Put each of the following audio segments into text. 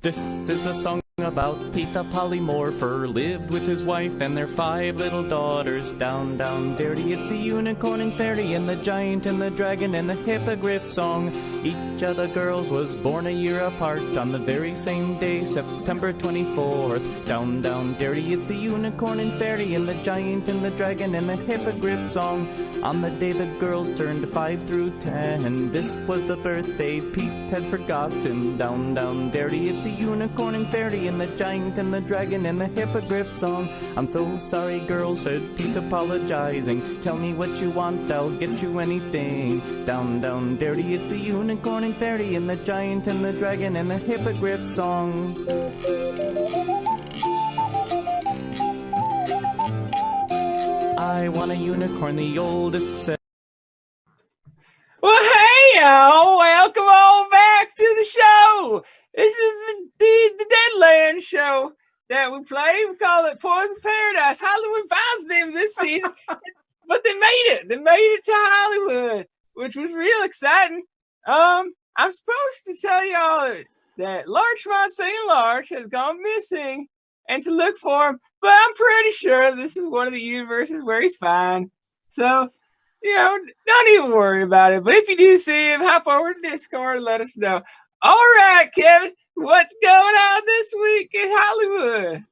This is the song about Peter Polymorpher, lived with his wife and their 5 little daughters. Down, down, dirty, it's the unicorn and fairy and the giant and the dragon and the hippogriff song. Each of the girls was born a year apart on the very same day, September 24th. Down, down, dirty, it's the unicorn and fairy and the giant and the dragon and the hippogriff song. On the day the girls turned 5 through 10, this was the birthday Pete had forgotten. Down, down, dirty, it's the unicorn and fairy and the giant and the dragon and the hippogriff song. I'm so sorry, girl, said Pete, apologizing. Tell me what you want, I'll get you anything. Down, down, dirty, it's the unicorn and fairy and the giant and the dragon and the hippogriff song. I want a unicorn, the oldest said. Well, hey, y'all. Welcome on back to the show. This is the Deadlands show that we play. We call it Poison Paradise. Hollywood buys them this season, but they made it. They made it to Hollywood, which was real exciting. I'm supposed to tell y'all that Larchmont St. Larch has gone missing and to look for him, but I'm pretty sure this is one of the universes where he's fine. So, don't even worry about it. But if you do see him, hop over to Discord and let us know. All right, Kevin, what's going on this week in Hollywood?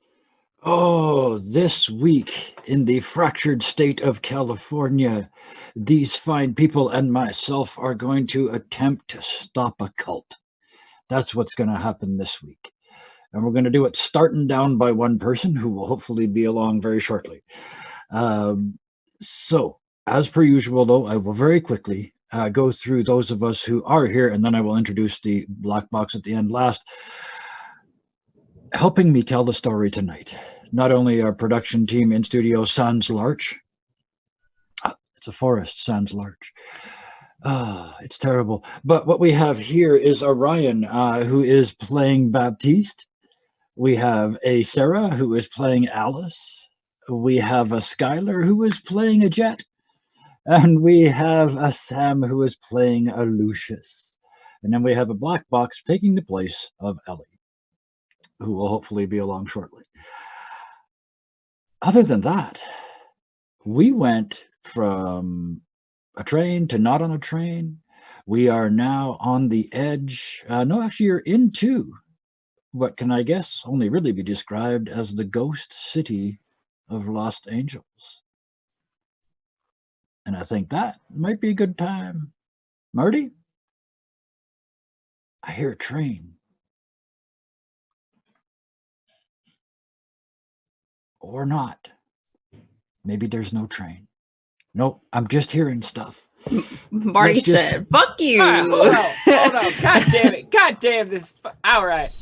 Oh, this week in the fractured state of California, these fine people and myself are going to attempt to stop a cult. That's what's going to happen this week. And we're going to do it starting down by one person who will hopefully be along very shortly. So, as per usual, though, I will very quickly go through those of us who are here, and then I will introduce the black box at the end last. Helping me tell the story tonight, not only our production team in studio, Sans Larch. It's a forest, Sans Larch. It's terrible. But what we have here is Orion, who is playing Baptiste. We have a Sarah, who is playing Alice. We have a Skylar, who is playing a Jet. And we have a Sam, who is playing a Lucius. And then we have a black box taking the place of Ellie, who will hopefully be along shortly. Other than that, we went from a train to not on a train. We are now on the edge. No, actually, you're into what can, I guess, only really be described as the ghost city of Los Angeles. And I think that might be a good time. Marty? I hear a train. Or not. Maybe there's no train. Nope, I'm just hearing stuff. Marty said, fuck you. Hold on. God damn it. God damn this. All right.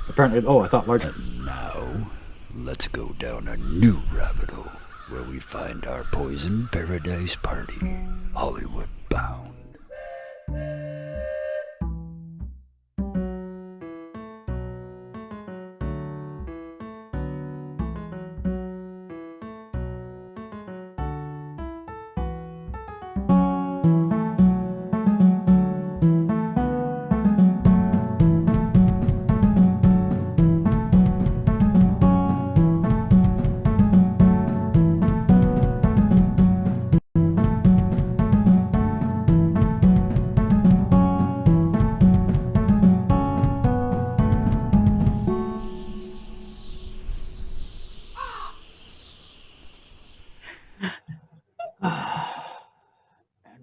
Apparently, I thought larger. And now, let's go down a new rabbit hole where we find our Poison Paradise party, Hollywood bound.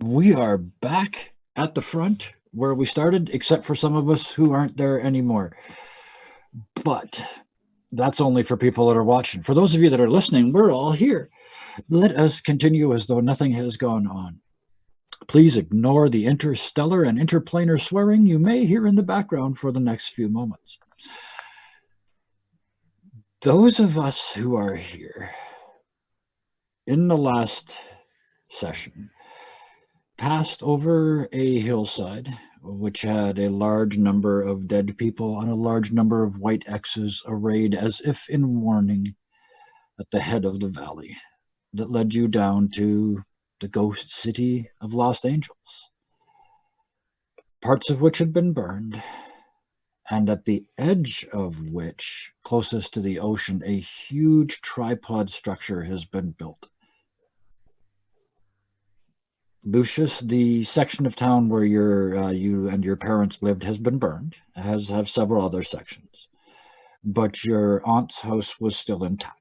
We are back at the front where we started, except for some of us who aren't there anymore. But that's only for people that are watching. For those of you that are listening, we're all here. Let us continue as though nothing has gone on. Please ignore the interstellar and interplanar swearing you may hear in the background for the next few moments. Those of us who are here in the last session passed over a hillside which had a large number of dead people and a large number of white X's arrayed as if in warning at the head of the valley that led you down to the ghost city of Los Angeles, parts of which had been burned and at the edge of which, closest to the ocean, a huge tripod structure has been built. Lucius, the section of town where you and your parents lived has been burned. It have several other sections, but your aunt's house was still intact.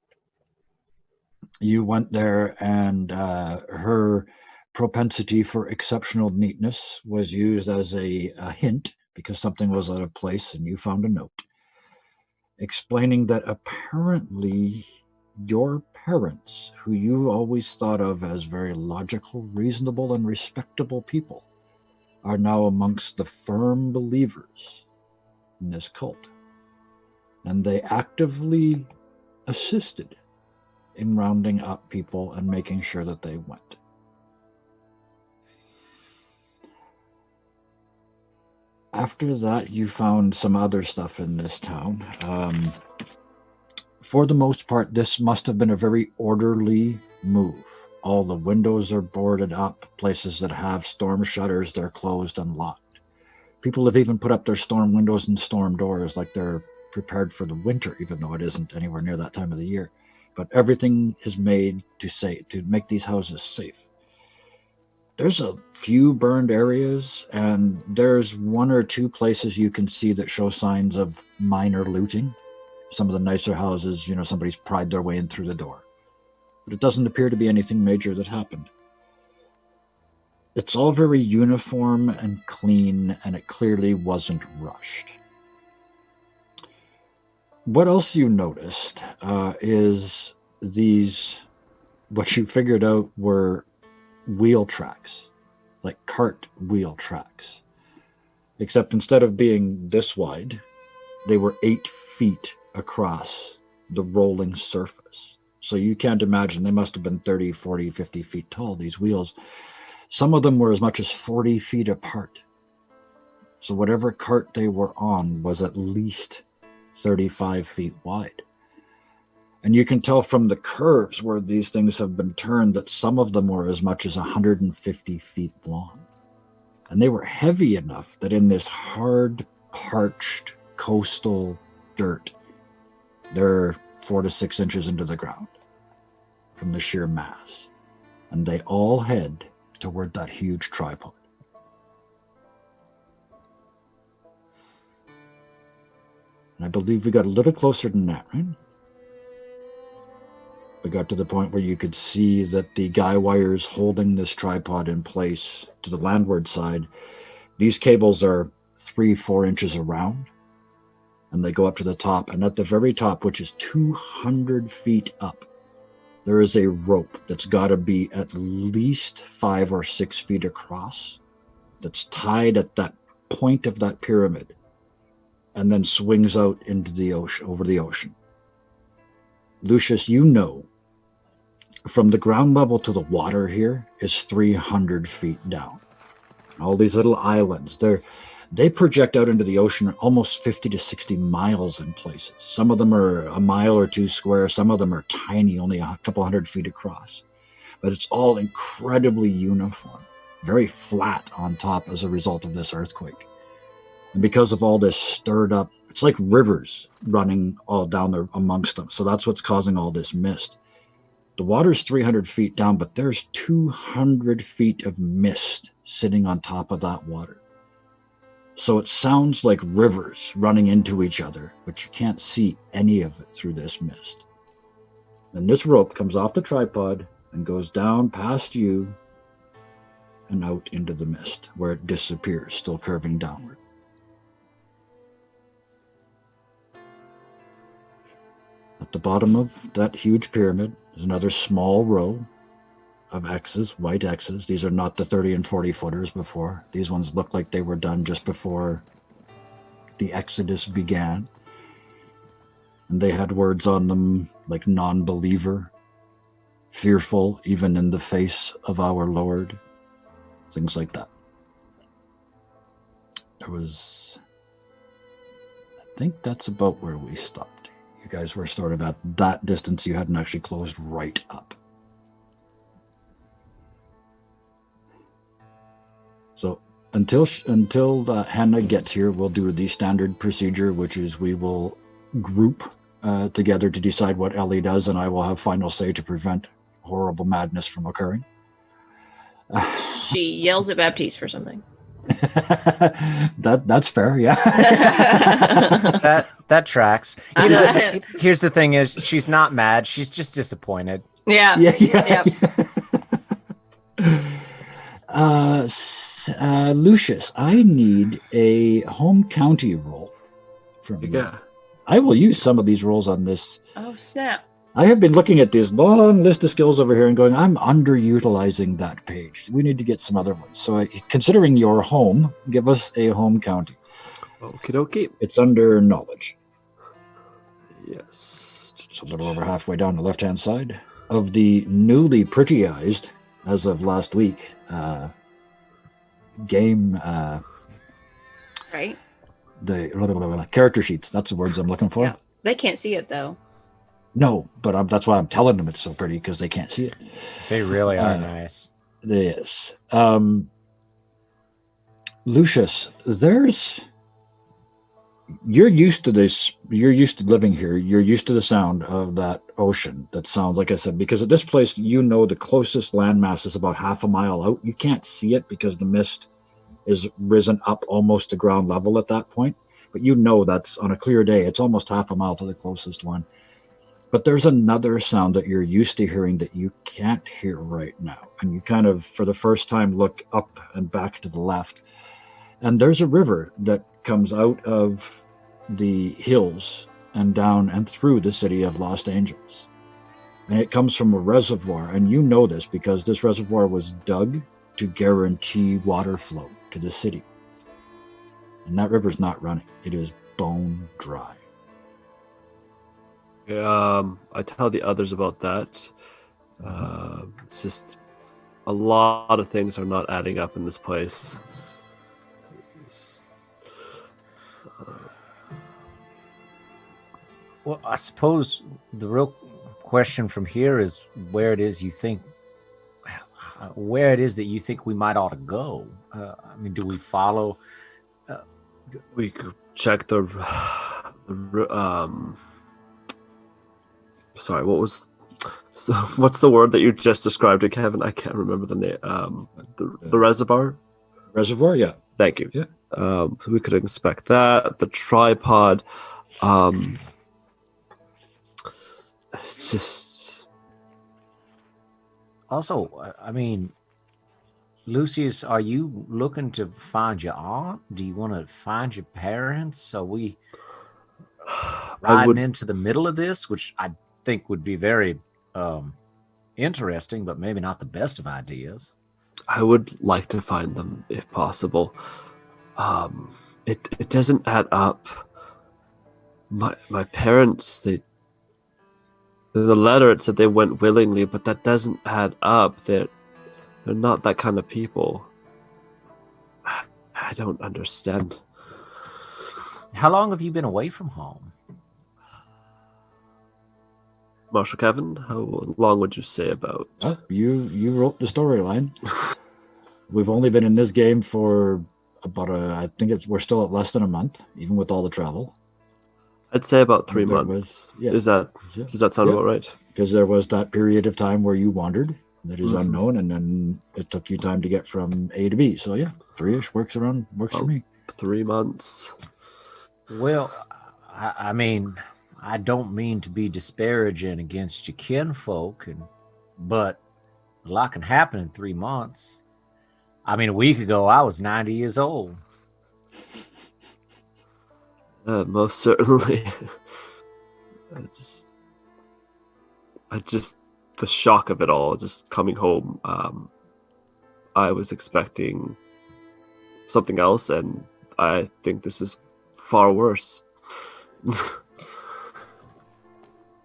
You went there, and her propensity for exceptional neatness was used as a hint because something was out of place, and you found a note explaining that apparently your parents, who you always thought of as very logical, reasonable, and respectable people, are now amongst the firm believers in this cult. And they actively assisted in rounding up people and making sure that they went. After that, you found some other stuff in this town. For the most part, this must have been a very orderly move. All the windows are boarded up. Places that have storm shutters, they're closed and locked. People have even put up their storm windows and storm doors like they're prepared for the winter, even though it isn't anywhere near that time of the year. But everything is made to make these houses safe. There's a few burned areas, and there's one or two places you can see that show signs of minor looting. Some of the nicer houses, somebody's pried their way in through the door. But it doesn't appear to be anything major that happened. It's all very uniform and clean, and it clearly wasn't rushed. What else you noticed is what you figured out were wheel tracks, like cart wheel tracks. Except instead of being this wide, they were 8 feet across the rolling surface. So you can't imagine, they must have been 30, 40, 50 feet tall, these wheels. Some of them were as much as 40 feet apart. So whatever cart they were on was at least 35 feet wide. And you can tell from the curves where these things have been turned that some of them were as much as 150 feet long. And they were heavy enough that in this hard, parched coastal dirt, they're 4 to 6 inches into the ground from the sheer mass. And they all head toward that huge tripod. And I believe we got a little closer than that, right? We got to the point where you could see that the guy wires holding this tripod in place to the landward side, these cables are 3-4 inches around, and they go up to the top. And at the very top, which is 200 feet up, there is a rope that's got to be at least 5 or 6 feet across, that's tied at that point of that pyramid, and then swings out into the ocean, over the ocean. Lucius, from the ground level to the water here is 300 feet down. All these little islands, they project out into the ocean almost 50 to 60 miles in places. Some of them are a mile or two square. Some of them are tiny, only a couple 100 feet across. But it's all incredibly uniform, very flat on top as a result of this earthquake. And because of all this stirred up, it's like rivers running all down there amongst them. So that's what's causing all this mist. The water's 300 feet down, but there's 200 feet of mist sitting on top of that water. So it sounds like rivers running into each other, but you can't see any of it through this mist. And this rope comes off the tripod and goes down past you and out into the mist, where it disappears, still curving downward. At the bottom of that huge pyramid is another small row of X's, white X's. These are not the 30 and 40 footers before. These ones look like they were done just before the Exodus began. And they had words on them like non-believer, fearful even in the face of our Lord, things like that. I think that's about where we stopped. You guys were sort of at that distance. You hadn't actually closed right up. So until Hannah gets here, we'll do the standard procedure, which is we will group together to decide what Ellie does, and I will have final say to prevent horrible madness from occurring. She yells at Baptiste for something. That's fair, yeah. That tracks. You know, here's the thing: is she's not mad; she's just disappointed. Yeah. Yeah. Lucius, I need a home county roll from you. Yeah. I will use some of these rolls on this. Oh, snap. I have been looking at this long list of skills over here and going, I'm underutilizing that page. We need to get some other ones. So considering your home, give us a home county. Okie dokie. It's under knowledge. Yes. It's a little over halfway down the left-hand side. Of the newly prettyized, as of last week, game... Right? The character sheets. That's the words I'm looking for. Yeah. They can't see it, though. No, but that's why I'm telling them it's so pretty, because they can't see it. They really are nice. Yes. Lucius, you're used to this. You're used to living here. You're used to the sound of that ocean that sounds, like I said, because at this place, the closest landmass is about half a mile out. You can't see it because the mist is risen up almost to ground level at that point. But that's on a clear day. It's almost half a mile to the closest one. But there's another sound that you're used to hearing that you can't hear right now. And you kind of, for the first time, look up and back to the left. And there's a river that comes out of the hills and down and through the city of Los Angeles. And it comes from a reservoir. And you know this because this reservoir was dug to guarantee water flow to the city. And that river's not running. It is bone dry. I tell the others about that. It's just a lot of things are not adding up in this place. Well, I suppose the real question from here is where it is that you think we might ought to go. I mean, do we follow? We could check the sorry, what's the word that you just described to Kevin? I can't remember the name. The reservoir? Reservoir, yeah. Thank you. Yeah. So we could inspect that. The tripod. It's just... Also, I mean, Lucius, are you looking to find your aunt? Do you want to find your parents? Are we riding into the middle of this, which I think would be very interesting, but maybe not the best of ideas? I would like to find them if possible. It doesn't add up. My parents, in the letter it said they went willingly, but that doesn't add up. They're not that kind of people. I don't understand. How long have you been away from home? Marshal Kevin, how long would you say about? Oh, you wrote the storyline. We've only been in this game for about we're still at less than a month, even with all the travel. I'd say about 3 months. Does that sound about right? Because there was that period of time where you wandered that is unknown, and then it took you time to get from A to B. So yeah, 3-ish works for me. 3 months. Well, I mean, I don't mean to be disparaging against your kinfolk, but a lot can happen in 3 months. I mean, a week ago, I was 90 years old. Most certainly. The shock of it all, just coming home. I was expecting something else, and I think this is far worse.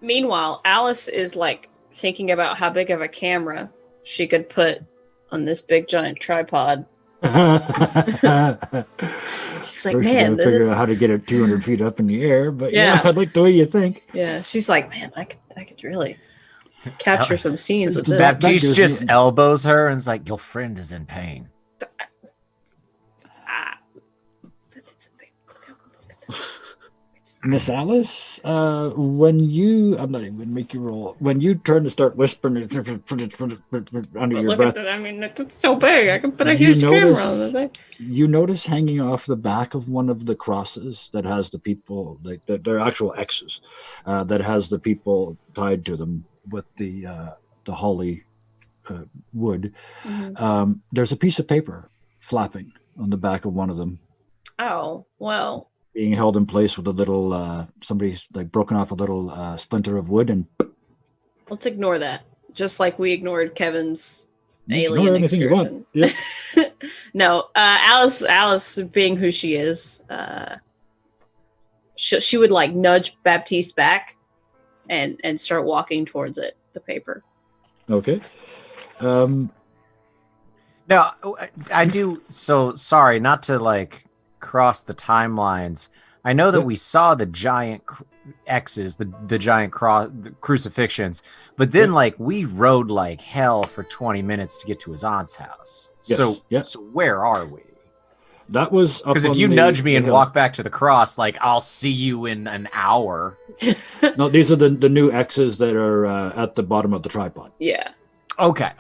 Meanwhile, Alice is like thinking about how big of a camera she could put on this big giant tripod. She's like, First man, you figure out how to get it 200 feet up in the air, but yeah, I like the way you think. Yeah, she's like, man, I could really capture some scenes with this. Baptiste just elbows her and is like, your friend is in pain. Miss Alice, when you, I'm not even going to make you roll. When you turn to start whispering under But your look breath, at that. I mean, it's so big. I can put a You huge camera notice- on the thing. you notice hanging off the back of one of the crosses that has the people, like they're actual X's, that has the people tied to them with the holly wood. Mhm. There's a piece of paper flapping on the back of one of them, Oh, well, being held in place with a little somebody's like broken off a little splinter of wood, and let's ignore that. Just like we ignored Kevin's you can alien ignore anything you excursion. want. Yep. No, Alice being who she is, she would like nudge Baptiste back and start walking towards it, the paper. Okay. No, I do. So sorry, not to like cross the timelines. I know that Yep. we saw the giant X's, the giant the crucifixions, but then Yep. like we rode like hell for 20 minutes to get to his aunt's house. Yes, So, yep. so where are we? That was Because if on you the- nudge me the and hill. walk back to the cross, like I'll see you in an hour. No, these are the new X's that are at the bottom of the tripod. Yeah, Okay,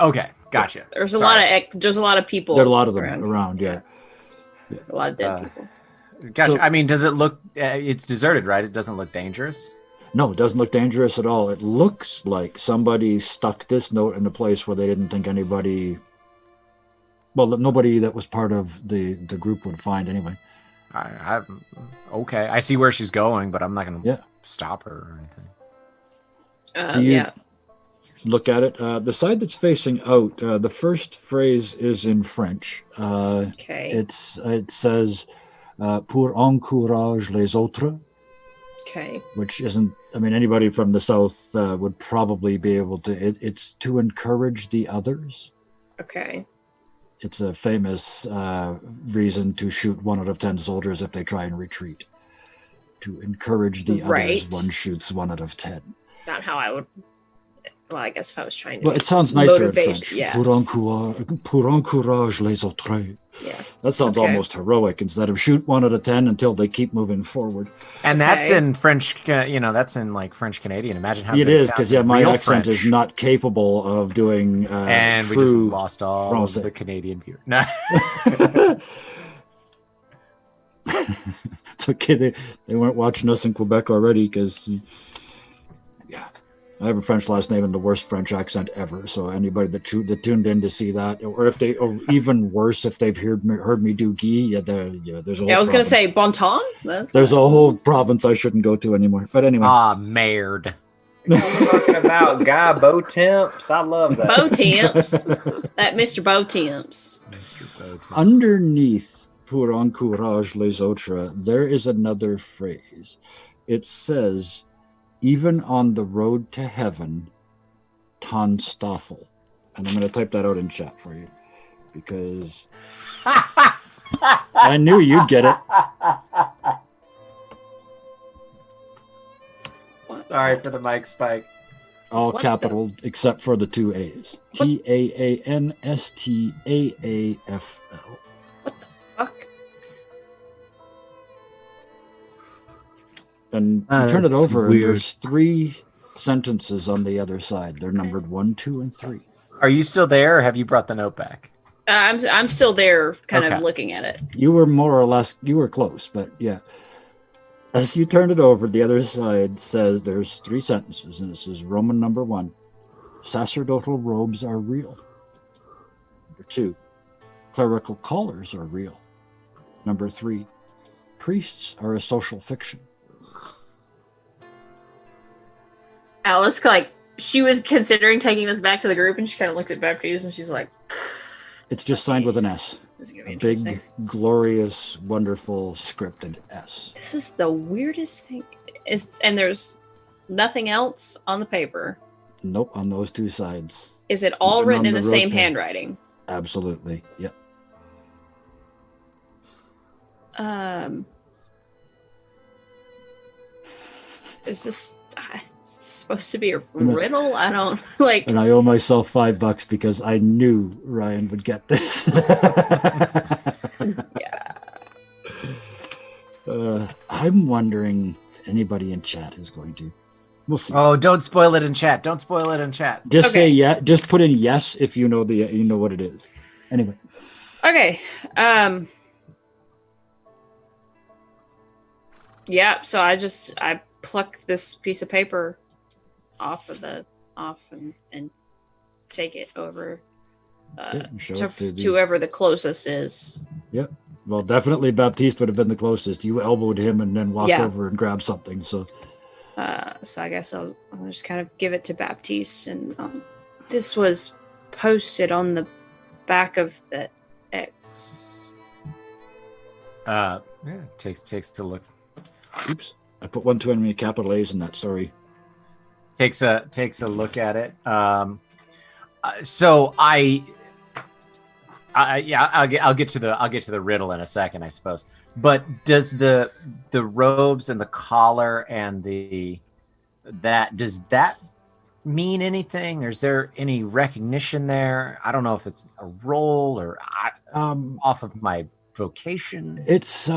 gotcha. there's a Sorry. lot of people. There are a lot of them around, yeah. A lot of dead people. Gotcha. So- I mean, does it look? It's deserted, right? It doesn't look dangerous. No, it doesn't look dangerous at all. It looks like somebody stuck this note in a place where they didn't think anybody, well, nobody that was part of the group would find anyway. Okay, I see where she's going, but I'm not going to Yeah. stop her or anything. So you- Yeah. Look at it. The side that's facing out, the first phrase is in French. Okay. It says, pour encourage les autres, Okay. which isn't, I mean, anybody from the South would probably be able to, it's to encourage the others. Okay. It's a famous reason to shoot 1 out of 10 soldiers if they try and retreat. To encourage the Right. others, one shoots 1 out of 10. Not how I would. Well, I guess if I was trying to. Well, it sounds nicer in Motivation, French. yeah. Pour encourage les autres. Yeah. That sounds Okay. almost heroic instead of shoot 1 out of 10 until they keep moving forward. And that's Okay. in French. That's in like French Canadian. Imagine how It good is, sounds because in my real accent French. is not capable of doing And we just true lost all Francais. of the Canadian viewers. No. It's okay. They weren't watching us in Quebec already because, yeah, I have a French last name and the worst French accent ever. So anybody that tuned in to see that, or even worse, if they've heard me do Guy, there's a whole Yeah, I was going to province. say bon ton. That's There's a whole province I shouldn't go to anymore. But anyway, Ah, merde. We're talking about Guy Botemps. I love that. Bo Temps. That Mr. Bo Temps. underneath pour encourage les autres, there is another phrase. It says, even on the road to heaven, ton Stoffel. And I'm going to type that out in chat for you because I knew you'd get it. Sorry for the mic spike. All What capital except for the 2 A's. What? TANSTAAFL. Fuck. And you turn it That's over, and weird. there's 3 sentences on the other side. They're numbered 1, 2, and 3. Are you still there, or have you brought the note back? I'm still there, kind Okay. of looking at it. You were more or less, you were close, but yeah. As you turn it over, the other side says there's 3 sentences, and it says Roman number 1, sacerdotal robes are real. Number 2, clerical collars are real. Number 3, priests are a social fiction. Alice, like, she was considering taking this back to the group, and she kind of looked at Baptiste, and she's like, It's just signed with an S. "This is gonna be A interesting." big, glorious, wonderful, scripted S. This is the weirdest thing. And there's nothing else on the paper. Nope, on those 2 sides. Is it all Even written on in the the road same to- handwriting? Absolutely. Yep. Is this supposed to be a riddle? I don't like. And I owe myself $5 because I knew Ryan would get this. Yeah. I'm wondering if anybody in chat is going to. We'll see. Oh, don't spoil it in chat. Don't spoil it in chat. Just say Okay. yeah. Just put in yes if you know what it is. Anyway. Okay. Yeah, so I pluck this piece of paper off and take it over Show to it to the- whoever the closest is. Yep. Well, definitely Baptiste would have been the closest. You elbowed him and then walked Yeah. over and grabbed something. So So I guess I'll just kind of give it to Baptiste, and this was posted on the back of the X. Yeah, takes a look. oops. I put one too many capital A's in that. Sorry. Takes a look at it. So I'll get to the riddle in a second, I suppose. But does the robes and the collar and does that mean anything, or is there any recognition there? I don't know if it's a role or off of my vocation. It's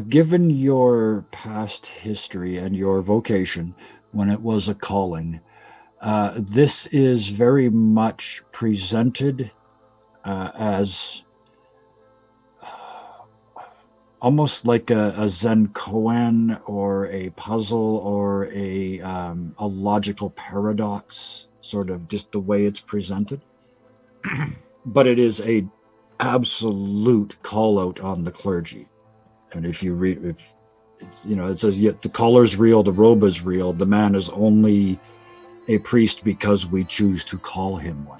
given your past history and your vocation when it was a calling, this is very much presented as almost like a Zen koan or a puzzle or a logical paradox, sort of just the way it's presented. But it is a absolute call out on the clergy. And if you read, it says, yet the collar's real, the robe is real, the man is only a priest because we choose to call him one.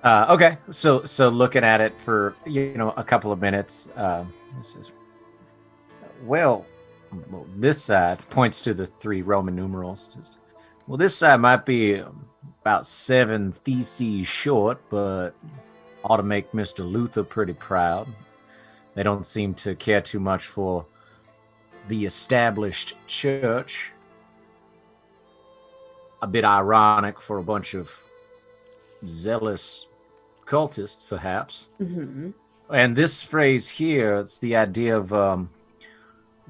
Okay, so looking at it for a couple of minutes, this is well, this side points to the 3 Roman numerals. This side might be about 7 theses short, but ought to make Mr. Luther pretty proud. They don't seem to care too much for the established church. A bit ironic for a bunch of zealous cultists, perhaps. Mm-hmm. And this phrase here, it's the idea of,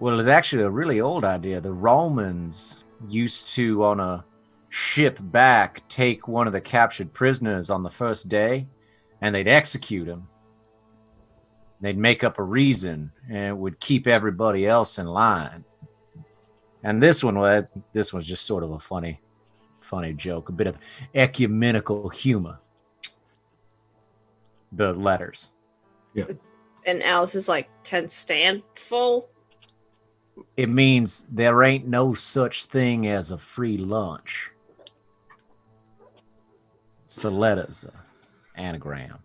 it's actually a really old idea. The Romans used to, on a ship back, take one of the captured prisoners on the first day, and they'd execute him. They'd make up a reason, and it would keep everybody else in line. And this was just sort of a funny joke, a bit of ecumenical humor. The letters. Yeah. And Alice is like, 10 stand full? It means there ain't no such thing as a free lunch. It's the letters, anagram.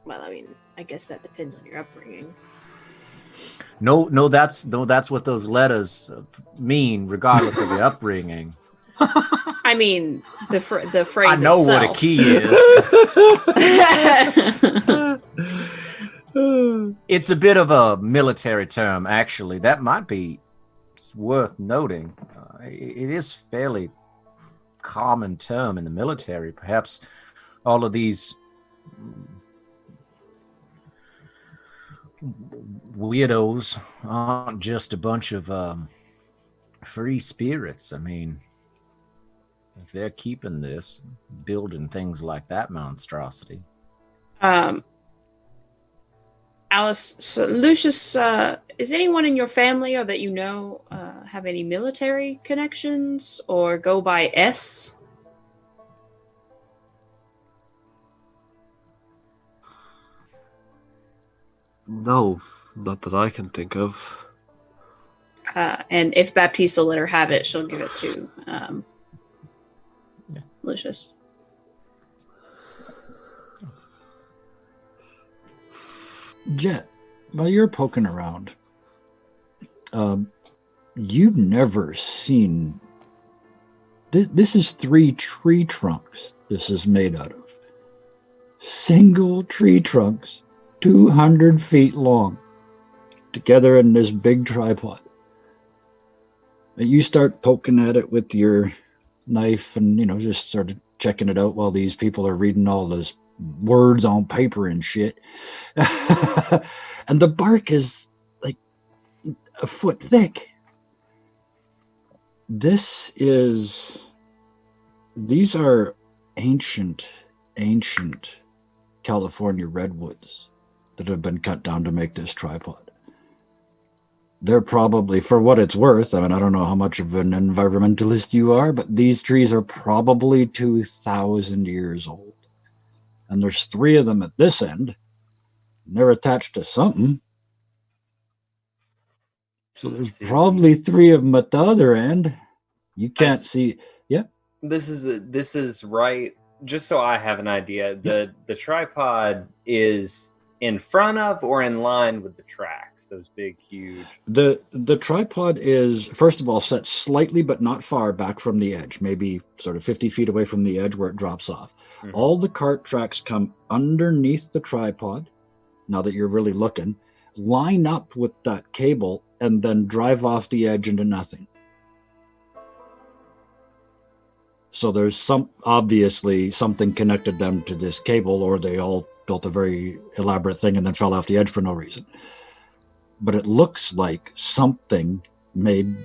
Well, I mean, I guess that depends on your upbringing. No, that's what those letters mean, regardless of the upbringing. I mean, the phrase I know itself. what a key is. It's a bit of a military term, actually. That might be worth noting. It is fairly common term in the military. Perhaps all of these weirdos aren't just a bunch of free spirits. I mean, if they're keeping this, building things like that monstrosity. Alice, so Lucius, is anyone in your family or that you know have any military connections or go by S? No, not that I can think of. And if Baptiste will let her have it, she'll give it to Lucius. Jet, while you're poking around, you've never seen... This is 3 tree trunks this is made out of. Single tree trunks, 200 feet long, together in this big tripod. You start poking at it with your knife and, just sort of checking it out while these people are reading all those words on paper and shit. And the bark is like a foot thick. These are ancient California redwoods that have been cut down to make this tripod. They're probably, for what it's worth, I mean, I don't know how much of an environmentalist you are, but these trees are probably 2,000 years old. And there's 3 of them at this end, and they're attached to something. So there's probably 3 of them at the other end. You can't see. Yeah. This is right. Just so I have an idea, the tripod is in front of or in line with the tracks, those big, huge. The tripod is, first of all, set slightly but not far back from the edge, maybe sort of 50 feet away from the edge where it drops off. Mm-hmm. All the cart tracks come underneath the tripod, now that you're really looking, line up with that cable, and then drive off the edge into nothing. So there's obviously something connected them to this cable, or they all built a very elaborate thing and then fell off the edge for no reason. But it looks like someone made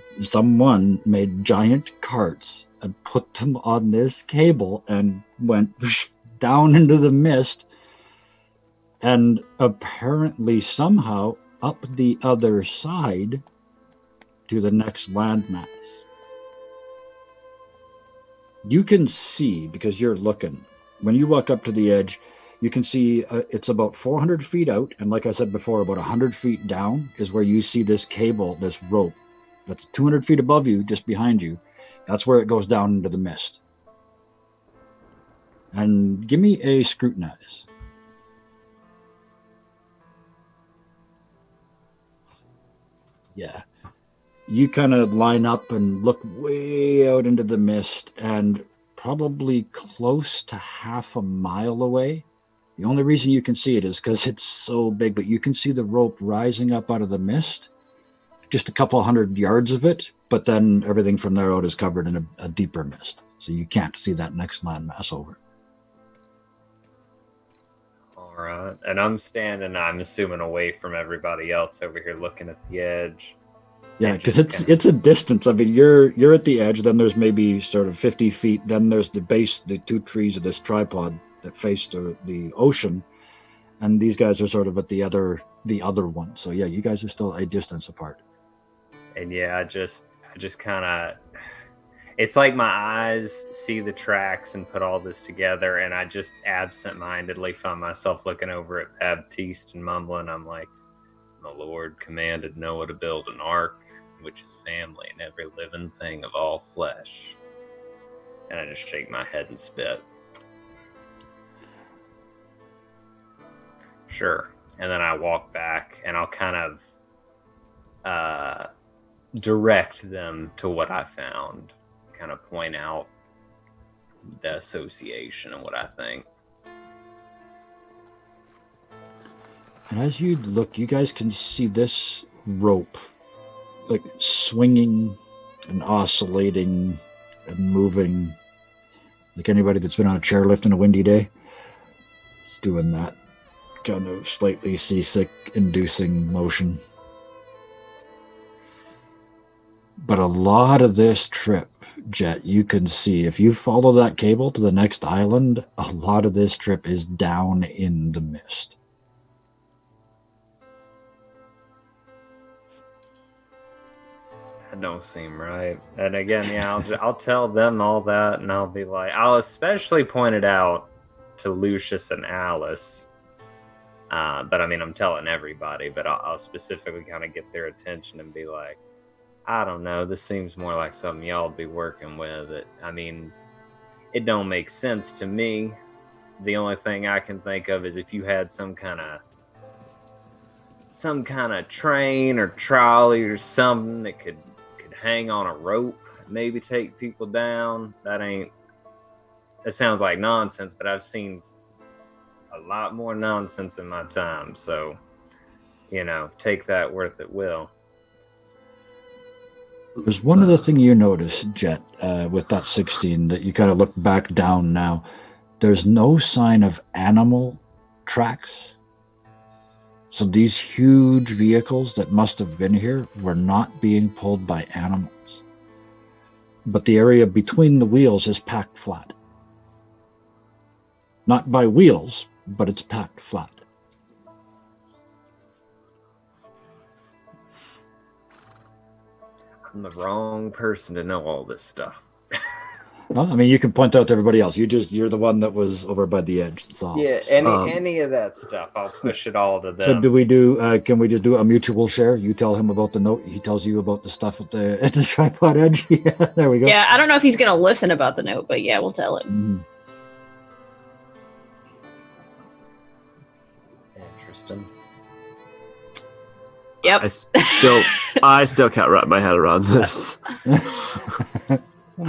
giant carts and put them on this cable and went down into the mist and apparently somehow up the other side to the next landmass. You can see, because you're looking, when you walk up to the edge, you can see it's about 400 feet out. And like I said before, about 100 feet down is where you see this cable, this rope. That's 200 feet above you, just behind you. That's where it goes down into the mist. And give me a scrutinize. Yeah. You kind of line up and look way out into the mist, and probably close to half a mile away. The only reason you can see it is because it's so big, but you can see the rope rising up out of the mist, just a couple 100 yards of it, but then everything from there out is covered in a deeper mist. So you can't see that next landmass over. All right. And I'm standing, I'm assuming, away from everybody else over here looking at the edge. Yeah, because it's a distance. I mean, you're at the edge, then there's maybe sort of 50 feet, then there's the base, the 2 trees of this tripod that face the ocean, and these guys are sort of at the other one. So yeah, you guys are still a distance apart. And yeah, I just kind of, it's like my eyes see the tracks and put all this together, and I just absent-mindedly find myself looking over at Baptiste and mumbling. I'm like, the Lord commanded Noah to build an ark, which is family and every living thing of all flesh. And I just shake my head and spit. Sure. And then I walk back, and I'll kind of direct them to what I found, kind of point out the association and what I think. And as you look, you guys can see this rope like swinging and oscillating and moving, like anybody that's been on a chairlift in a windy day. It's doing that kind of slightly seasick inducing motion. But a lot of this trip, Jet, you can see, if you follow that cable to the next island, a lot of this trip is down in the mist. That don't seem right. And again, yeah, I'll tell them all that, and I'll be like, I'll especially point it out to Lucius and Alice. But I mean, I'm telling everybody, but I'll specifically kind of get their attention and be like, I don't know, this seems more like something y'all would be working with. I mean, it don't make sense to me. The only thing I can think of is if you had some kind of train or trolley or something that could hang on a rope, maybe take people down. That sounds like nonsense, but I've seen a lot more nonsense in my time. So, take that worth it will. There's one other thing you notice, Jet, with that 16, that you kind of look back down now. There's no sign of animal tracks. So these huge vehicles that must have been here were not being pulled by animals. But the area between the wheels is packed flat. Not by wheels, but it's packed flat. I'm the wrong person to know all this stuff. Well, I mean, you can point out to everybody else. You're the one that was over by the edge. That's all. Yeah, any of that stuff, I'll push it all to them. So can we just do a mutual share? You tell him about the note. He tells you about the stuff at the tripod edge. Yeah, there we go. Yeah, I don't know if he's gonna listen about the note, but yeah, we'll tell him. Interesting. Yep. I still can't wrap my head around this. Well,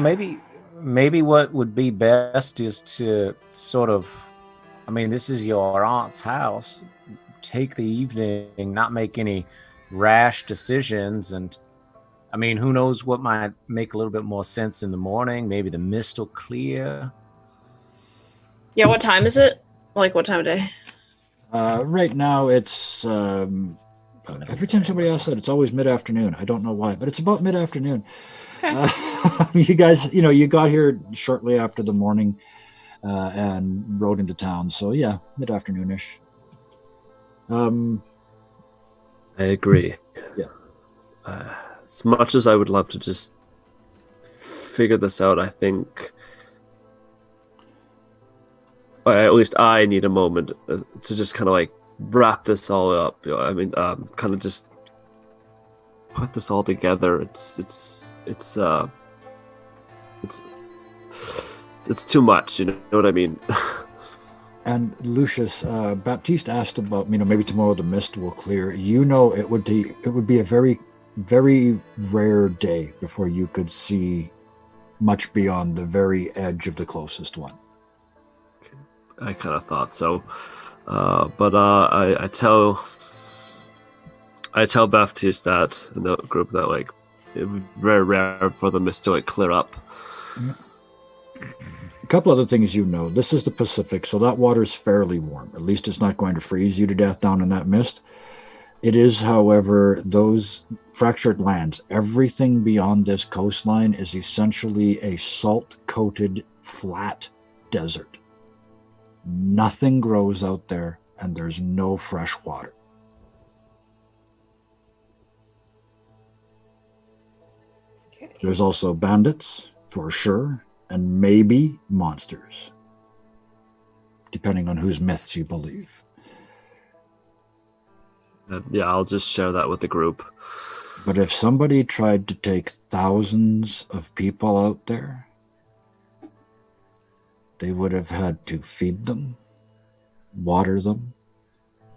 maybe what would be best is to sort of, I mean, this is your aunt's house. Take the evening, not make any rash decisions. And I mean, who knows what might make a little bit more sense in the morning. Maybe the mist will clear. Yeah, what time is it? Like, what time of day? Right now, it's every time somebody asks that, it's always mid-afternoon. I don't know why, but it's about mid-afternoon. Okay. You guys, you got here shortly after the morning and rode into town. So yeah, mid-afternoon-ish. I agree. Yeah. As much as I would love to just figure this out, I think at least I need a moment to just kind of like wrap this all up. I mean, kind of just put this all together. It's too much. You know what I mean? And Lucius, Baptiste asked about, maybe tomorrow the mist will clear. It would be a very, very rare day before you could see much beyond the very edge of the closest one. I kind of thought so, but I tell Baptiste that in the group that like it would be very rare for the mist to like clear up. A couple other things this is the Pacific, so that water's fairly warm. At least it's not going to freeze you to death down in that mist. It is, however, those fractured lands, everything beyond this coastline is essentially a salt-coated, flat desert. Nothing grows out there, and there's no fresh water. Okay. There's also bandits, for sure, and maybe monsters, depending on whose myths you believe. Yeah, I'll just share that with the group. But if somebody tried to take thousands of people out there, they would have had to feed them, water them,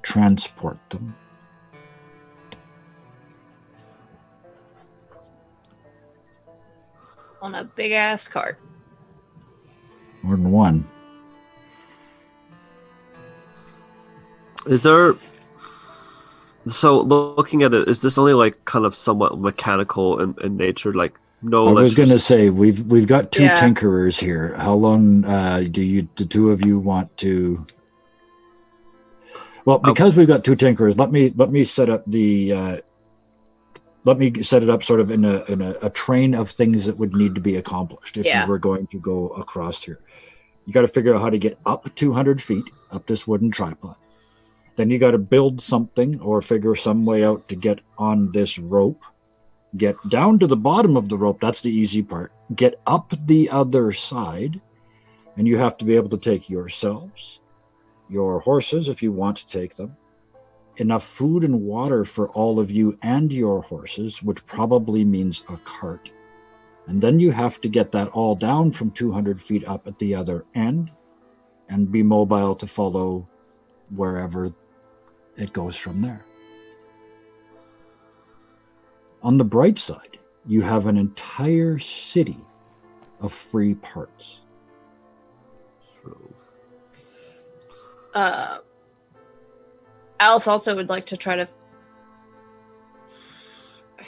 transport them. On a big ass cart. More than one. Is there? So looking at it, is this only like kind of somewhat mechanical in nature? Like no. I was going to say we've got two Yeah. tinkerers here. How long do the two of you want to? Well, because we've got two tinkerers, let me set up the. Let me set it up sort of in a train of things that would need to be accomplished if Yeah. you were going to go across here. You got to figure out how to get up 200 feet up this wooden tripod. Then you got to build something or figure some way out to get on this rope. Get down to the bottom of the rope. That's the easy part. Get up the other side. And you have to be able to take yourselves, your horses if you want to take them, enough food and water for all of you and your horses, which probably means a cart. And then you have to get that all down from 200 feet up at the other end and be mobile to follow wherever it goes from there. On the bright side, you have an entire city of free parts. Alice also would like to try to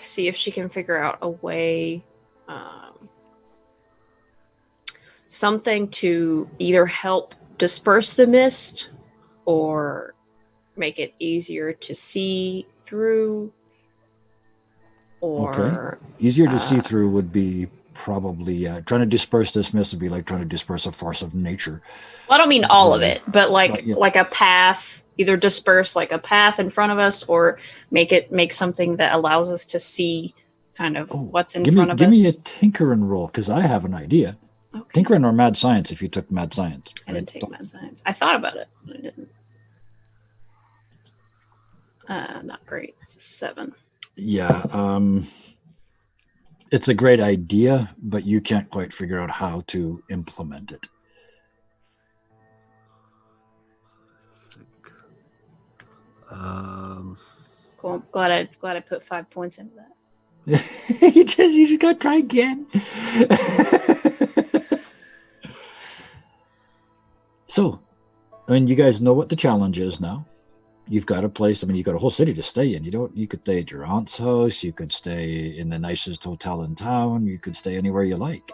see if she can figure out a way, something to either help disperse the mist or make it easier to see through, or Easier to see through would be probably trying to disperse this mist would be like trying to disperse a force of nature. well, I don't mean all of it, but like yeah. like a path, either disperse like a path in front of us, or make something that allows us to see kind of what's in front of give us. me a tinkering roll, because I have an idea. Okay. Tinkering or mad science if you took mad science. I didn't take mad science. I thought about it, but I didn't. Not great. It's a 7. Yeah. It's a great idea, but you can't quite figure out how to implement it. Cool. I'm glad I put 5 points into that. you just gotta try again. So, I mean, you guys know what the challenge is now. You've got a place. I mean, you've got a whole city to stay in. You could stay at your aunt's house. You could stay in the nicest hotel in town. You could stay anywhere you like.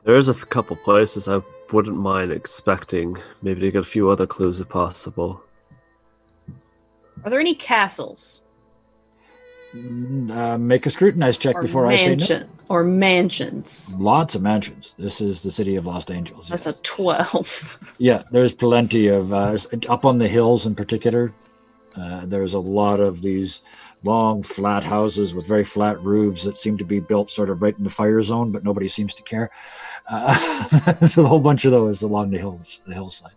There is a couple places I wouldn't mind expecting. Maybe to get a few other clues if possible. Are there any castles? Make a scrutinize check before I say no. Or mansions. Lots of mansions. This is the city of Los Angeles. That's yes. a 12. Yeah, there's plenty of up on the hills in particular. There's a lot of these long flat houses with very flat roofs that seem to be built sort of right in the fire zone, but nobody seems to care. There's a whole bunch of those along the hillside.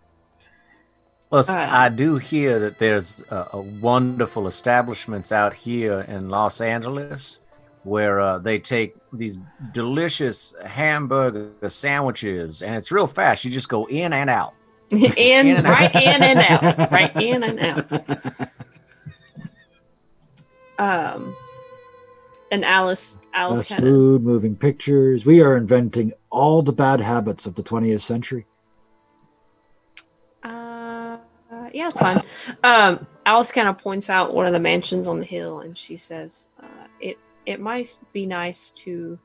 Plus, I do hear that there's a wonderful establishments out here in Los Angeles where they take these delicious hamburger sandwiches, and it's real fast. You just go in and out. Right in and out. Right in and out. And Alice Fast kind of food, moving pictures. We are inventing all the bad habits of the 20th century. yeah, it's fine. Alice kind of points out one of the mansions on the hill, and she says, "It might be nice to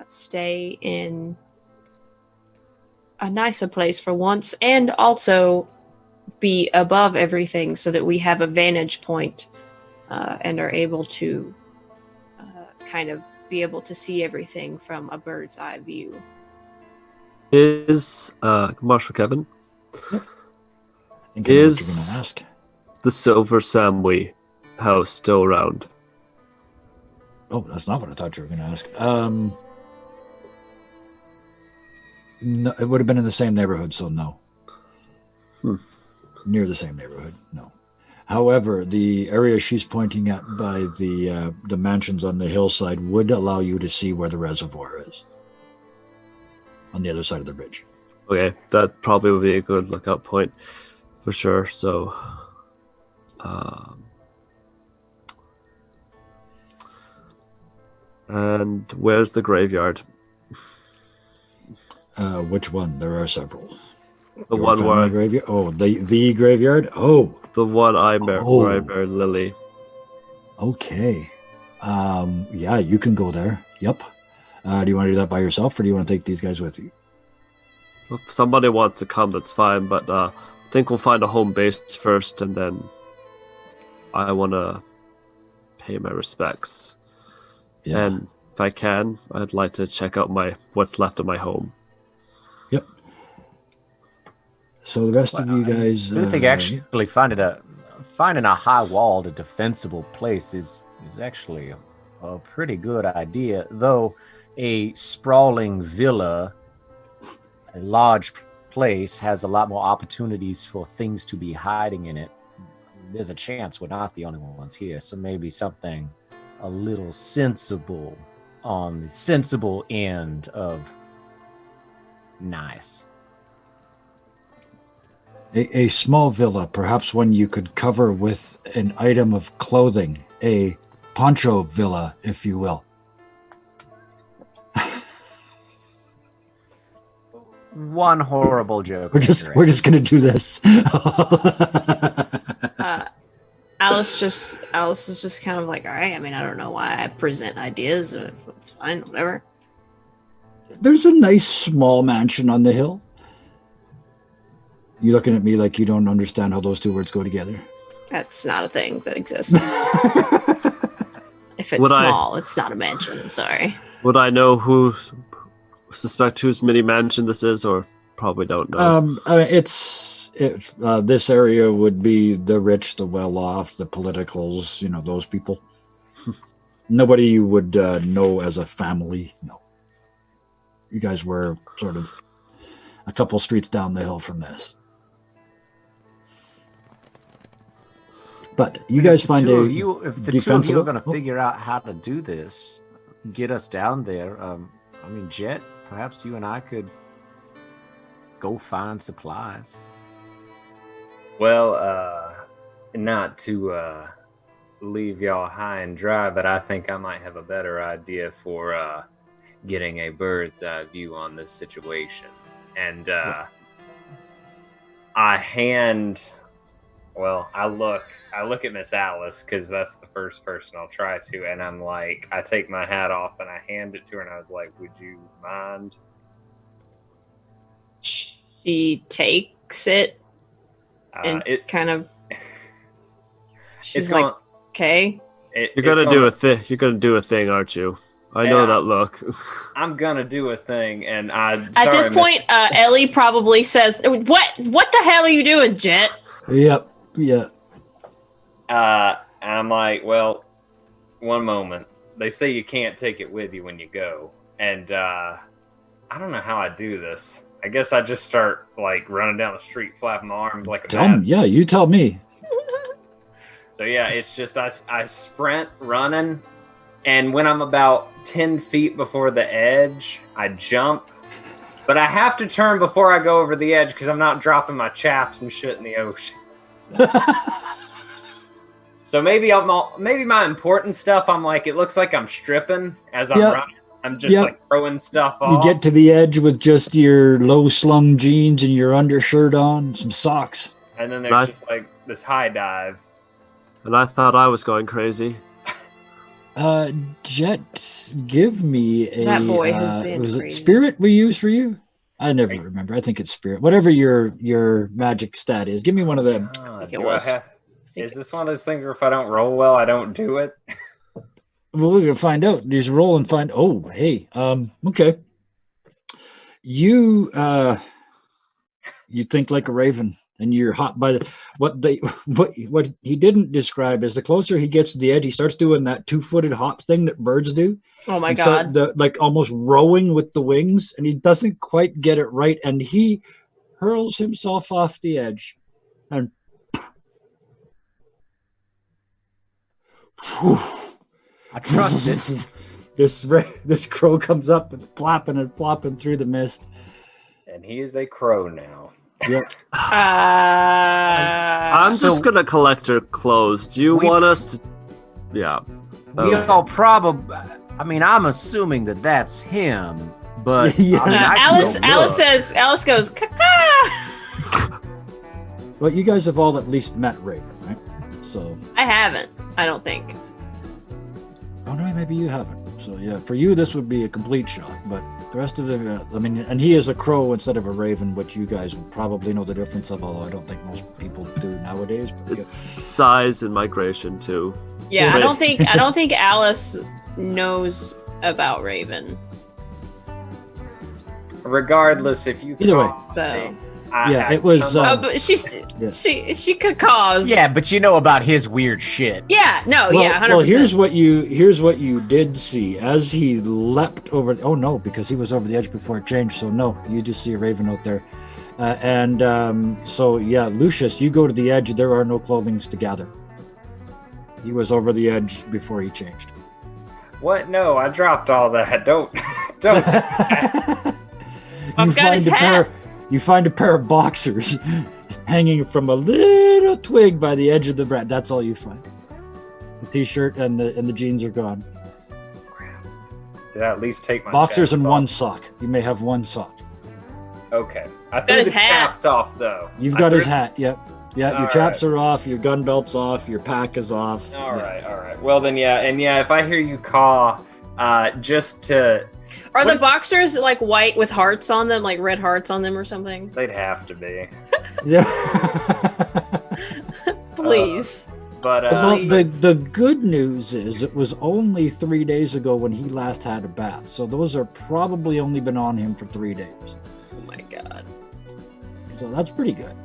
stay in a nicer place for once, and also be above everything, so that we have a vantage point and are able to kind of be able to see everything from a bird's eye view." Is Marshal Kevin? I think I know what you're going to ask. The Silvers family house still around? Oh, that's not what I thought you were going to ask. No, it would have been in the same neighborhood, so no. Near the same neighborhood, no. However, the area she's pointing at by the mansions on the hillside would allow you to see where the reservoir is. On the other side of the bridge. Okay, that probably would be a good lookout point for sure. So, and where's the graveyard? Which one? There are several. The Your one family where graveyard. Oh, the graveyard. Oh, the one where I buried Lily. Okay. Yeah, you can go there. Yep. Do you want to do that by yourself, or do you want to take these guys with you? If somebody wants to come, that's fine. But I think we'll find a home base first, and then I want to pay my respects. Yeah. And if I can, I'd like to check out what's left of my home. Yep. So the rest of you guys, I think actually finding a high walled, defensible place is actually a pretty good idea. Though a sprawling villa, a large place, has a lot more opportunities for things to be hiding in it. There's a chance we're not the only ones here, so maybe something a little sensible on the sensible end of nice. a small villa, perhaps one you could cover with an item of clothing, a poncho villa, if you will. One horrible joke. We're just gonna do this. Alice is just kind of like, all right. I mean, I don't know why I present ideas. It's fine, whatever. There's a nice small mansion on the hill. You looking at me like you don't understand how those two words go together? That's not a thing that exists. If it's small, it's not a mansion. I'm sorry. Would I know suspect whose mini mansion this is, or probably don't know? This area would be the rich, the well-off, the politicals, those people. Nobody you would know as a family. No. You guys were sort of a couple streets down the hill from this. But you guys find if the two of you are going to Oh. figure out how to do this, get us down there. Jet, perhaps you and I could go find supplies. Well, not to leave y'all high and dry, but I think I might have a better idea for getting a bird's eye view on this situation. And I look at Miss Alice, because that's the first person I'll try to, and I'm like, I take my hat off and I hand it to her, and I was like, would you mind? She takes it and kind of. She's like, okay. You're gonna do a thing. You're gonna do a thing, aren't you? I know that look. I'm gonna do a thing, and At this point, Ellie probably says, "What the hell are you doing, Jet?" Yep. Yeah. And I'm like, well, one moment. They say you can't take it with you when you go, and I don't know how I do this. I guess I just start like running down the street, flapping my arms like a bat. Yeah, you tell me. So yeah, it's just I sprint running, and when I'm about 10 feet before the edge, I jump. But I have to turn before I go over the edge because I'm not dropping my chaps and shit in the ocean. So maybe my important stuff, I'm like, it looks like I'm stripping as I'm running. I'm just like throwing stuff off. You get to the edge with just your low slung jeans and your undershirt on, some socks. And then there's just like this high dive. And I thought I was going crazy. Jet, give me a... That boy has been was crazy. it spirit we use for you? I never remember. I think it's spirit. Whatever your magic stat is. Give me one of them. Is this one of those things where if I don't roll well, I don't do it? Well, we're going to find out. Just roll and find... Oh, hey. Okay. You think like a raven. And you're hot by the what he didn't describe is the closer he gets to the edge, he starts doing that 2-footed hop thing that birds do. Oh my god! Like almost rowing with the wings, and he doesn't quite get it right, and he hurls himself off the edge, and I trust it. This crow comes up and flopping through the mist, and he is a crow now. Yep. I'm just gonna collect her clothes. Do you want us to? Yeah. We all probably. I mean, I'm assuming that that's him, but Yeah. I mean, Alice goes, caca. Well, you guys have all at least met Raven, right? So. I haven't. I don't think. Oh no, maybe you haven't. So yeah, for you this would be a complete shock, but the rest of them, I mean, and he is a crow instead of a raven, which you guys will probably know the difference of, although I don't think most people do nowadays. But it's size and migration too. Yeah, I don't think Alice knows about Raven. Regardless, if you either way, so. It was. But she could cause. Yeah, but you know about his weird shit. Yeah, no, well, yeah, 100%. Well, here's what you did see as he leapt over. Oh no, because he was over the edge before it changed. So no, you just see a raven out there, so yeah, Lucius, you go to the edge. There are no clothings to gather. He was over the edge before he changed. What? No, I dropped all that. Don't. I've got his hat. You find a pair of boxers hanging from a little twig by the edge of the brat. That's all you find. The t-shirt and the jeans are gone. Did I at least take my boxers and off? one sock? You may have one sock. Okay. I threw the chaps off though. You've got his hat. Yep. Yeah, your chaps right. are off, your gun belt's off, your pack is off. All right. Well then, yeah, and yeah, if I hear you caw, just to Are the boxers like white with hearts on them, like red hearts on them or something? They'd have to be. Yeah. Please. But Well, the good news is it was only 3 days ago when he last had a bath, so those are probably only been on him for 3 days. Oh my god. So that's pretty good.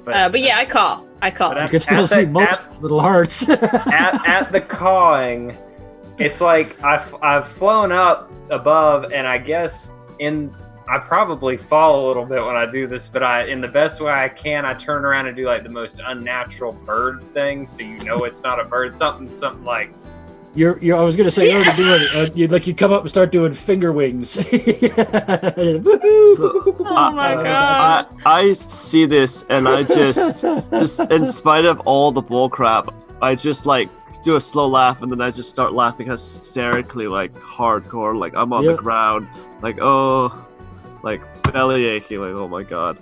But yeah, I call. But You can still see most little hearts. at the cawing, it's like I've flown up above, and I guess I probably fall a little bit when I do this, but in the best way I can, I turn around and do like the most unnatural bird thing, so you know it's not a bird. Something like. I was gonna say you're already doing it. You come up and start doing finger wings. Oh my god. I see this, and I just in spite of all the bull crap, I just like do a slow laugh, and then I just start laughing hysterically, like hardcore, like I'm on the ground, like like belly aching, like oh my god.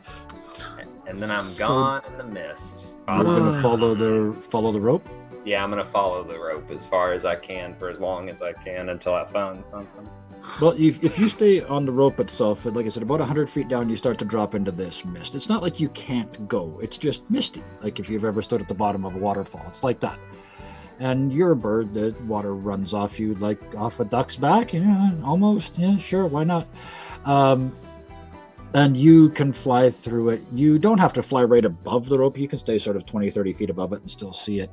And then I'm gone in the mist. You're gonna follow the rope. Yeah, I'm gonna follow the rope as far as I can for as long as I can until I find something. Well, if you stay on the rope itself, like I said, about 100 feet down, you start to drop into this mist. It's not like you can't go. It's just misty. Like if you've ever stood at the bottom of a waterfall, it's like that. And you're a bird. The water runs off you like off a duck's back. Yeah, almost. Yeah, sure. Why not? And you can fly through it. You don't have to fly right above the rope. You can stay sort of 20, 30 feet above it and still see it.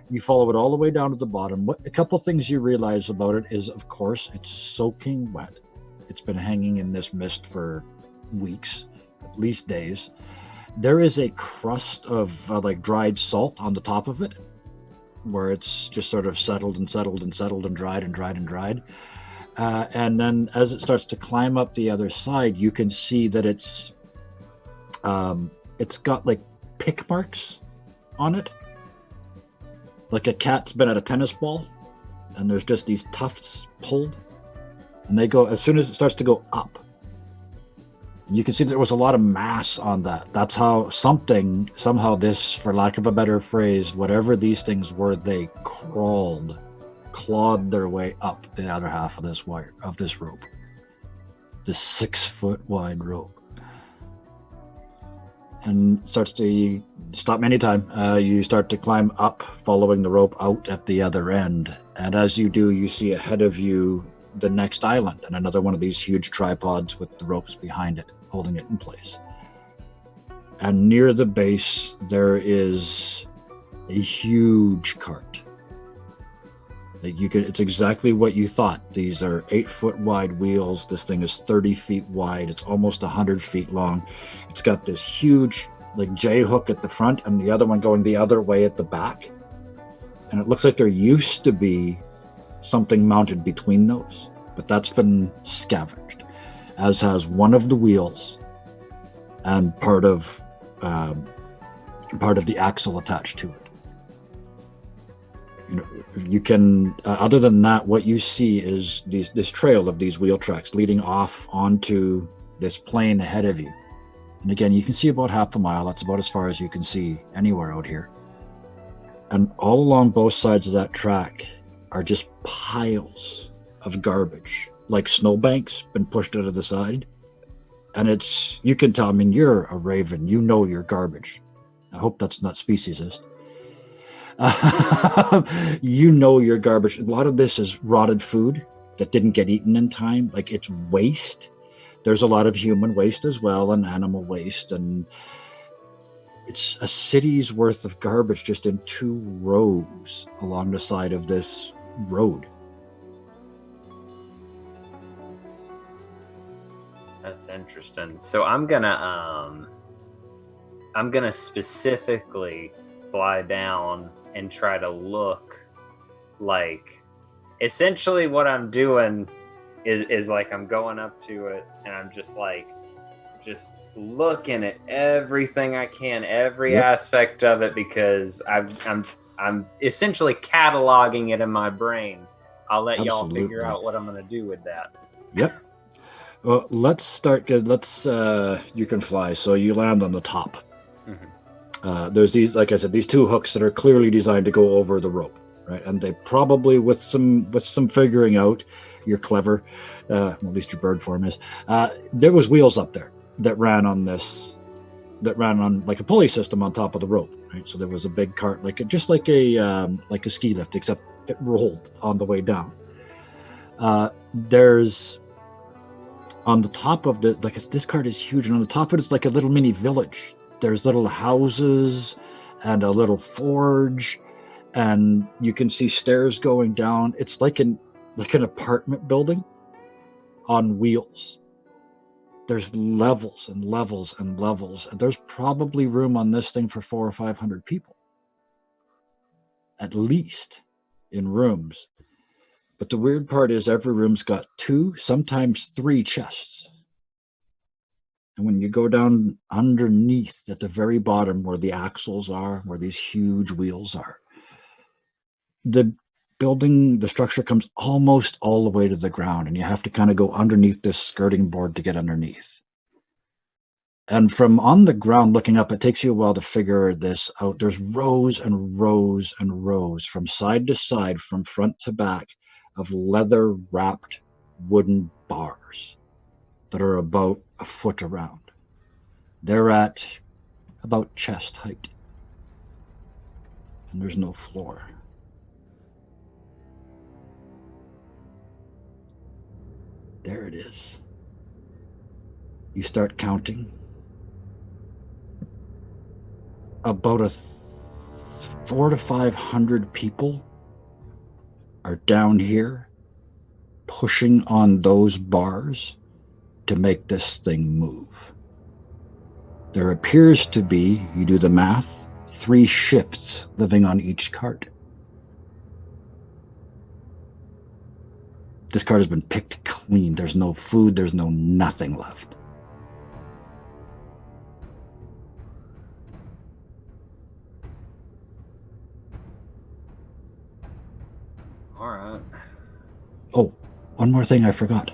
You follow it all the way down to the bottom. A couple things you realize about it is, of course, it's soaking wet. It's been hanging in this mist for weeks, at least days. There is a crust of like dried salt on the top of it, where it's just sort of settled and dried and dried and dried. And then as it starts to climb up the other side, you can see that it's got like pick marks on it. Like a cat's been at a tennis ball, and there's just these tufts pulled, and they go as soon as it starts to go up. And you can see there was a lot of mass on that. That's how somehow this, for lack of a better phrase, whatever these things were, they clawed their way up the other half of this wire, of this rope, this 6 foot wide rope. And starts to stop me anytime. You start to climb up, following the rope out at the other end. And as you do, you see ahead of you the next island and another one of these huge tripods with the ropes behind it, holding it in place. And near the base, there is a huge cart. It's exactly what you thought. These are 8 foot wide wheels. This thing is 30 feet wide. It's almost 100 feet long. It's got this huge like J hook at the front and the other one going the other way at the back. And it looks like there used to be something mounted between those, but that's been scavenged, as has one of the wheels and part of the axle attached to it. You can, other than that, what you see is this trail of these wheel tracks leading off onto this plain ahead of you. And again, you can see about half a mile. That's about as far as you can see anywhere out here. And all along both sides of that track are just piles of garbage, like snowbanks been pushed out of the side. And you can tell, I mean, you're a raven, you know your garbage. I hope that's not speciesist. You know your garbage. A lot of this is rotted food that didn't get eaten in time. Like, it's waste. There's a lot of human waste as well, and animal waste, and it's a city's worth of garbage just in 2 rows along the side of this road. That's interesting. So I'm gonna specifically fly down and try to look like, essentially what I'm doing is like I'm going up to it and I'm just looking at everything I can, every aspect of it, because I'm essentially cataloging it in my brain. I'll let y'all figure out what I'm going to do with that. Yep. Well, let's start good. You can fly. So you land on the top. Mm-hmm. There's these, like I said, these 2 hooks that are clearly designed to go over the rope, right? And they probably with some figuring out, you're clever, well, at least your bird form is. There was wheels up there that ran on like a pulley system on top of the rope, right? So there was a big cart, just like a ski lift, except it rolled on the way down. There's on the top of this cart is huge, and on the top of it, it's like a little mini village. There's little houses and a little forge, and you can see stairs going down. It's like an apartment building on wheels. There's levels and levels and levels, and there's probably room on this thing for 400 or 500 people, at least, in rooms. But the weird part is every room's got 2, sometimes 3 chests. And when you go down underneath at the very bottom where the axles are, where these huge wheels are, the structure comes almost all the way to the ground, and you have to kind of go underneath this skirting board to get underneath. And from on the ground looking up, it takes you a while to figure this out. There's rows and rows and rows from side to side, from front to back, of leather-wrapped wooden bars that are about a foot around. They're at about chest height. And there's no floor. There it is. You start counting. About 400 to 500 people are down here pushing on those bars to make this thing move. There appears to be, you do the math, 3 shifts living on each cart. This cart has been picked clean. There's no food, there's no nothing left. All right. Oh, one more thing I forgot.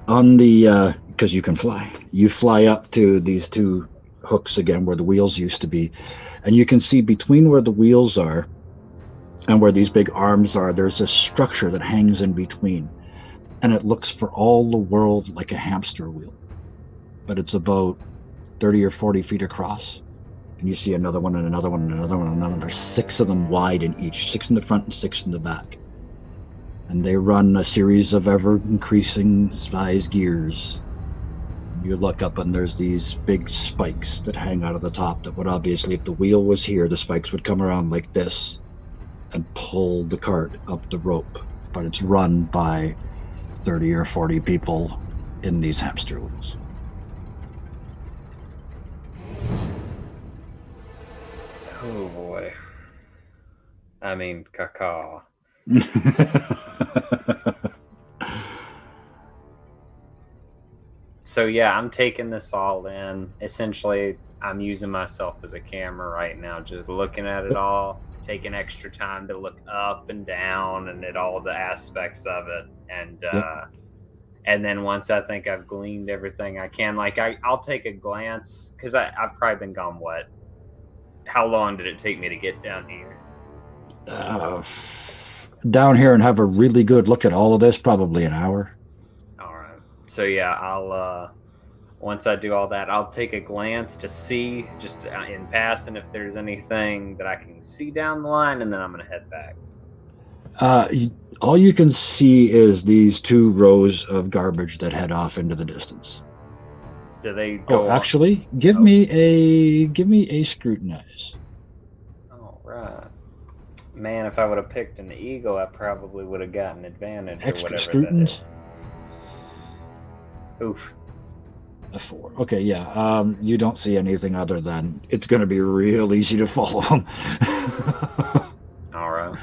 On the, because you can fly, you fly up to these 2 hooks again where the wheels used to be, and you can see between where the wheels are and where these big arms are, there's a structure that hangs in between, and it looks for all the world like a hamster wheel, but it's about 30 or 40 feet across. And you see another one and another one and another one and another one. There's 6 of them wide in each, 6 in the front and 6 in the back. And they run a series of ever-increasing size gears. You look up and there's these big spikes that hang out of the top that would obviously, if the wheel was here, the spikes would come around like this and pull the cart up the rope. But it's run by 30 or 40 people in these hamster wheels. Oh boy. I mean, caca. So yeah, I'm taking this all in. Essentially, I'm using myself as a camera right now, just looking at it all, taking extra time to look up and down and at all the aspects of it. And then once I think I've gleaned everything I can, I'll take a glance, because I've probably been gone, what? How long did it take me to get down here? Down here and have a really good look at all of this, probably an hour. All right. So yeah, I'll once I do all that, I'll take a glance to see, just in passing, if there's anything that I can see down the line, and then I'm gonna head back. All you can see is these 2 rows of garbage that head off into the distance. Do they go? Oh, actually, give me a scrutinize. All right. Man, if I would have picked an eagle, I probably would have gotten advantage. Extra or whatever scrutins. That is. Oof. A 4. Okay, yeah. You don't see anything other than it's going to be real easy to follow them. All right.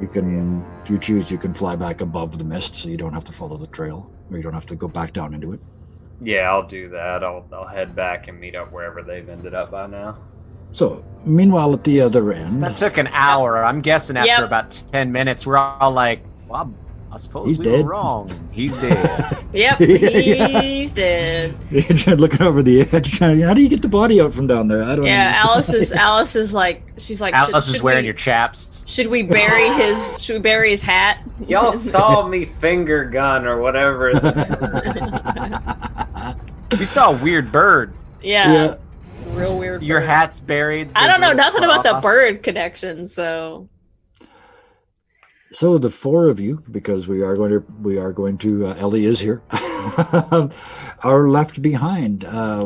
You can, if you choose, you can fly back above the mist, so you don't have to follow the trail, or you don't have to go back down into it. Yeah, I'll do that. I'll head back and meet up wherever they've ended up by now. So, meanwhile, at the other end, That took an hour. I'm guessing after Yep. about 10 minutes, we're all like, well, I suppose He's we dead. were wrong. He's dead. Yep, Yeah. he's dead. Looking over the edge, trying, how do you get the body out from down there? I don't. Yeah, understand. Alice is like, she's like, Alice is wearing we, your chaps. Should we bury his hat? Y'all saw me finger gun or whatever. We saw a weird bird. Yeah. Real weird. Your bird. hat's buried. I don't know There's a nothing about the cross. bird connection, so. So the four of you, because we are going to Ellie is here, are left behind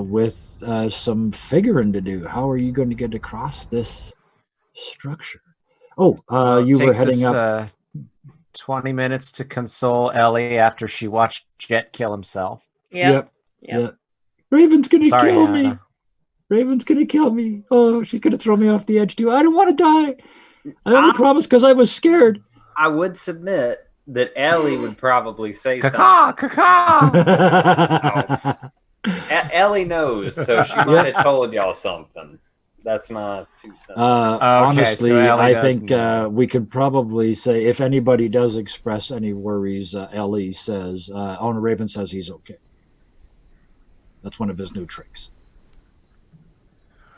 with some figuring to do. How are you going to get across this structure? Oh, you were heading up. 20 minutes to console Ellie after she watched Jet kill himself. Yep. Raven's gonna Sorry, kill Hannah. me. Raven's gonna kill me. Oh, she's gonna throw me off the edge too. I don't want to die. I only promised because I was scared. I would submit that Ellie would probably say Caw, caw. something. Ellie knows, so she might have told y'all something. That's my 2 cents. Honestly, so Ellie I does think know. we could probably say if anybody does express any worries, Ellie says, Owner Raven says he's okay. That's one of his new tricks.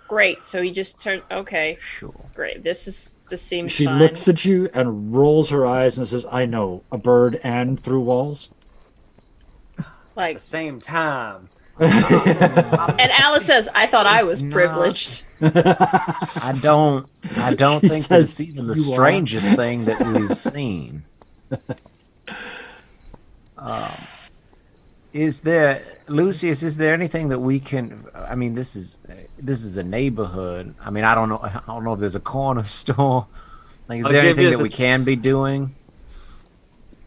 Great. So he just turned. Okay. Sure. Great. This seems. She fine. looks at you and rolls her eyes and says, I know, a bird and through walls. At Like, the same time. and Alice says, "I thought I was not. privileged." I don't She think that says, it's even the "You are." strangest thing that we've seen. Is there, Lucius? Is there anything that we can? I mean, this is a neighborhood. I mean, I don't know if there's a corner store. Like, is I'll there give anything you that the- we can be doing?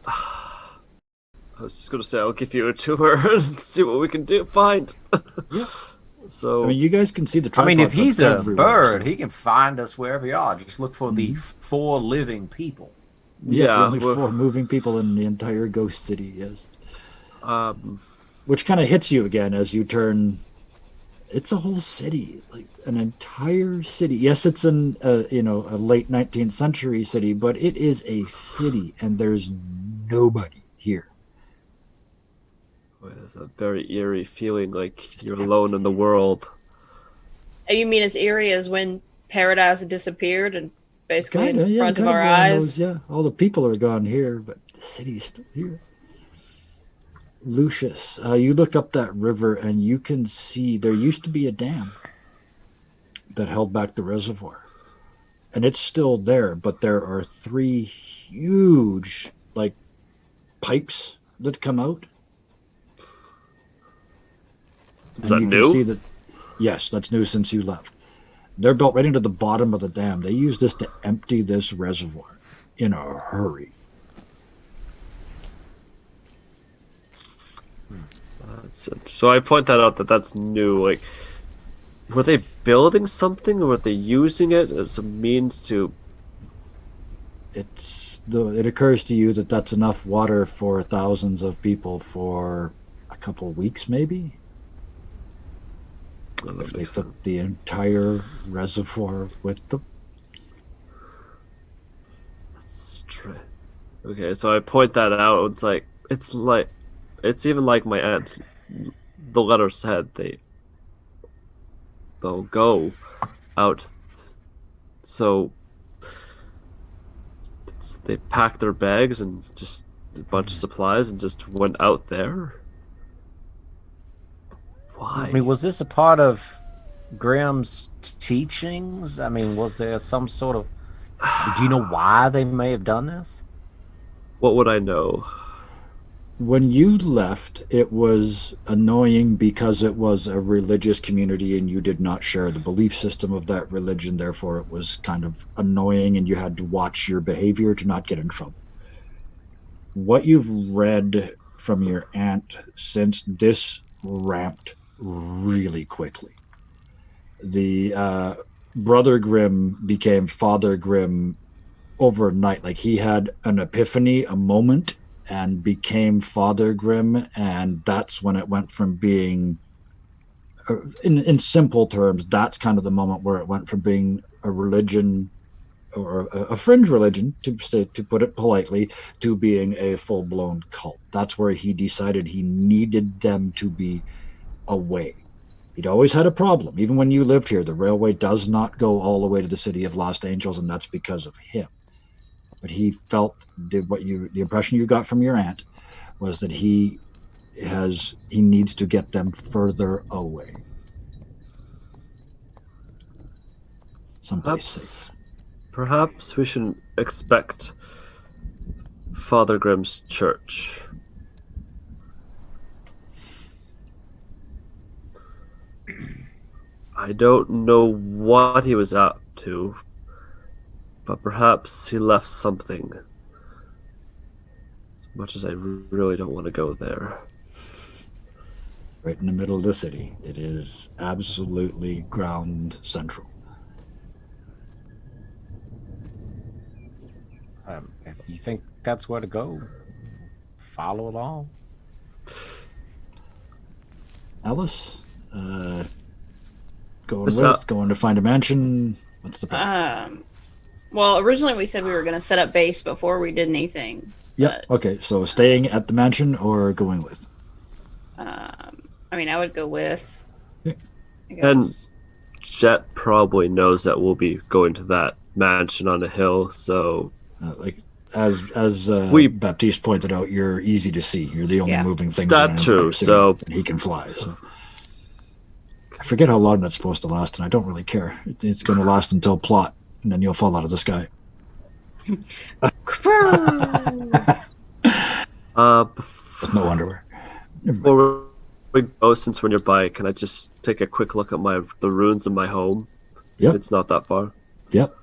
I was just gonna say I'll give you a tour and see what we can find. Yeah. So I mean, you guys can see the I mean, if tripods he's a everywhere, bird, so- he can find us wherever you are. Just look for the 4 living people. Yeah, Yeah, only well- 4 moving people in the entire ghost city, yes. um, Which kind of hits you again as you turn. It's a whole city, like an entire city. Yes, it's a late 19th century city, but it is a city, and there's nobody here. it's a very eerie feeling, like you're alone in the world. You mean as eerie as when Paradise had disappeared and basically Kinda, in yeah, front of kind our one of eyes? those, yeah, all the people are gone here, but the city's still here. Lucius, you look up that river and you can see there used to be a dam that held back the reservoir. And it's still there, but there are 3 huge, like, pipes that come out. Is that And you can new? see that, yes, that's new since you left. They're built right into the bottom of the dam. They use this to empty this reservoir in a hurry. So I point that out that's new. Like, were they building something, or were they using it as a means to? It occurs to you that that's enough water for thousands of people for a couple of weeks, maybe. If they took the entire reservoir with them. Strange. Okay, so I point that out. It's even like my aunt. The letter said they'll go out. So they packed their bags and just a bunch of supplies and just went out there. Why? I mean, was this a part of Graham's teachings? I mean, was there some sort of? Do you know why they may have done this? What would I know? When you left, it was annoying because it was a religious community and you did not share the belief system of that religion. Therefore, it was kind of annoying and you had to watch your behavior to not get in trouble. What you've read from your aunt since this ramped really quickly. The Brother Grimm became Father Grimm overnight. Like, he had an epiphany, a moment, and became Father Grimm, and that's when it went from being, in simple terms, that's kind of the moment where it went from being a religion or a fringe religion, to put it politely, to being a full-blown cult. That's where he decided he needed them to be away. He'd always had a problem. Even when you lived here, the railway does not go all the way to the city of Lost Angels, and that's because of him. But he felt the impression you got from your aunt was that he needs to get them further away. Someplace safe. Perhaps we shouldn't expect Father Grimm's church. I don't know what he was up to, but perhaps he left something. As much as I really don't want to go there. Right in the middle of the city. It is absolutely ground central. If you think that's where to go, follow along. Alice, going What's with, up? going to find a mansion. What's the plan? Well, originally we said we were going to set up base before we did anything. Yep. Okay. So staying at the mansion or going with? I mean, I would go with. Yeah. I And guess. Jet probably knows that we'll be going to that mansion on a hill, so As We- Baptiste pointed out, you're easy to see. You're the only Yeah. moving thing. That's true, so- and he can fly. So I forget how long that's supposed to last, and I don't really care. It's going to last until plot, and then you'll fall out of the sky. With no underwear. before we go, since we're nearby, can I just take a quick look at the ruins of my home? Yep. It's not that far. Yep.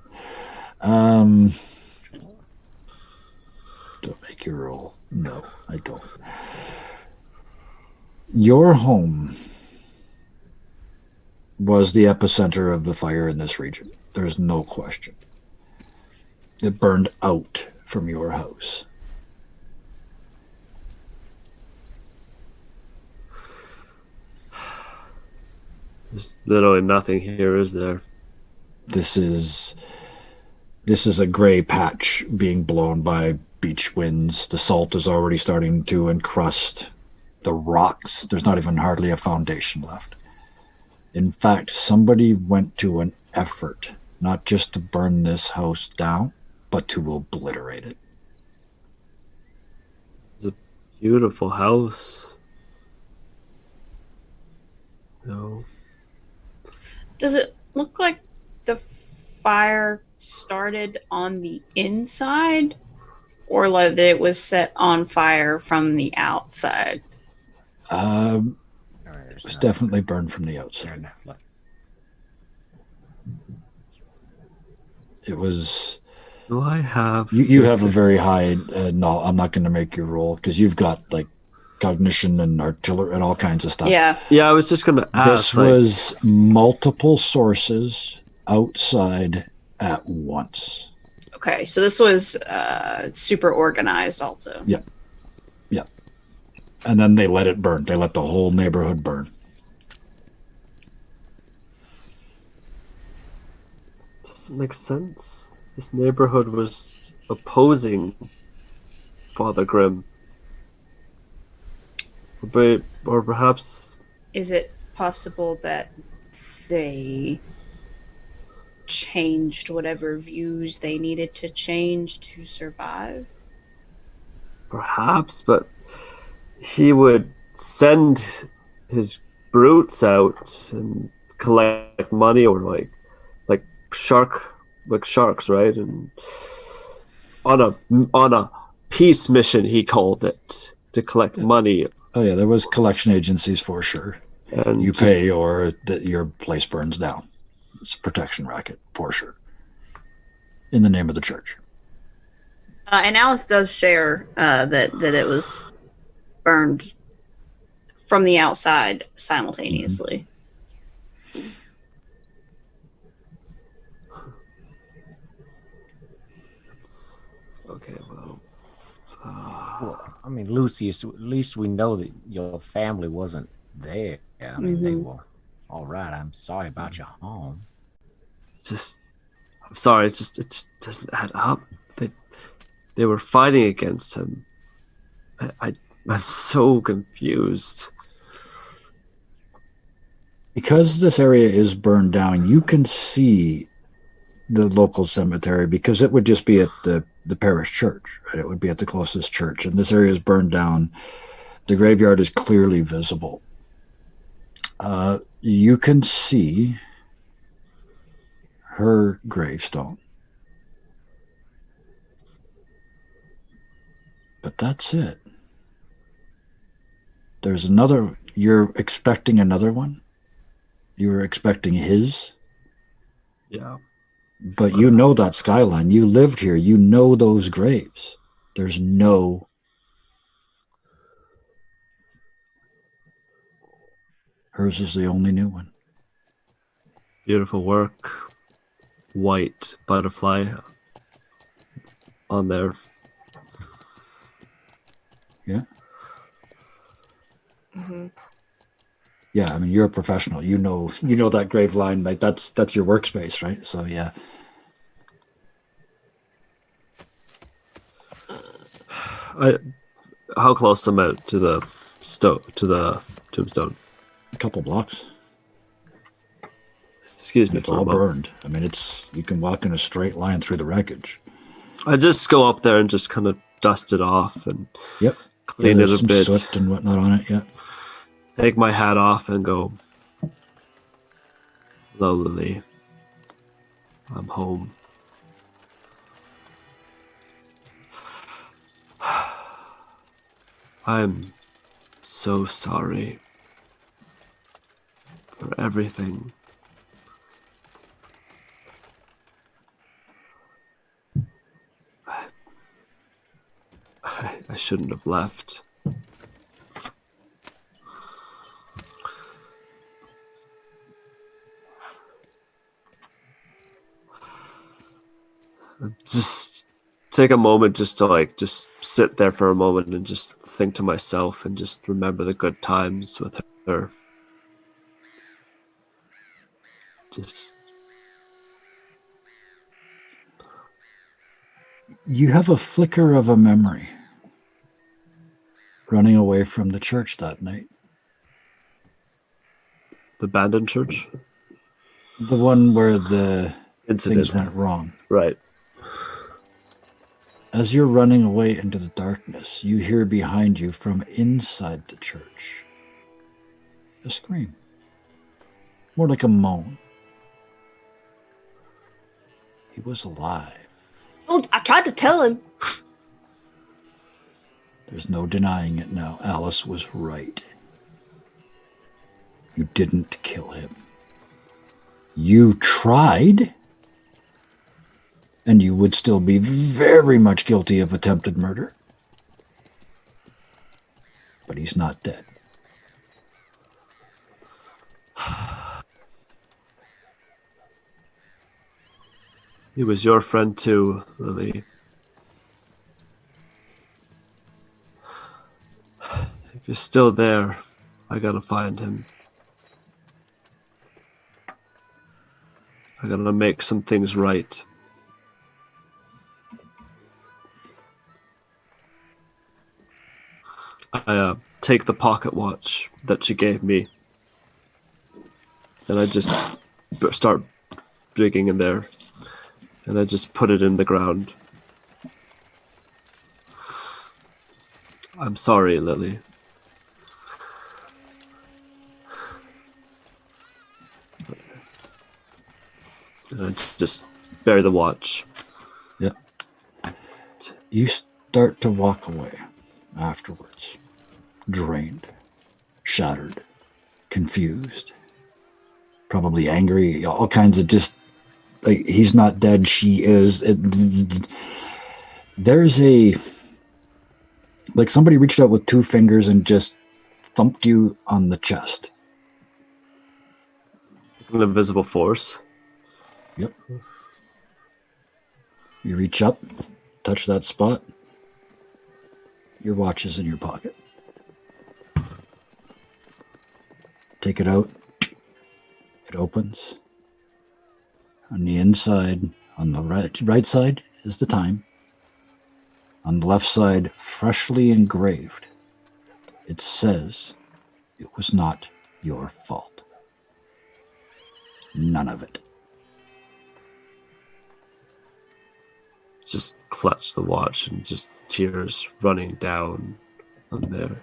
Don't make your roll. No, I don't. Your home was the epicenter of the fire in this region. There's no question. It burned out from your house. There's literally nothing here, is there? This is a gray patch being blown by beach winds. The salt is already starting to encrust the rocks. There's not even hardly a foundation left. In fact, somebody went to an effort not just to burn this house down, but to obliterate it. It's a beautiful house. No. Does it look like the fire started on the inside, or like that it was set on fire from the outside? It was definitely burned from the outside. It was. Do I have? You have a very high. No, I'm not going to make you roll because you've got like cognition and artillery and all kinds of stuff. Yeah. Yeah, I was just gonna ask. This was multiple sources outside at once. Okay, so this was super organized also. Yeah. Yeah. And then they let it burn. They let the whole neighborhood burn. Doesn't make sense. This neighborhood was opposing Father Grimm. Or perhaps Is it possible that they changed whatever views they needed to change to survive? Perhaps, but he would send his brutes out and collect money, or like sharks, right? And on a peace mission, he called it, to collect money. Oh yeah, there was collection agencies for sure. And You pay or your place burns down. It's a protection racket for sure. In the name of the church. And Alice does share that it was burned from the outside simultaneously. Okay, well, Well, I mean, Lucius, at least we know that your family wasn't there. I mean, they were all right. I'm sorry about your home. just I'm sorry. It just doesn't add up. They were fighting against him. I'm so confused. Because this area is burned down, you can see the local cemetery because it would just be at the parish church, right? It would be at the closest church, and this area is burned down. The graveyard is clearly visible. You can see her gravestone. But that's it. There's another. You're expecting another one? You were expecting his? Yeah. But you know that skyline. You lived here. You know those graves. There's no... Hers is the only new one. Beautiful work. White butterfly on there. Yeah? Mm-hmm. Yeah, I mean, you're a professional. You know that grave line. Like that's your workspace, right? So yeah. How close am I to the tombstone? A couple blocks. Excuse And me it's for a all moment. burned. I mean, you can walk in a straight line through the wreckage. I just go up there and just kind of dust it off and Yep. clean there's it a some bit. soot and whatnot on it. Yeah. Take my hat off and go. Hello, Lily. I'm home. I'm so sorry for everything. I shouldn't have left. Just take a moment just to just sit there for a moment and just think to myself and just remember the good times with her. Just You have a flicker of a memory running away from the church that night. the abandoned church The one where the incident. things went wrong. Right. As you're running away into the darkness, you hear behind you from inside the church a scream. More like a moan. He was alive. Oh, I tried to tell him. There's no denying it now. Alice was right. You didn't kill him. You tried, and you would still be very much guilty of attempted murder. But he's not dead. He was your friend too, Lily. If you're still there, I gotta find him. I gotta make some things right. I take the pocket watch that she gave me, and I just start digging in there, and I just put it in the ground. I'm sorry, Lily. And I just bury the watch. Yep. You start to walk away afterwards. Drained, shattered, confused, probably angry, all kinds of just, like, he's not dead, she is. There's like somebody reached out with two fingers and just thumped you on the chest. An invisible force. Yep. You reach up, touch that spot. Your watch is in your pocket. Take it out. It opens. On the inside, On the right side is the time. On the left side, freshly engraved, it says it was not your fault. None of it. Just clutch the watch and just tears running down on there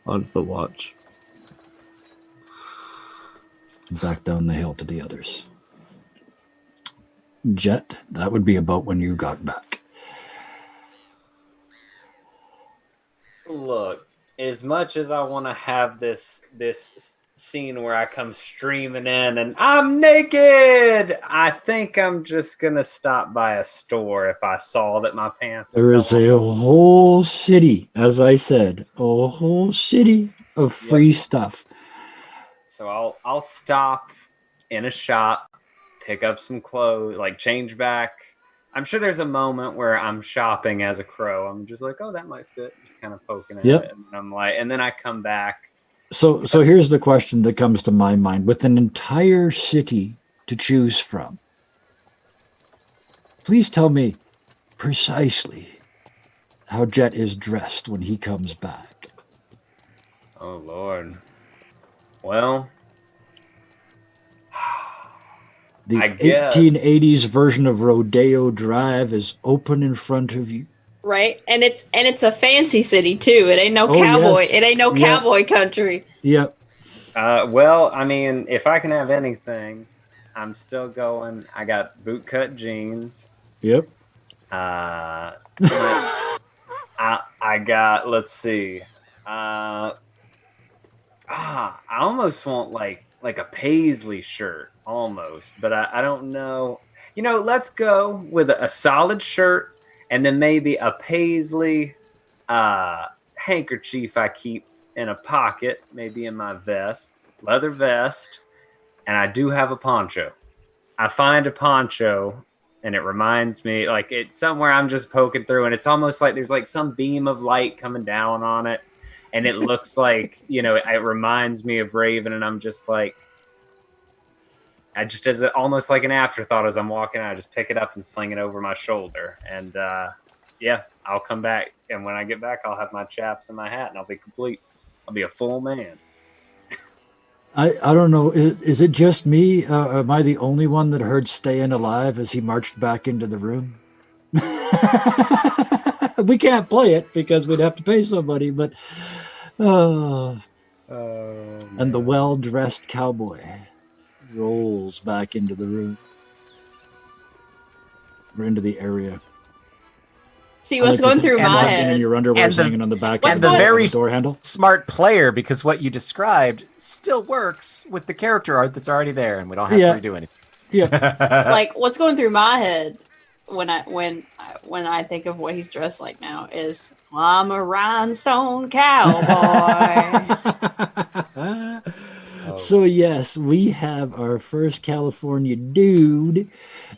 onto the watch. Back down the hill to the others. Jet, that would be about when you got back. Look, as much as I want to have this scene where I come streaming in and I'm naked, I think I'm just gonna stop by a store if I saw that my pants. There is a whole city, as I said, a whole city of free stuff. So I'll stop in a shop, pick up some clothes, like change back. I'm sure there's a moment where I'm shopping as a crow. I'm just like, oh, that might fit. Just kind of poking at it. And I'm like, and then I come back. So here's the question that comes to my mind. With an entire city to choose from, please tell me precisely how Jet is dressed when he comes back. Oh, Lord. Well, the I guess 1880s version of Rodeo Drive is open in front of you. Right, and it's a fancy city too. It ain't no cowboy. Yes. It ain't no cowboy country. Yep. Well, I mean, if I can have anything, I'm still going. I got bootcut jeans. Yep. I got. Let's see. I almost want like a paisley shirt, almost, but I don't know. You know, let's go with a solid shirt. And then maybe a paisley handkerchief I keep in a pocket, maybe in my vest, leather vest. And I do have a poncho. I find a poncho and it reminds me, like it's somewhere I'm just poking through and it's almost like there's like some beam of light coming down on it. And it looks like, you know, it reminds me of Raven. And I'm just like, I just as almost like an afterthought as I'm walking out, I just pick it up and sling it over my shoulder. And yeah, I'll come back. And when I get back, I'll have my chaps and my hat and I'll be complete. I'll be a full man. I don't know. Is it just me? Am I the only one that heard "Staying Alive" as he marched back into the room? We can't play it because we'd have to pay somebody, but and the well-dressed cowboy rolls back into the room or into the area. See what's going through my head. And your underwear hanging on the back end the very door handle. Smart player, because what you described still works with the character art that's already there, and we don't have to redo anything. Yeah. Like what's going through my head when I think of what he's dressed like now is I'm a rhinestone cowboy. So yes, we have our first California dude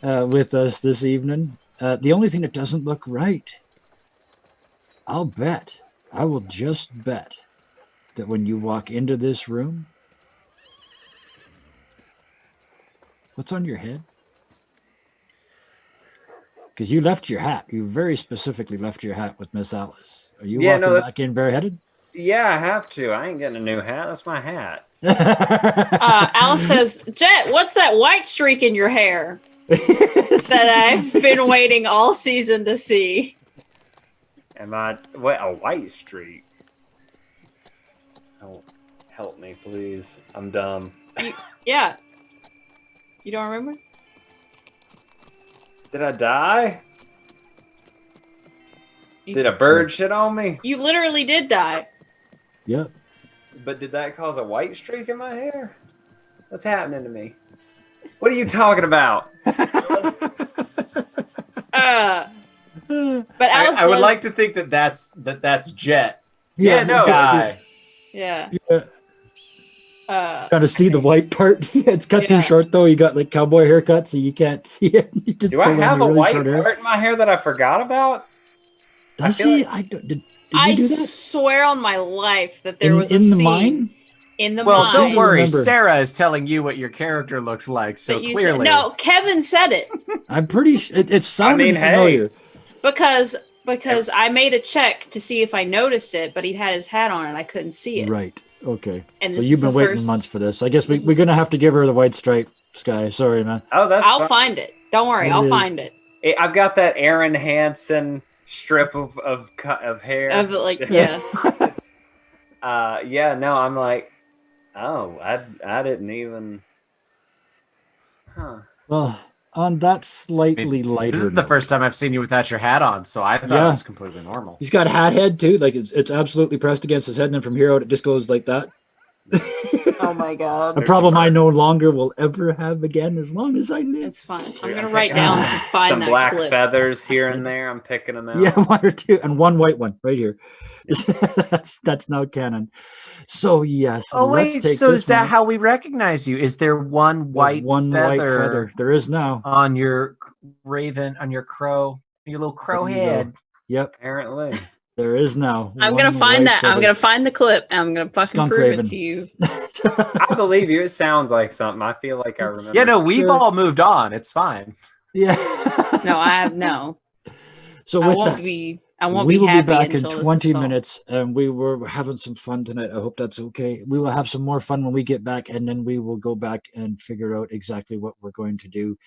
with us this evening. The only thing that doesn't look right, I will just bet that when you walk into this room, what's on your head? Because you left your hat. You very specifically left your hat with Miss Alice. Are you walking back in bareheaded? Yeah, I have to. I ain't getting a new hat. That's my hat. Alice says, Jet, what's that white streak in your hair that I've been waiting all season to see? Am I a white streak? Oh, help me, please. I'm dumb. Yeah. You don't remember? Did I die? Did a bird shit on me? You literally did die. Yep. But did that cause a white streak in my hair? What's happening to me? What are you talking about? But Alice I would like to think that's Jet. Yeah, no. Guy. Yeah. Gotta see the white part. It's cut too short though. You got like cowboy haircut, so you can't see it. You just do I have a white part in my hair that I forgot about? Does he? Did I you do that? swear on my life that there was a in the scene. mine. in the Well, mind. don't worry. Remember. Sarah is telling you what your character looks like, so that you clearly. said, no, Kevin said it I'm pretty. It sounded mean, hey. familiar. because I made a check to see if I noticed it, but he had his hat on and I couldn't see it. Right. Okay. And So this you've is been the waiting first- months for this. I guess this we're is- gonna have to give her the white stripe, Sky. Sorry, man. Oh, that's I'll fine. find it. Don't worry, It I'll is. find it. I've got that Aaron Hansen strip of hair. Of like, yeah. Yeah, no, I'm like, oh, I didn't even. Huh. Well, on that slightly lighter. This is the note, first time I've seen you without your hat on, so I thought Yeah. it was completely normal. He's got a hat head too. Like it's absolutely pressed against his head, and then from here out it just goes like that. Oh my god. A problem I no longer will ever have again as long as I live. It's fine. I'm gonna write down to find Some that black clip. feathers here and there. I'm picking them out. Yeah, one or two, and one white one right here. That's now canon. So yes. Oh let's wait, take so this is that moment. how we recognize you? Is there one white one feather, white feather? There is now. on your raven, on your crow, your little crow There you go. head? Yep, Apparently. there is now. I'm one gonna find white that. I'm feather. gonna find the clip and I'm gonna fucking Skunk prove raven. it to you. I believe you. It sounds like something. I feel like I remember. Yeah, no, we've Sure. all moved on. It's fine. Yeah. No, I have no. So I with won't that, be. I won't we be will happy be back in until this is 20 solved. minutes, and we were having some fun tonight. I hope that's okay. We will have some more fun when we get back, and then we will go back and figure out exactly what we're going to do.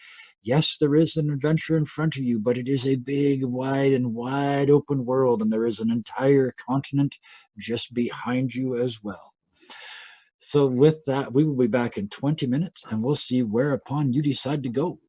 Yes, there is an adventure in front of you, but it is a big, wide open world, and there is an entire continent just behind you as well. So with that, we will be back in 20 minutes, and we'll see whereupon you decide to go.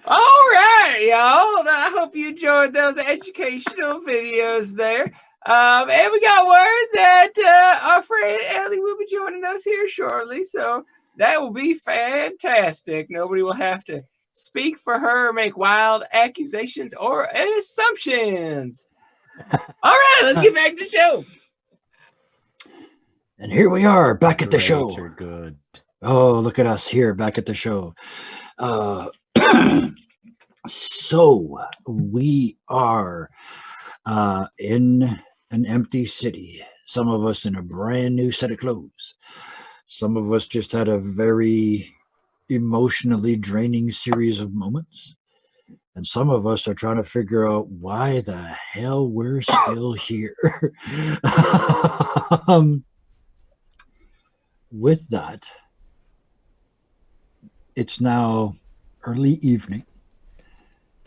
All right, y'all. I hope you enjoyed those educational videos there. And we got word that our friend Ellie will be joining us here shortly, so that will be fantastic. Nobody will have to speak for her or make wild accusations or assumptions. All right, let's get back to the show. And here we are, back at the show. Great or good. Oh, look at us here back at the show. So we are in an empty city. Some of us in a brand new set of clothes. Some of us just had a very emotionally draining series of moments. And some of us are trying to figure out why the hell we're still here. With that, it's now early evening.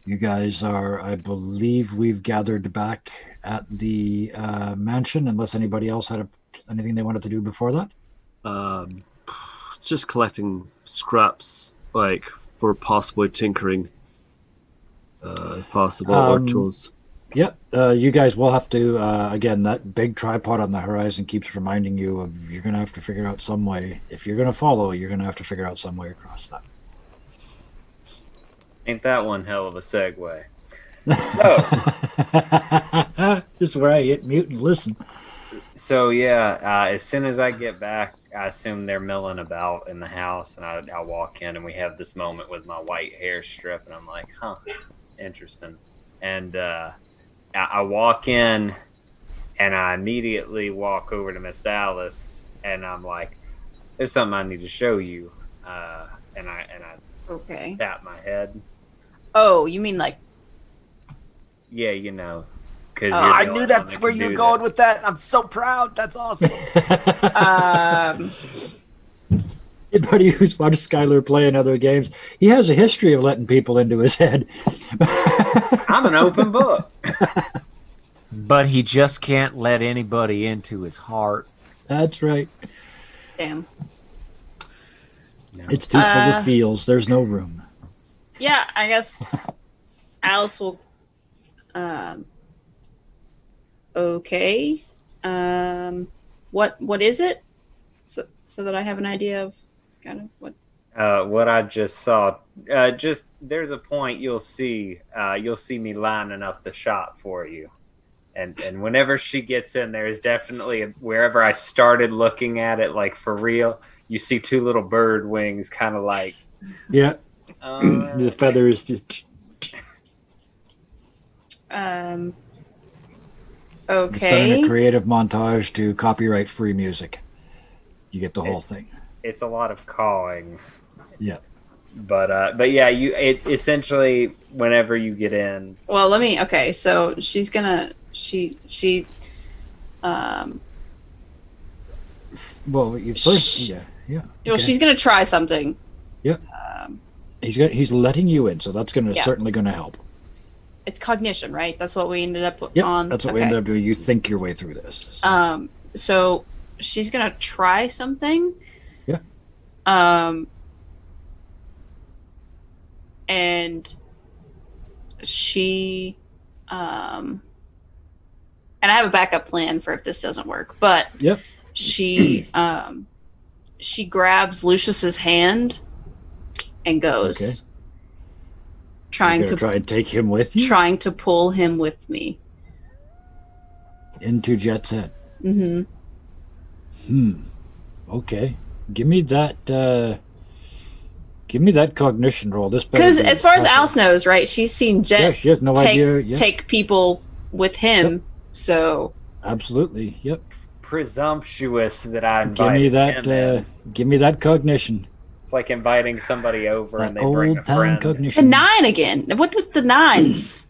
You guys are, I believe we've gathered back at the mansion, unless anybody else had anything they wanted to do before that. Just collecting scraps, like for possibly tinkering, if possible, or tools. Yep, you guys will have to, again, that big tripod on the horizon keeps reminding you of you're going to have to figure out some way. If you're going to follow, you're going to have to figure out some way across that. Ain't that one hell of a segue? This is where I hit mute and listen. So yeah, as soon as I get back, I assume they're milling about in the house, and I walk in, and we have this moment with my white hair strip, and I'm like, huh, interesting. And I walk in, and I immediately walk over to Miss Alice, and I'm like, there's something I need to show you. And I Okay. tap my head. Oh, you mean like? Yeah, you know, because I knew that's where you're going with that. I'm so proud. That's awesome. Anybody who's watched Skylar play in other games, he has a history of letting people into his head. I'm an open book. But he just can't let anybody into his heart. That's right. Damn. It's too full of feels. There's no room. Yeah, I guess Alice will. Okay. What is it? So that I have an idea of kind of what. What I just saw. Just there's a point you'll see me lining up the shot for you, and whenever she gets in, there is definitely wherever I started looking at it, like for real, you see two little bird wings, kind of like. Yeah. The feathers just. It's done in Okay. a creative montage to copyright-free music. You get the whole thing. It's a lot of cawing. Yeah. But yeah, it essentially whenever you get in. Well, let me. Okay, so she's gonna. Well, you first, yeah. Well, okay. she's gonna try something. He's letting you in, so that's Yeah. certainly gonna help. It's cognition, right? That's what we ended up Yep, on. that's what we Okay. ended up doing. You think your way through this. So. So she's gonna try something. Yeah. And she, and I have a backup plan for if this doesn't work, but Yep. she, she grabs Lucius's hand and goes, Okay. trying You're to gonna try and take him with you trying to pull him with me. into Jet's head. Mm-hmm. Okay. Give me that cognition roll. This better Because be as far as impressive. Alice knows, right, she's seen Jet Yeah, she has no idea. Yeah, take people with him. Yep. So absolutely. Yep. Presumptuous that I Give invited me that. him in. Give me that cognition. It's like inviting somebody over That and they bring a old time friend. the cognition. 9 again. What was the 9s?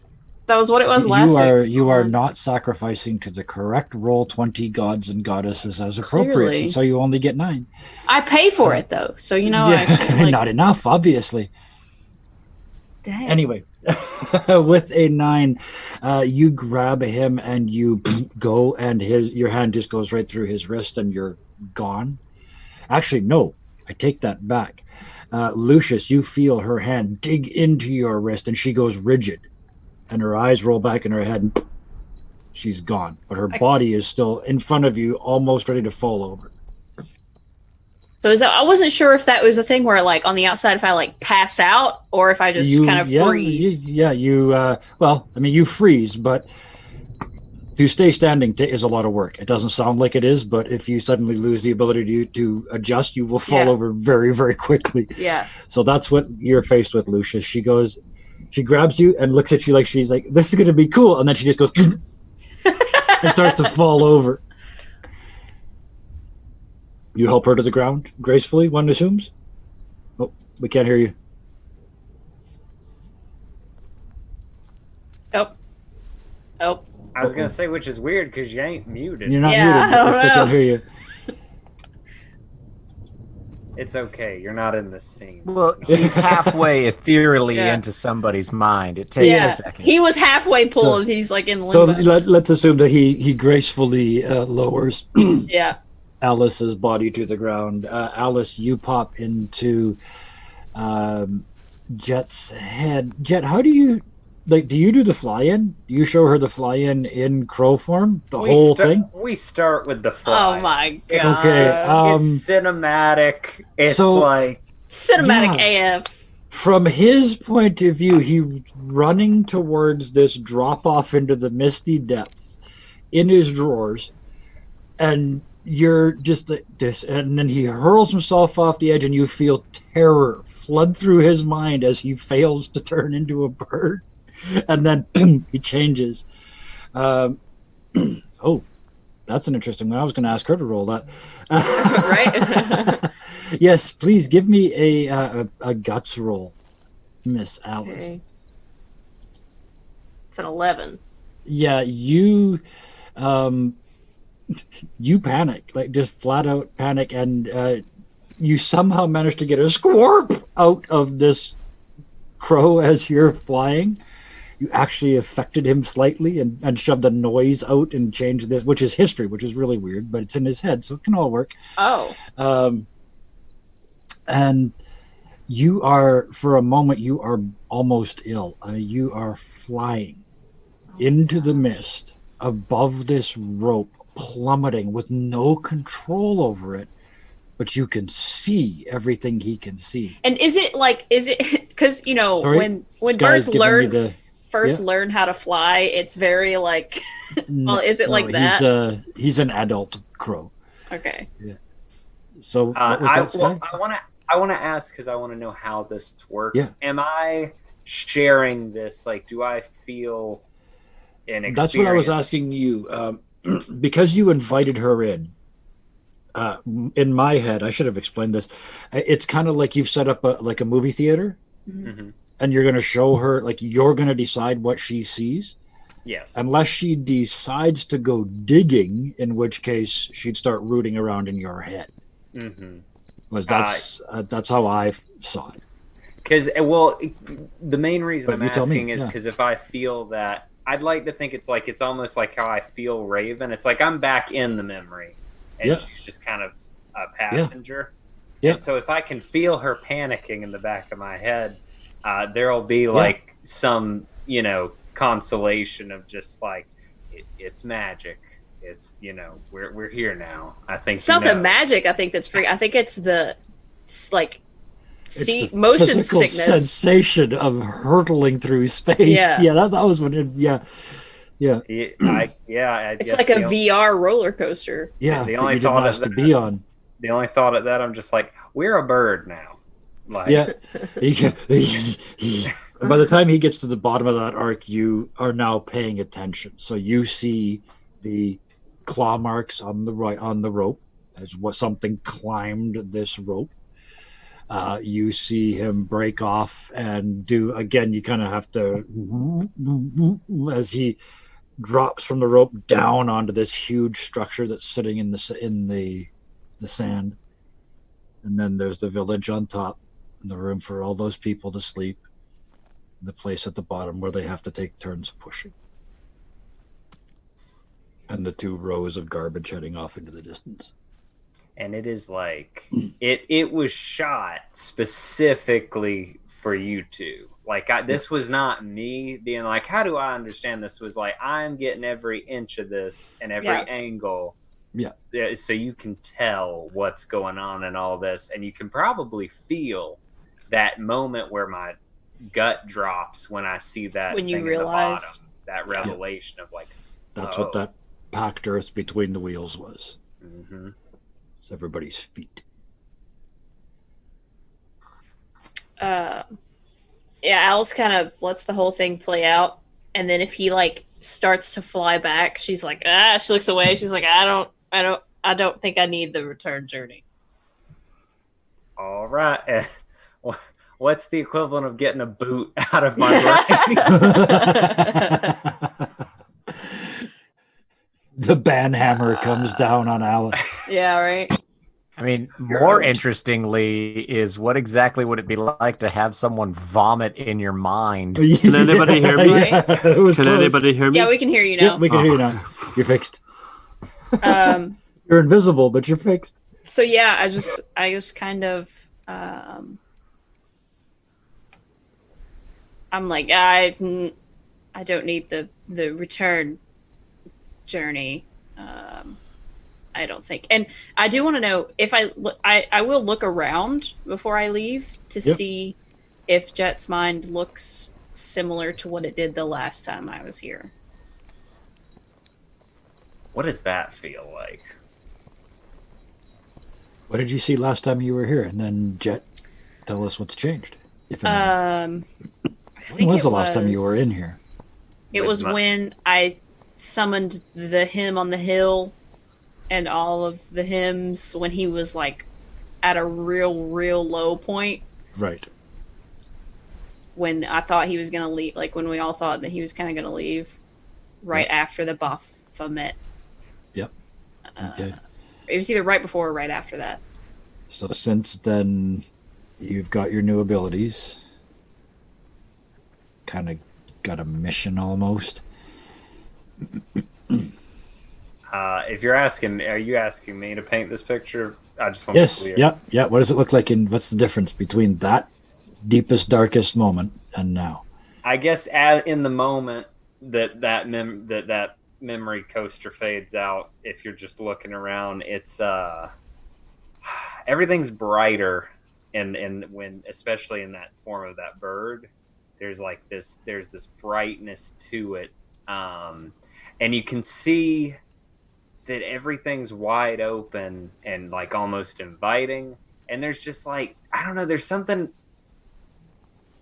That was what it was last week. You are not sacrificing to the correct roll 20 gods and goddesses as appropriate, Clearly. and so you only get 9. I pay for it though, so you know. Yeah, I should, like, not enough, obviously. dang. Anyway, with a 9, you grab him and you go, and your hand just goes right through his wrist, and you're gone. Actually, no, I take that back. Lucius, you feel her hand dig into your wrist, and she goes rigid, and her eyes roll back in her head, and she's gone. But her body is still in front of you, almost ready to fall over. So is that? I wasn't sure if that was a thing where, like, on the outside, if I like pass out, or if I just kind of freeze. Well, I mean, you freeze, but to stay standing is a lot of work. It doesn't sound like it is, but if you suddenly lose the ability to adjust, you will fall Yeah. over very, very quickly. Yeah. So that's what you're faced with, Lucius. She grabs you and looks at you like she's like, this is going to be cool. And then she just goes and starts to fall over. You help her to the ground gracefully, one assumes? Oh, we can't hear you. Oh. I was gonna say, which is weird because you ain't muted. You're not Yeah, muted. I don't I still can't know. hear you. It's okay. You're not in the scene. Well, he's halfway ethereally Yeah. into somebody's mind. It takes Yeah. a second. He was halfway pulled. So- He's like in So limbo. let's assume that he gracefully lowers Yeah. Alice's body to the ground. Alice, you pop into Jet's head. Jet, how do you do you do the fly-in? Do you show her the fly-in in crow form? The whole thing? We start with the fly. Oh my god. Okay, It's cinematic. It's so- like Cinematic Yeah. AF. From his point of view, he's running towards this drop-off into the misty depths in his drawers, and you're just like this, and then he hurls himself off the edge, and you feel terror flood through his mind as he fails to turn into a bird, and then boom, he changes. Oh, that's an interesting one. I was going to ask her to roll that. Right? Yes, please give me a guts roll, Miss Alice. Okay. It's an 11. Yeah, you you panic, like just flat out panic, and you somehow manage to get a squarp out of this crow as you're flying. You actually affected him slightly and shoved the noise out and changed this, which is history, which is really weird, but it's in his head, so it can all work. Oh. And you are, for a moment, you are almost ill. You are flying into the mist above this rope, plummeting with no control over it, but you can see everything he can see. And is it because Sorry? when This birds guy's giving me learn how to fly, it's very like well, is it like that? He's an adult crow. Okay. So what was that, Sky? I want to ask because I want to know how this works. Yeah. Am I sharing this? Like, do I feel an That's what I was experience. asking you. Because you invited her in my head, I should have explained this. It's kind of like you've set up a movie theater, Mhm. and you're going to show her, like, you're going to decide what she sees. Yes. Unless she decides to go digging, in which case she'd start rooting around in your head. Mm-hmm. That's how I saw it. Because, the main reason I'm asking is because if I feel that, I'd like to think it's almost like how I feel Raven. It's like I'm back in the memory, and she's just kind of a passenger. Yeah. And so if I can feel her panicking in the back of my head, there'll be like some, consolation of just like, it's magic. It's, we're here now. I think it's not the magic. I think that's free. I think it's the motion sickness sensation of hurtling through space. Yeah, that was what it. Yeah. It's like a VR roller coaster. Yeah, the only you didn't ask to be on. The only thought of that, I'm just like, we're a bird now. Like, yeah. By the time he gets to the bottom of that arc, you are now paying attention. So you see the claw marks on the rope as what something climbed this rope. You see him break off and do again. You kind of have to as he drops from the rope down onto this huge structure that's sitting in the sand, and then there's the village on top, and the room for all those people to sleep, and the place at the bottom where they have to take turns pushing, and the 2 rows of garbage heading off into the distance. And it is like it was shot specifically for you two. Like this was not me being like, how do I understand this? Was like, I'm getting every inch of this and every angle. Yeah. So you can tell what's going on in all this, and you can probably feel that moment where my gut drops when I see that when you thing realize at the bottom, that revelation of like, that's what that packed earth between the wheels was. Mm-hmm. It's everybody's feet. Alice kind of lets the whole thing play out, and then if he like starts to fly back, she's like, she looks away. She's like, I don't think I need the return journey. All right. What's the equivalent of getting a boot out of my brain? The banhammer comes down on Alice. Yeah, right. I mean, more interestingly is what exactly would it be like to have someone vomit in your mind? Can anybody hear me? Yeah, it was Can close. anybody hear me? Yeah, we can hear you now. Yeah, we can hear you now. You're fixed. You're invisible, but you're fixed. So yeah, I just kind of I'm like, I don't need the return journey. I don't think, and I do want to know if I will look around before I leave to see if Jet's mind looks similar to what it did the last time I was here. What does that feel like? What did you see last time you were here? And then Jet, tell us what's changed. If I think when was the last time you were in here? It was when I summoned the hymn on the hill and all of the hymns when he was like at a real low point. Right. When I thought he was going to leave, like when we all thought that he was kind of going to leave right after the Baphomet. Yep. Okay. It was either right before or right after that. So since then, you've got your new abilities. Kind of got a mission almost. If you're asking, are you asking me to paint this picture? I just want to be clear. Yeah. What does it look like, and what's the difference between that deepest, darkest moment and now? I guess in the moment that memory coaster fades out, if you're just looking around, it's everything's brighter, and when especially in that form of that bird, there's this brightness to it, and you can see that everything's wide open and like almost inviting, and there's just like, I don't know, there's something,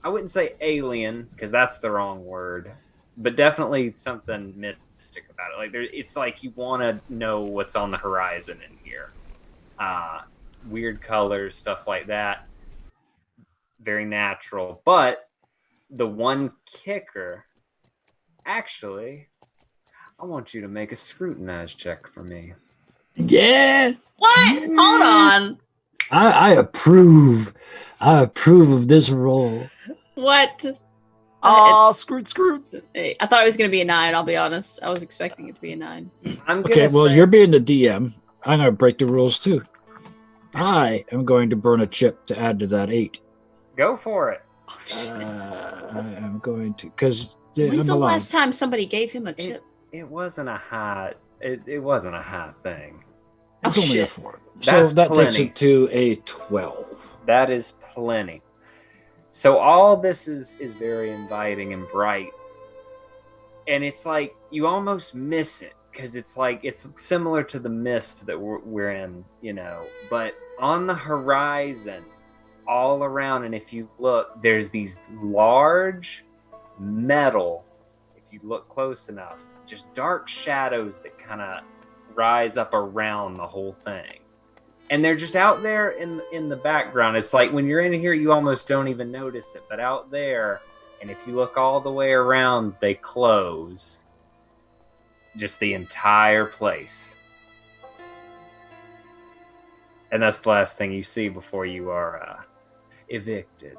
I wouldn't say alien because that's the wrong word, but definitely something mystic about it. Like it's like you want to know what's on the horizon in here. Weird colors, stuff like that. Very natural. But the one kicker, actually, I want you to make a scrutinize check for me. Yeah. What? Hold on. I approve. I approve of this roll. What? Oh, screwed. I thought it was going to be a 9, I'll be honest. I was expecting it to be a 9. I'm Okay, gonna well, say, you're being the DM. I'm going to break the rules too. I am going to burn a chip to add to that 8. go for it. I am going to, because When's the last time somebody gave him a chip? It wasn't a high. It wasn't a high thing. It's Oh, only a shit. 4. That's So that takes plenty. it to a 12. That is plenty. So all this is very inviting and bright, and it's like you almost miss it because it's like it's similar to the mist that we're in, you know. But on the horizon, all around, and if you look, there's these large metal. If you look close enough, just dark shadows that kind of rise up around the whole thing. And they're just out there in the background. It's like when you're in here, you almost don't even notice it. But out there, and if you look all the way around, they close just the entire place. And that's the last thing you see before you are evicted.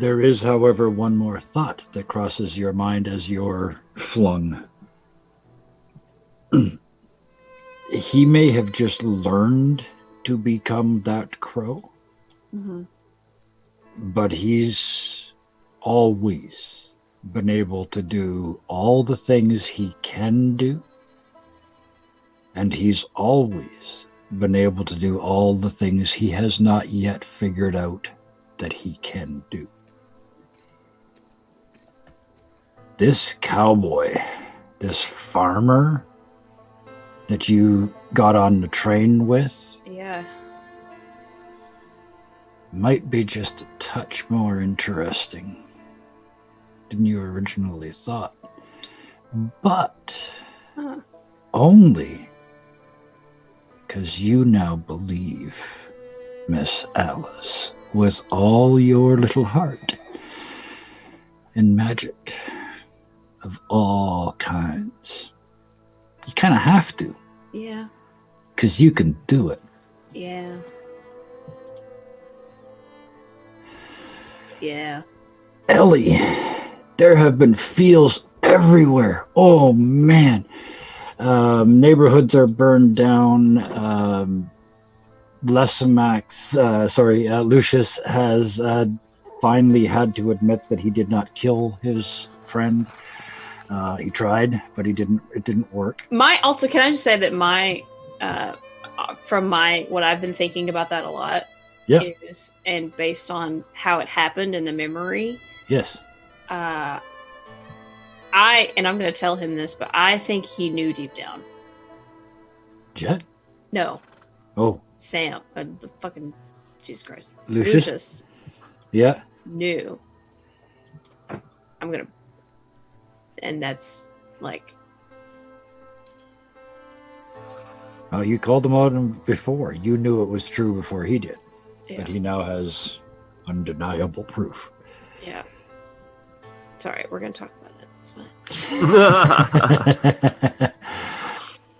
There is, however, one more thought that crosses your mind as you're flung. He may have just learned to become that crow, but he's always been able to do all the things he can do, and he's always been able to do all the things he has not yet figured out that he can do. This cowboy, this farmer that you got on the train with, Yeah. might be just a touch more interesting than you originally thought. But only because you now believe, Miss Alice, with all your little heart, in magic of all kinds. You kind of have to, Yeah. because you can do it. Yeah. Yeah. Ellie, there have been feels everywhere. Oh, man. Neighborhoods are burned down. Lucius has finally had to admit that he did not kill his friend. He tried, but it didn't work. Can I just say that what I've been thinking about that a lot is, and based on how it happened in the memory, Yes. I'm going to tell him this, but I think he knew deep down. Jet? No, Oh, Sam, the fucking Jesus Christ, Lucius? Yeah. knew. And that's like, Oh, you called him out before. You knew it was true before he did. yeah, But he now has undeniable proof. yeah. It's all right. We're gonna talk about it. It's fine.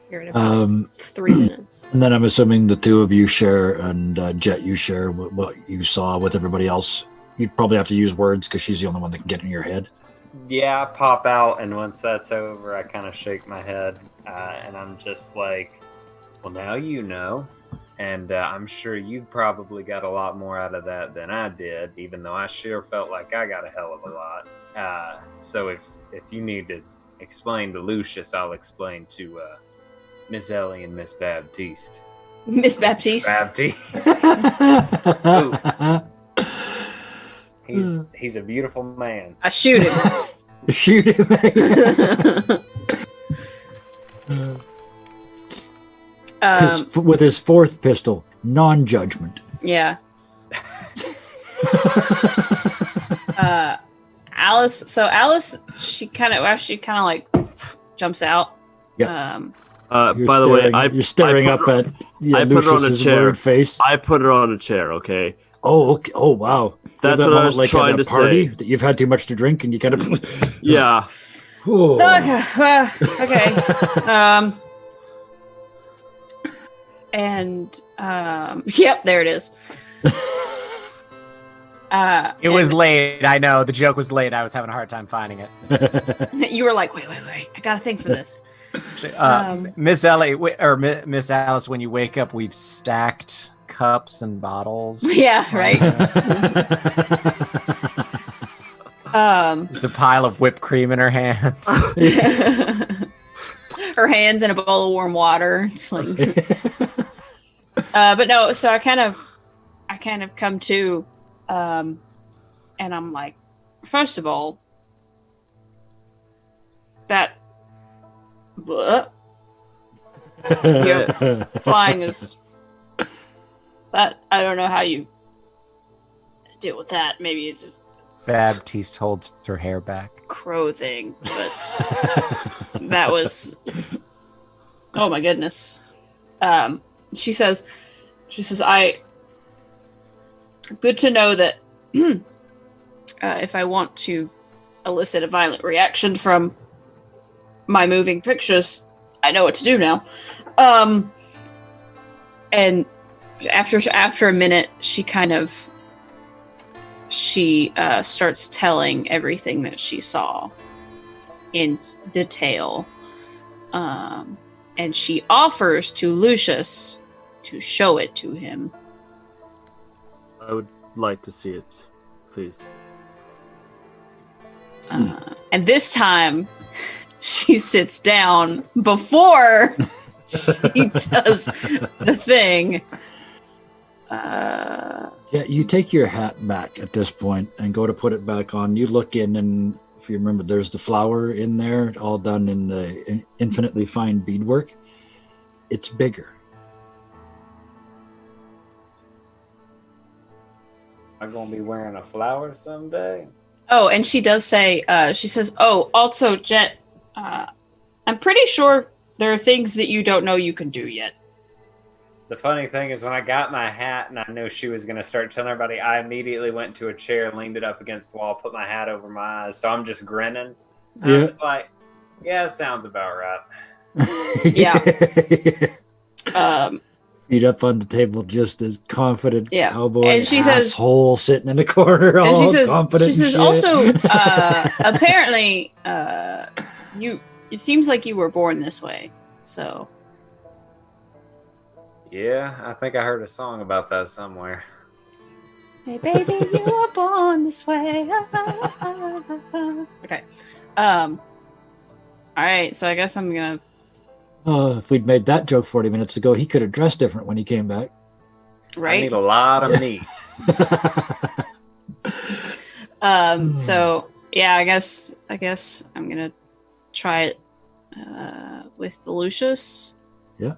Here in about 3 minutes. And then I'm assuming the two of you share, and Jet, you share what you saw with everybody else. You'd probably have to use words because she's the only one that can get in your head. Yeah, I pop out, and once that's over, I kind of shake my head, and I'm just like, well, now you know, and I'm sure you probably got a lot more out of that than I did, even though I sure felt like I got a hell of a lot. So if you need to explain to Lucius, I'll explain to Miss Ellie and Miss Baptiste. Miss Baptiste. He's a beautiful man. I shoot him. Shoot him. With his fourth pistol, non-judgment. Yeah. Alice. So Alice, she kind of like jumps out. Yeah. By the way, you're staring I up put at I put her on a Lucius's chair. worried face. I put her on a chair. Okay. Oh, okay. Oh, wow. That's That what I moment, was trying at a to party say. that you've had too much to drink and you kind of. Yeah. Okay. And yep, there it is. It was late. I know the joke was late. I was having a hard time finding it. You were like, wait, I gotta think for this. Miss Ellie or Miss Alice, when you wake up, we've stacked cups and bottles. Yeah, right. There's a pile of whipped cream in her hand. Her hands in a bowl of warm water. It's like, but no. So I kind of come to, and I'm like, first of all, that flying is that I don't know how you deal with that. Maybe it's a Baptiste holds her hair back. crow thing, but that was oh my goodness. She says I good to know that if I want to elicit a violent reaction from my moving pictures, I know what to do now. And after a minute, she starts telling everything that she saw in detail. And she offers to Lucius to show it to him. I would like to see it, please. And this time, she sits down before she does the thing. Yeah, you take your hat back at this point and go to put it back on. You look in, and if you remember, there's the flower in there, all done in the infinitely fine beadwork. It's bigger. I'm gonna be wearing a flower someday. Oh, and she does say, she says, oh, also, Jet, I'm pretty sure there are things that you don't know you can do yet. The funny thing is, when I got my hat and I knew she was going to start telling everybody, I immediately went to a chair, leaned it up against the wall, put my hat over my eyes. So I'm just grinning. Yeah. I'm just like, yeah, sounds about right. Yeah. Feet up on the table, just as confident cowboy And she says- asshole sitting in the corner, And all she says, confident. she says and also, shit. apparently, it seems like you were born this way. So, Yeah, I think I heard a song about that somewhere. hey, baby, you were born this way. Okay. All right. So I guess I'm gonna. If we'd made that joke 40 minutes ago, he could have dressed different when he came back. I Right. need a lot of meat. So yeah, I guess I'm gonna try it with the Lucius. Yeah.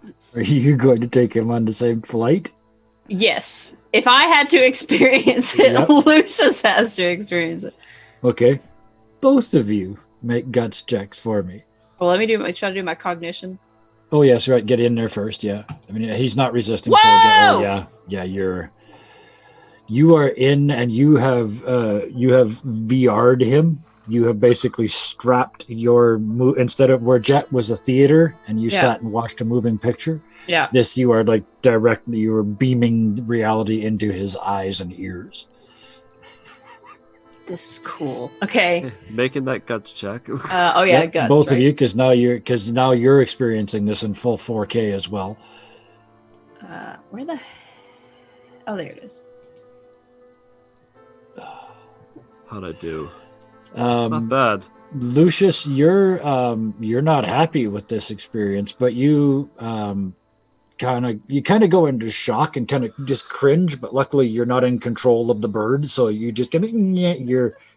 Let's Are you going to take him on the same flight? Yes. If I had to experience it, Yep. Lucius has to experience it. Okay. Both of you make guts checks for me. Well, let me try to do my cognition. Oh, yes, right. Get in there first. Yeah. I mean, he's not resisting. Whoa! So yeah. You are in, and you have VR'd him. You have basically strapped your instead of where Jet was a theater and you sat and watched a moving picture. Yeah. This you are like directly. You are beaming reality into his eyes and ears. This is cool. Okay. Making that guts check. Oh yeah, Yep, guts. both right? of you, because now you're experiencing this in full 4K as well. Where the? Oh, there it is. How'd I do? Not bad. Lucius, you're not happy with this experience, but you kind of go into shock and kind of just cringe. But luckily, you're not in control of the bird, so you just kind of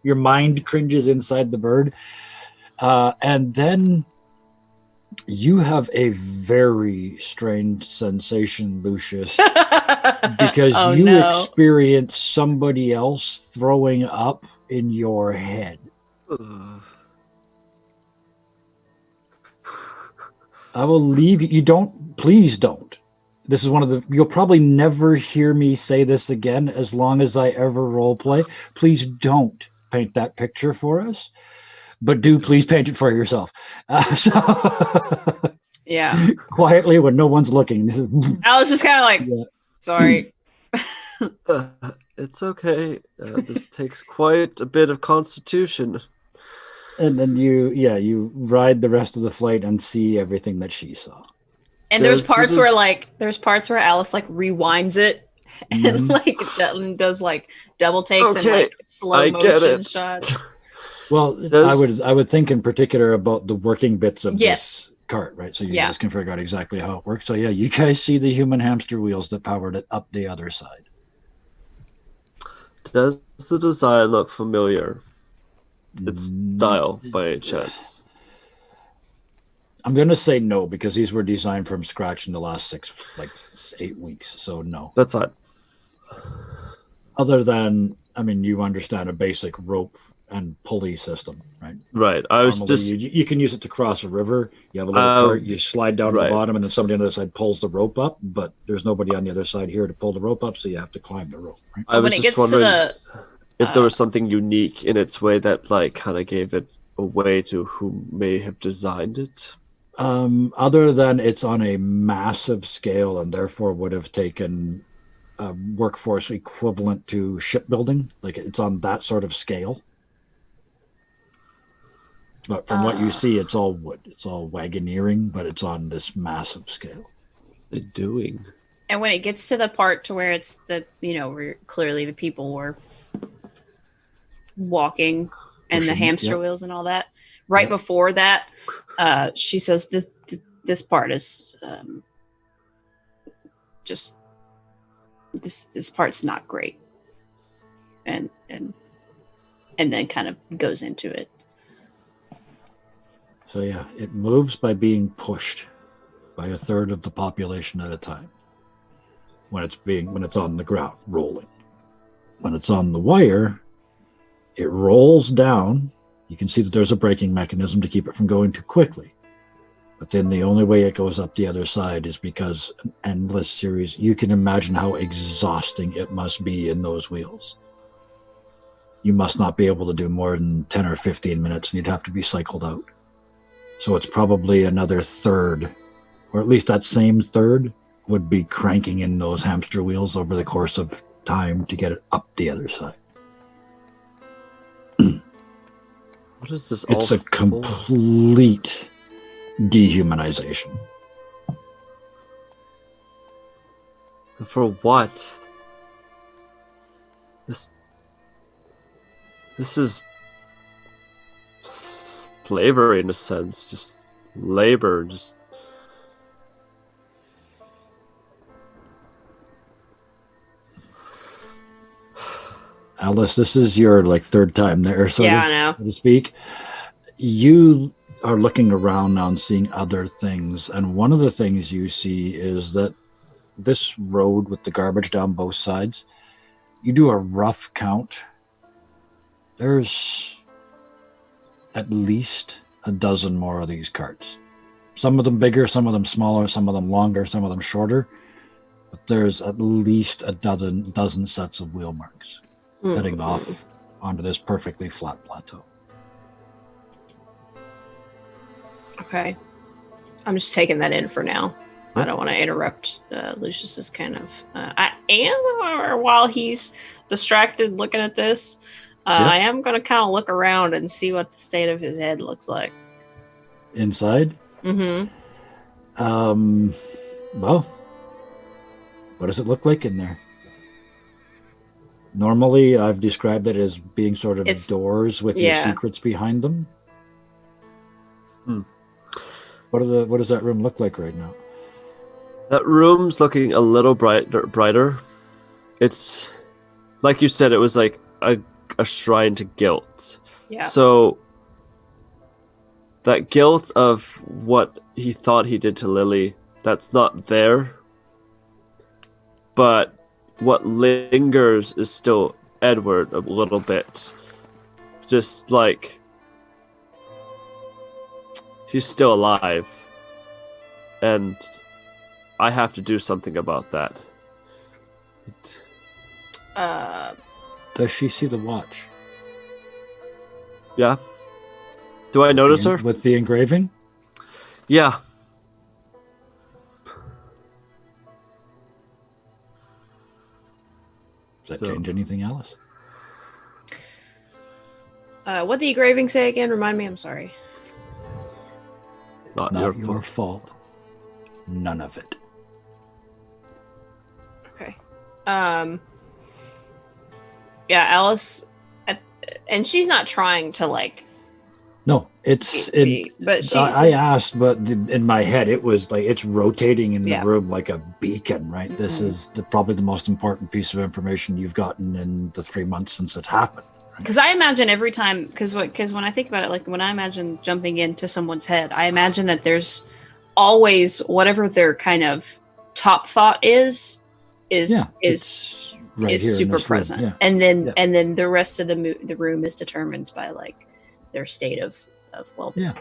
your mind cringes inside the bird, and then You have a very strange sensation, Lucius, because Oh, you no. experience somebody else throwing up in your head. Ugh. I will leave you. You don't, please don't. This is one of the, you'll probably never hear me say this again as long as I ever role play. Please don't paint that picture for us, but do please paint it for yourself. Yeah. Quietly when no one's looking. This is, I was just kind of like, yeah. sorry. It's okay. This takes quite a bit of constitution. And then you ride the rest of the flight and see everything that she saw. And there's parts where Alice like rewinds it and like does like double takes and Okay, like slow I get motion it. shots. Well, I would think in particular about the working bits of this cart, right? So you guys can figure out exactly how it works. So yeah, you guys see the human hamster wheels that powered it up the other side. Does the design look familiar? Its style, by any chance? I'm going to say no, because these were designed from scratch in the last 8 weeks. So no. That's fine. Other than, I mean, you understand a basic rope and pulley system, right? Right. I was Normally, just... you can use it to cross a river. You have a little cart, you slide down to the bottom, and then somebody on the other side pulls the rope up, but there's nobody on the other side here to pull the rope up, so you have to climb the rope, right? I was just wondering if there was something unique in its way that like kind of gave it away to who may have designed it. Other than it's on a massive scale and therefore would have taken a workforce equivalent to shipbuilding, like it's on that sort of scale. But from what you see, it's all wood. It's all wagoneering, but it's on this massive scale. They're doing. And when it gets to the part to where it's the, where clearly the people were walking and the hamster wheels and all that, right before that, she says this part is just this part's not great, and then kind of goes into it. So yeah, it moves by being pushed by a third of the population at a time. When it's on the ground rolling. When it's on the wire, it rolls down. You can see that there's a braking mechanism to keep it from going too quickly. But then the only way it goes up the other side is because an endless series. You can imagine how exhausting it must be in those wheels. You must not be able to do more than 10 or 15 minutes, and you'd have to be cycled out. So it's probably another third, or at least that same third, would be cranking in those hamster wheels over the course of time to get it up the other side. What is this? It's a complete dehumanization. For what? This is slavery in a sense, just labor, just. Alice, this is your third time there, so I know. to speak. You are looking around now and seeing other things, and one of the things you see is that this road with the garbage down both sides, you do a rough count, there's at least a dozen more of these carts. Some of them bigger, some of them smaller, some of them longer, some of them shorter, but there's at least a dozen sets of wheel marks heading off onto this perfectly flat plateau. Okay. I'm just taking that in for now. I don't want to interrupt Lucius's kind of. I am, or while he's distracted looking at this, I am going to kind of look around and see what the state of his head looks like. Inside? Mm-hmm. Well, what does it look like in there? Normally, I've described it as being sort of doors with your secrets behind them. What does that room look like right now? That room's looking a little brighter. It's like you said, it was like a shrine to guilt. Yeah. So that guilt of what he thought he did to Lily, that's not there. But what lingers is still Edward a little bit. Just like he's still alive. And I have to do something about that. Does she see the watch? Yeah. Do I notice her? With the engraving? Yeah. Does that change anything, Alice? What the engraving say again? Remind me. I'm sorry. It's not your fault. None of it. Okay. Yeah, Alice, and she's not trying to like. No, it's but she's, I asked, but in my head it was like it's rotating in the Yeah. room like a beacon, right? Mm-hmm. This is probably the most important piece of information you've gotten in the 3 months since it happened. Because I imagine every time, because when I think about it, like when I imagine jumping into someone's head, I imagine that there's always whatever their kind of top thought is Right here in super this room, present, yeah. and then Yeah. and then the rest of the room is determined by like their state of well-being.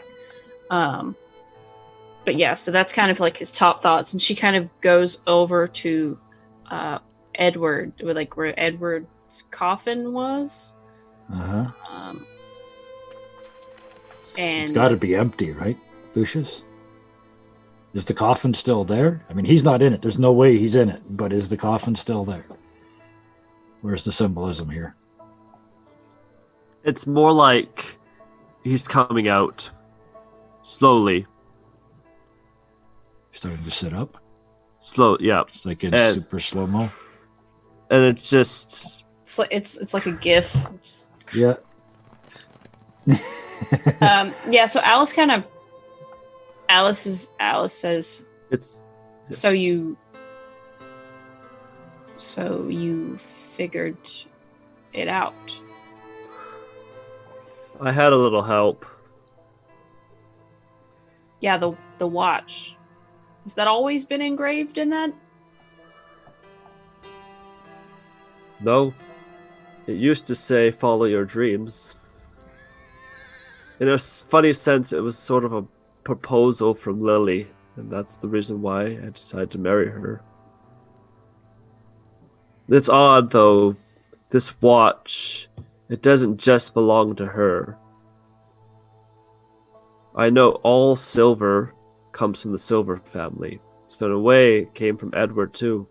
But yeah, so that's kind of like his top thoughts, and she kind of goes over to Edward, with like where Edward's coffin was. Uh-huh. And It's got to be empty, right, Lucius? Is the coffin still there? I mean, he's not in it. There's no way he's in it. But is the coffin still there? Where's the symbolism here? It's more like he's coming out slowly. Starting to sit up. Slow, yeah. It's like in And- super slow mo. And it's just it's like a GIF. Just- Yeah. yeah. So Alice says, it's so you figured it out. I had a little help. Yeah, the watch. Has that always been engraved in that? No. It used to say follow your dreams. In a funny sense, it was sort of a proposal from Lily, and that's the reason why I decided to marry her. It's odd, though. This watch, it doesn't just belong to her. I know all silver comes from the Silver family, so in a way, it came from Edward, too.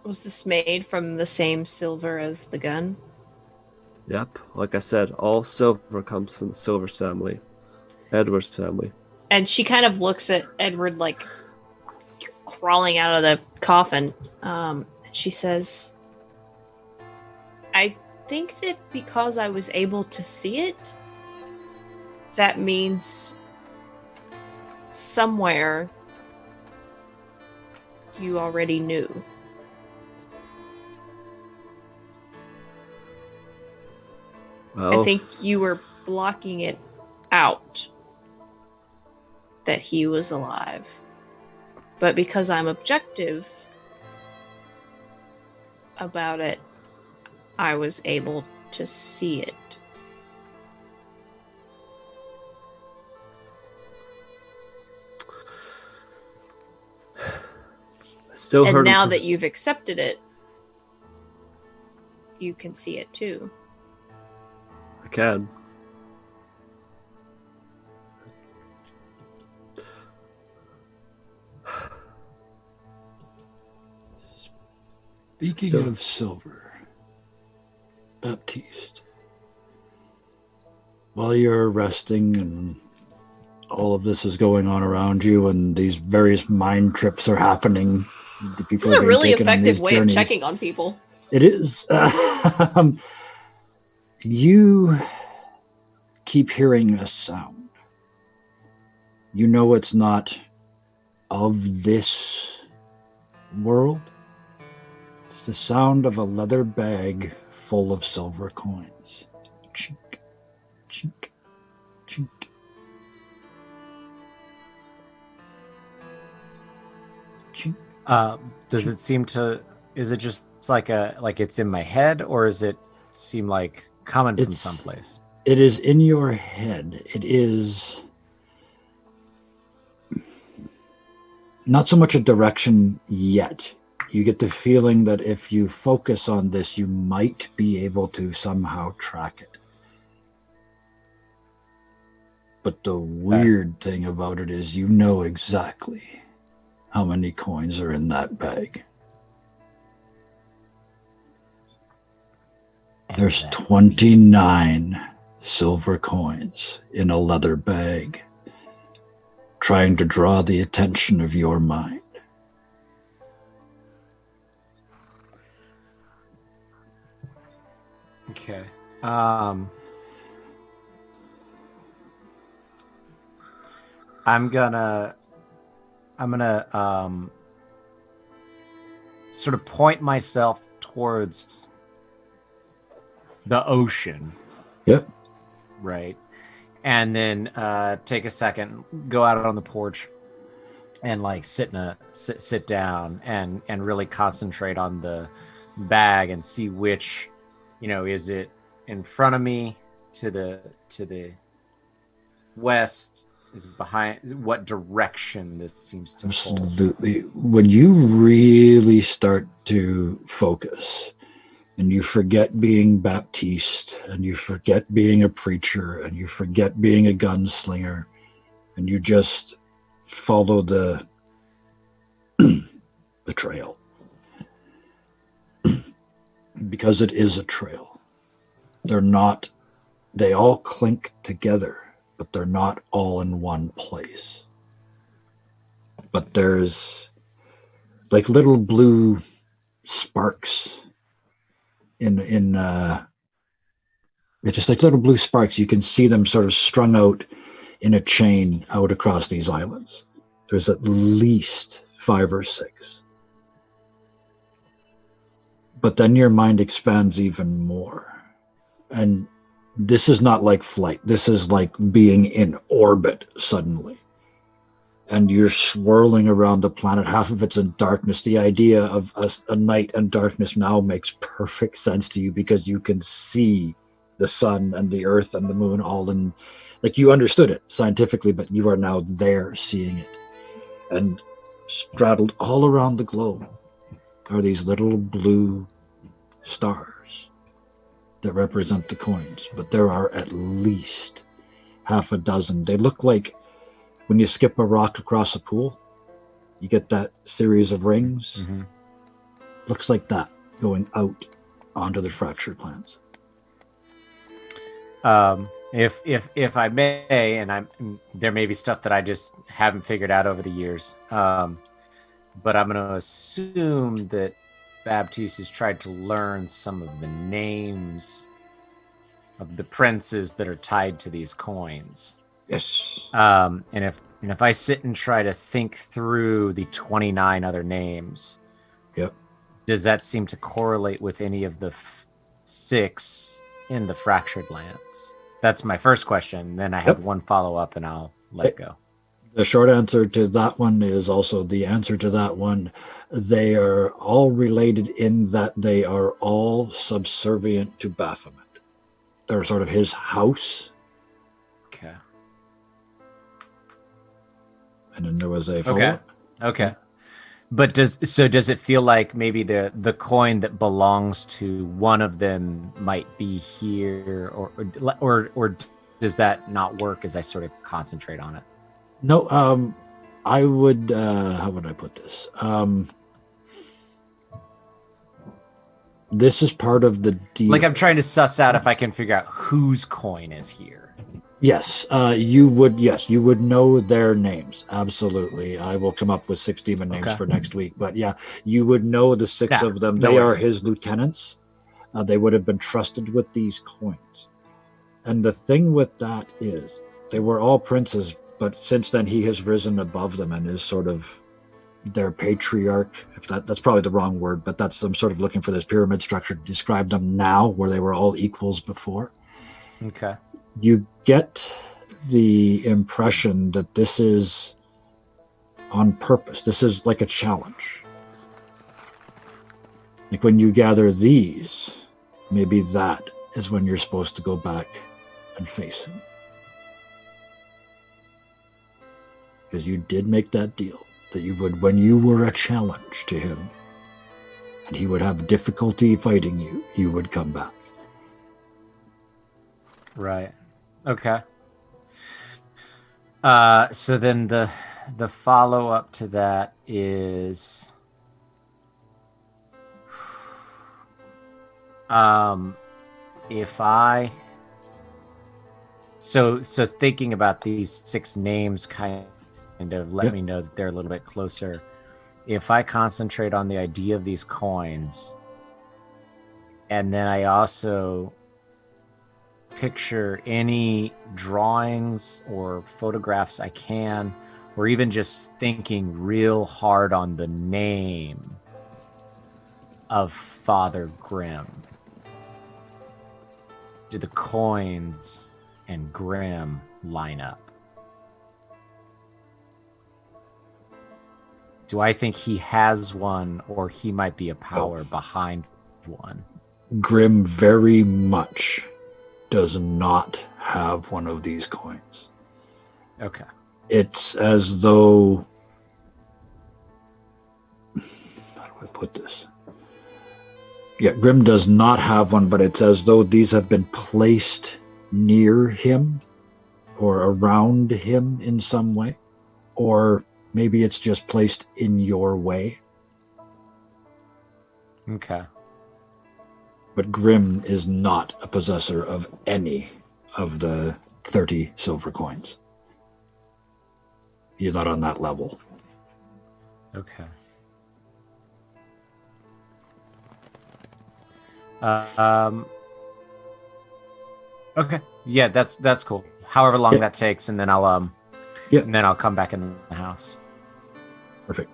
Was this made from the same silver as the gun? Yep, like I said, all silver comes from the Silver's family. Edward's family. And she kind of looks at Edward like crawling out of the coffin. She says, I think that because I was able to see it, that means somewhere you already knew. Well, I think you were blocking it out that he was alive. But because I'm objective about it, I was able to see it. still And hurting. now that you've accepted it, you can see it too. I can. Speaking Still- of silver, Baptiste, while you're resting and all of this is going on around you and these various mind trips are happening, the people This is are a being really taken on effective these way journeys. of checking on people. It is. You keep hearing a sound. You know it's not of this world. It's the sound of a leather bag full of silver coins. Chink, chink, chink. Chink. Does it seem to? Is it just like it's in my head, or does it seem like coming from someplace? It is in your head. It is not so much a direction yet. You get the feeling that if you focus on this, you might be able to somehow track it. But the weird thing about it is you know exactly how many coins are in that bag. There's 29 silver coins in a leather bag, trying to draw the attention of your mind. Okay. I'm gonna sort of point myself towards the ocean. Yep. Right. And then take a second, go out on the porch and like sit down and really concentrate on the bag and see which, is it in front of me to the west? Is it behind? What direction this seems to Absolutely. When you really start to focus and you forget being Baptiste and you forget being a preacher and you forget being a gunslinger and you just follow the trail, because it is a trail. They all clink together, but they're not all in one place. But there's like little blue sparks they're just like little blue sparks. You can see them sort of strung out in a chain out across these islands. There's at least 5 or 6. But then your mind expands even more. And this is not like flight. This is like being in orbit suddenly. And you're swirling around the planet. Half of it's in darkness. The idea of a night and darkness now makes perfect sense to you because you can see the sun and the earth and the moon all in, like you understood it scientifically, but you are now there seeing it. And straddled all around the globe are these little blue stars that represent the coins, but there are at least half a dozen. They look like when you skip a rock across a pool, you get that series of rings. Mm-hmm. Looks like that going out onto the fractured lands. If I may, and there may be stuff that I just haven't figured out over the years, but I'm going to assume that Baptiste has tried to learn some of the names of the princes that are tied to these coins. Yes. And if I sit and try to think through the 29 other names, yep, does that seem to correlate with any of the 6 in the fractured lands? That's my first question. Then I have one follow-up and I'll let it go. The short answer to that one is also the answer to that one. They are all related in that they are all subservient to Baphomet. They're sort of his house. Okay. And then there was a follow-up. Okay. But does it feel like maybe the coin that belongs to one of them might be here, or does that not work as I sort of concentrate on it? No, I would, how would I put this? This is part of the deal. Like I'm trying to suss out if I can figure out whose coin is here. Yes, you would know their names. Absolutely. I will come up with 6 demon names for next week. But yeah, you would know the 6 of them. They are his lieutenants. They would have been trusted with these coins. And the thing with that is they were all princes, but since then he has risen above them and is sort of their patriarch, if that's probably the wrong word, but I'm sort of looking for this pyramid structure to describe them now, where they were all equals before. Okay. You get the impression that this is on purpose. This is like a challenge. Like when you gather these, maybe that is when you're supposed to go back and face him. Because you did make that deal that you would, when you were a challenge to him and he would have difficulty fighting you, you would come back. Right. Okay. So then the follow-up to that is if I so thinking about these 6 names kind of let me know that they're a little bit closer. If I concentrate on the idea of these coins, and then I also picture any drawings or photographs I can, or even just thinking real hard on the name of Father Grimm, do the coins and Grimm line up? Do I think he has one, or he might be a power behind one? Grimm very much does not have one of these coins. Okay. It's as though, how do I put this? Yeah, Grimm does not have one, but it's as though these have been placed near him or around him in some way, or maybe it's just placed in your way. Okay. But Grimm is not a possessor of any of the 30 silver coins. He's not on that level. Okay. Okay. Yeah, that's cool. However long that takes, and then I'll and then I'll come back in the house. Perfect.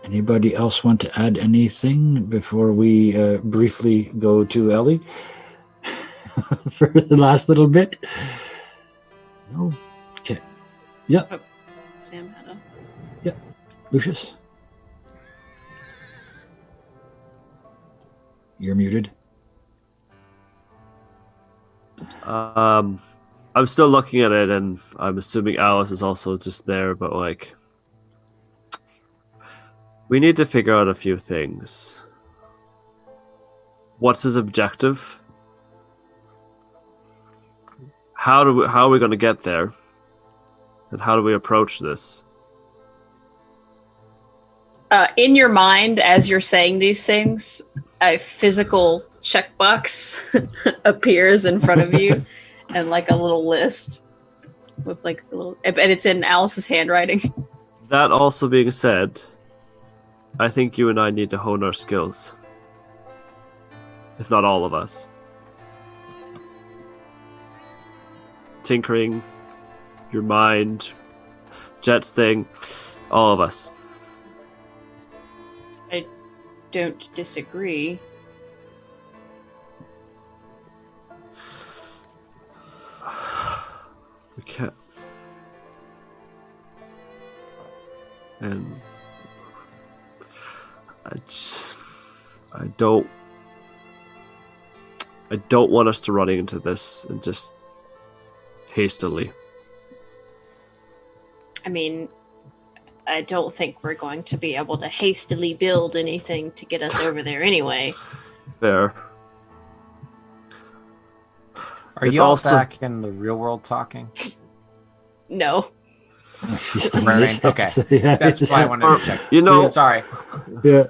Anybody else want to add anything before we briefly go to Ellie for the last little bit? No? Okay. Yeah. Oh, Sam had a... Yeah. Lucius? You're muted. I'm still looking at it, and I'm assuming Alice is also just there, but like, we need to figure out a few things. What's his objective? How are we going to get there? And how do we approach this? In your mind, as you're saying these things, a physical checkbox appears in front of you, and like a little list with like a little, and it's in Alice's handwriting. That also being said, I think you and I need to hone our skills. If not all of us. Tinkering, your mind, Jet's thing, all of us. I don't disagree. We can't. And I don't want us to run into this and just hastily. I mean, I don't think we're going to be able to hastily build anything to get us over there anyway. Fair. Are you all back in the real world talking? No. Right. Okay. That's why I wanted to check. You know, sorry. Yeah.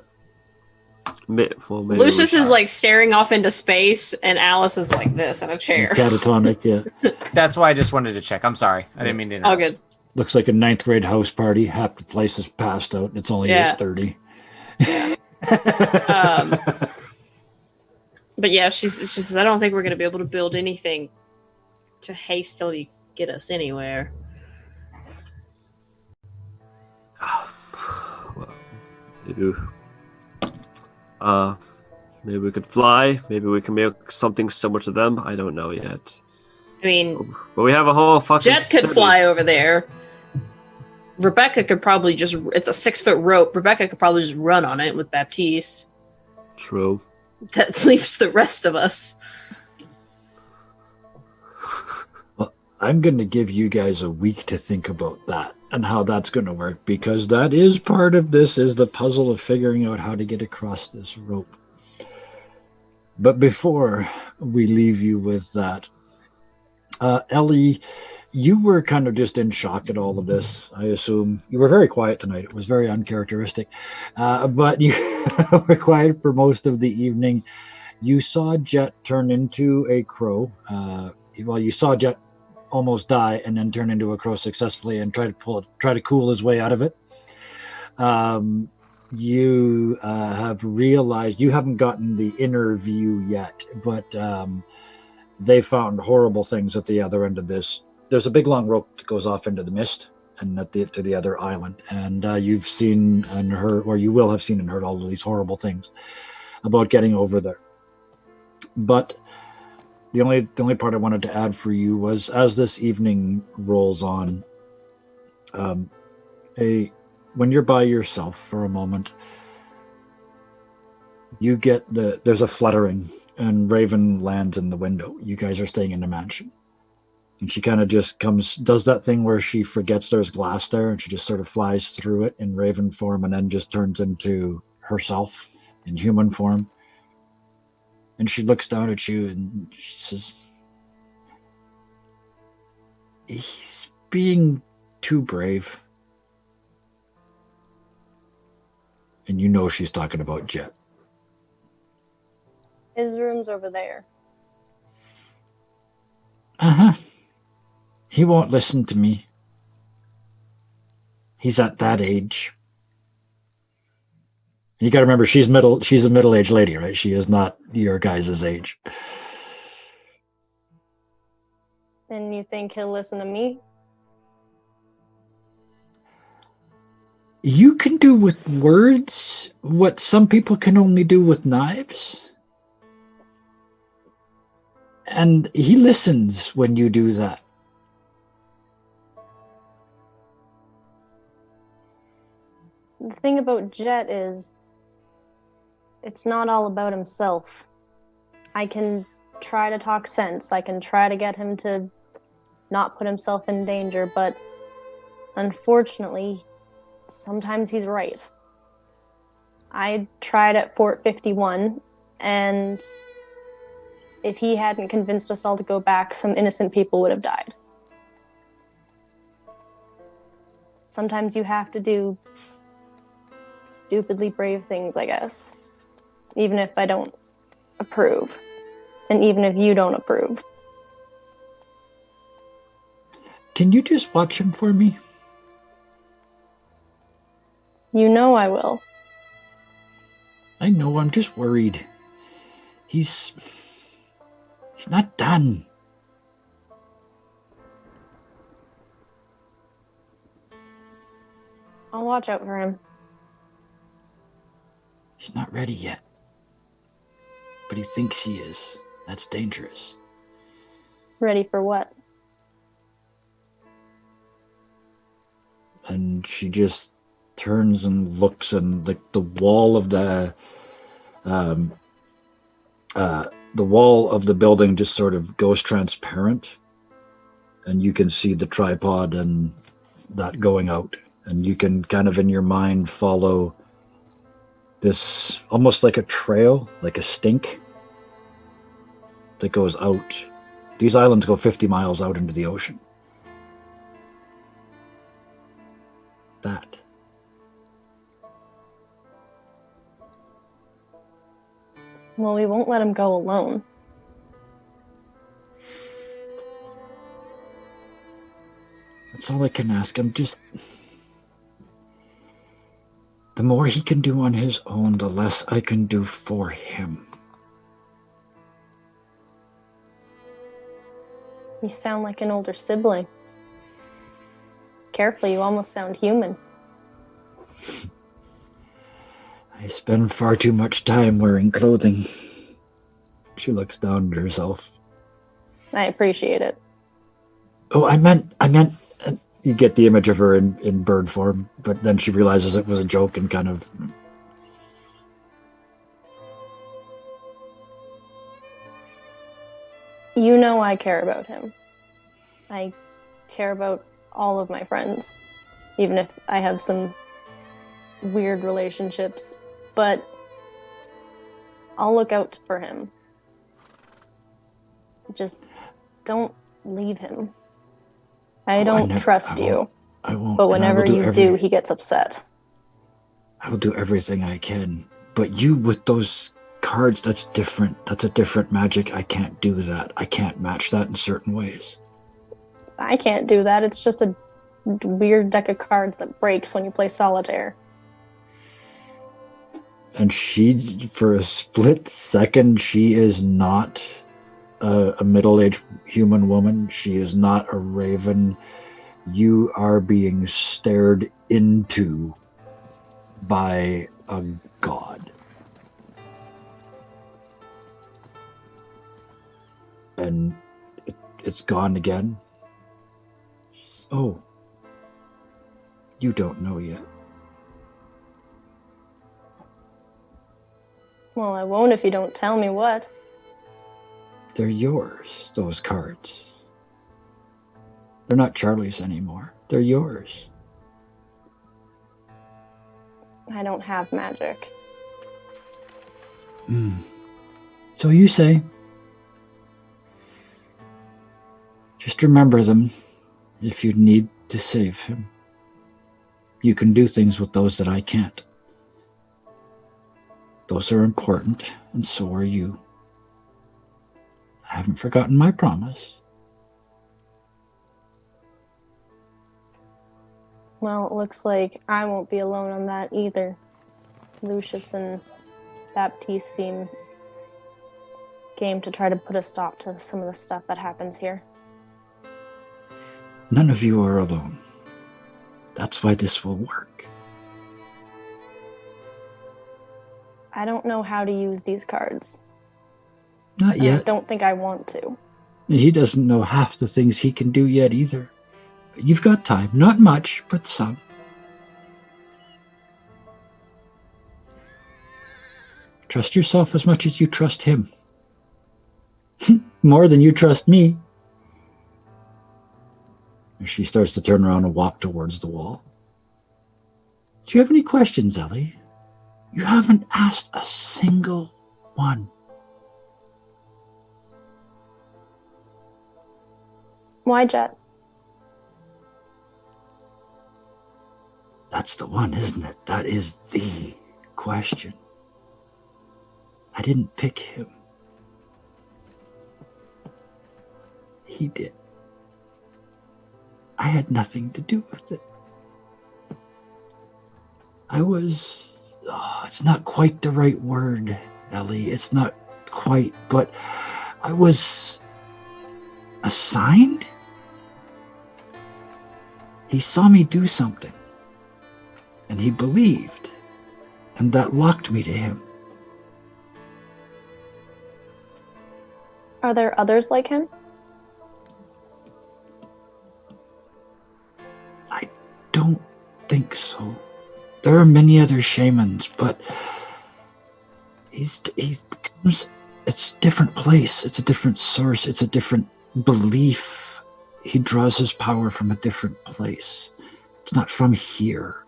Well, Lucius is like staring off into space, and Alice is like this in a chair. Catatonic, yeah. That's why I just wanted to check. I'm sorry. I didn't mean to interrupt. All good. Looks like a 9th grade house party. Half the place is passed out. It's only 8:30. But yeah, she says, I don't think we're going to be able to build anything to hastily get us anywhere. Maybe we could fly. Maybe we can make something similar to them. I don't know yet. I mean, But we have a whole fucking Jet could city. fly over there. Rebecca could probably just, it's a 6-foot rope. Rebecca could probably just run on it with Baptiste. True. That leaves the rest of us. Well, I'm going to give you guys a week to think about that and how that's going to work, because that is part of this, is the puzzle of figuring out how to get across this rope. But before we leave you with that, Ellie, you were kind of just in shock at all of this, I assume. You were very quiet tonight. It was very uncharacteristic. But you were quiet for most of the evening. You saw Jet turn into a crow. Well, you saw Jet almost die and then turn into a crow successfully and try to cool his way out of it. You have realized you haven't gotten the inner view yet, but they found horrible things at the other end of this. There's a big long rope that goes off into the mist and to the other island, and you've seen and heard, or you will have seen and heard, all of these horrible things about getting over there. But the only part I wanted to add for you was, as this evening rolls on, when you're by yourself for a moment, you get there's a fluttering, and Raven lands in the window. You guys are staying in the mansion. And she kind of just does that thing where she forgets there's glass there, and she just sort of flies through it in Raven form and then just turns into herself in human form. And she looks down at you and she says, "He's being too brave." And you know she's talking about Jet. His room's over there. Uh-huh. He won't listen to me. He's at that age. And you got to remember, she's a middle-aged lady, right? She is not your guys' age. And you think he'll listen to me? You can do with words what some people can only do with knives. And he listens when you do that. The thing about Jet is, it's not all about himself. I can try to talk sense. I can try to get him to not put himself in danger, but unfortunately, sometimes he's right. I tried at Fort 51, and if he hadn't convinced us all to go back, some innocent people would have died. Sometimes you have to do stupidly brave things, I guess. Even if I don't approve. And even if you don't approve. Can you just watch him for me? You know I will. I know, I'm just worried. He's not done. I'll watch out for him. He's not ready yet. But he thinks he is. That's dangerous. Ready for what? And she just turns and looks, and like the wall of the wall of the building just sort of goes transparent, and you can see the tripod and that going out, and you can kind of in your mind follow this almost like a trail, like a stink that goes out. These islands go 50 miles out into the ocean. That. Well, we won't let him go alone. That's all I can ask. The more he can do on his own, the less I can do for him. You sound like an older sibling. Carefully, you almost sound human. I spend far too much time wearing clothing. She looks down at herself. I appreciate it. Oh, I meant, you get the image of her in bird form, but then she realizes it was a joke and kind of... You know I care about him. I care about all of my friends, even if I have some weird relationships, but I'll look out for him. Just don't leave him. I don't trust you. I won't. But whenever you do, he gets upset. I will do everything I can. But you with those cards, that's different. That's a different magic. I can't do that. I can't match that in certain ways. I can't do that. It's just a weird deck of cards that breaks when you play solitaire. And she, for a split second, she is not a middle-aged human woman. She is not a raven. You are being stared into by a god. And it's gone again. Oh, you don't know yet. Well, I won't if you don't tell me what. They're yours, those cards. They're not Charlie's anymore. They're yours. I don't have magic. So you say. Just remember them if you need to save him. You can do things with those that I can't. Those are important, and so are you. I haven't forgotten my promise. Well, it looks like I won't be alone on that either. Lucius and Baptiste seem game to try to put a stop to some of the stuff that happens here. None of you are alone. That's why this will work. I don't know how to use these cards. Not And yet. I don't think I want to. He doesn't know half the things he can do yet either. But you've got time. Not much, but some. Trust yourself as much as you trust him. More than you trust me. She starts to turn around and walk towards the wall. Do you have any questions, Ellie? You haven't asked a single one. Why, Jet? That's the one, isn't it? That is the question. I didn't pick him. He did. I had nothing to do with it. I was... Oh, it's not quite the right word, Ellie. It's not quite, but I was assigned? He saw me do something, and he believed, and that locked me to him. Are there others like him? I don't think so. There are many other shamans, but he becomes, it's a different place. It's a different source. It's a different belief. He draws his power from a different place. It's not from here.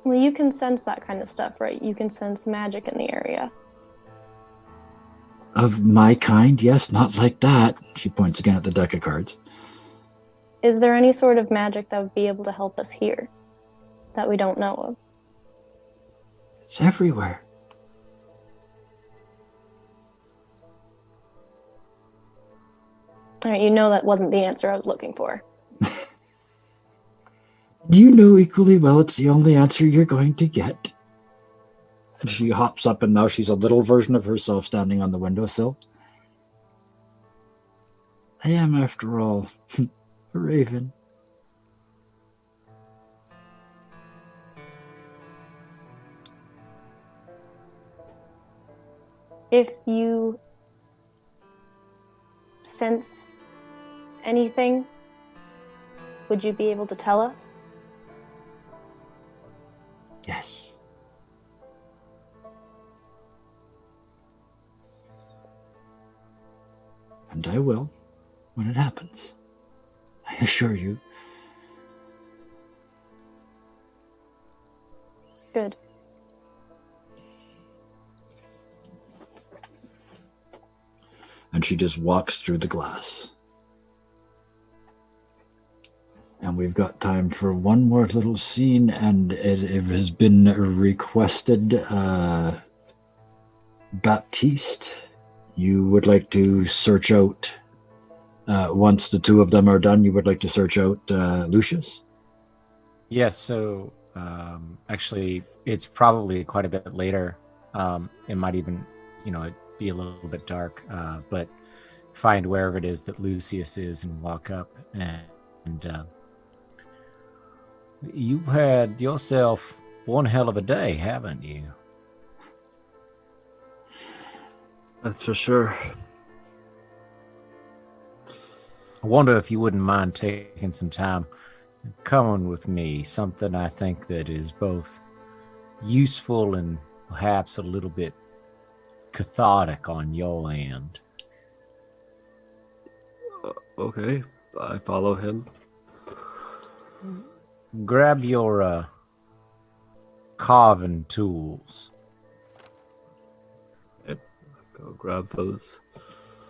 Well, you can sense that kind of stuff, right? You can sense magic in the area. Of my kind, yes, not like that. She points again at the deck of cards. Is there any sort of magic that would be able to help us here that we don't know of? It's everywhere. All right, you know that wasn't the answer I was looking for. You know equally well it's the only answer you're going to get. And she hops up, and now she's a little version of herself standing on the windowsill. I am, after all, a raven. If you sense anything, would you be able to tell us? Yes. And I will when it happens. I assure you. Good. And she just walks through the glass. And we've got time for one more little scene, and it has been requested. Baptiste, you would like to search out, once the two of them are done, you would like to search out Lucius? Yes, so actually, it's probably quite a bit later. It might even, be a little bit dark, but find wherever it is that Lucius is and walk up. And you had yourself one hell of a day, haven't you? That's for sure. I wonder if you wouldn't mind taking some time and coming with me. Something I think that is both useful and perhaps a little bit cathartic on your end. Okay, I follow him. Grab your carving tools. Yep, go grab those.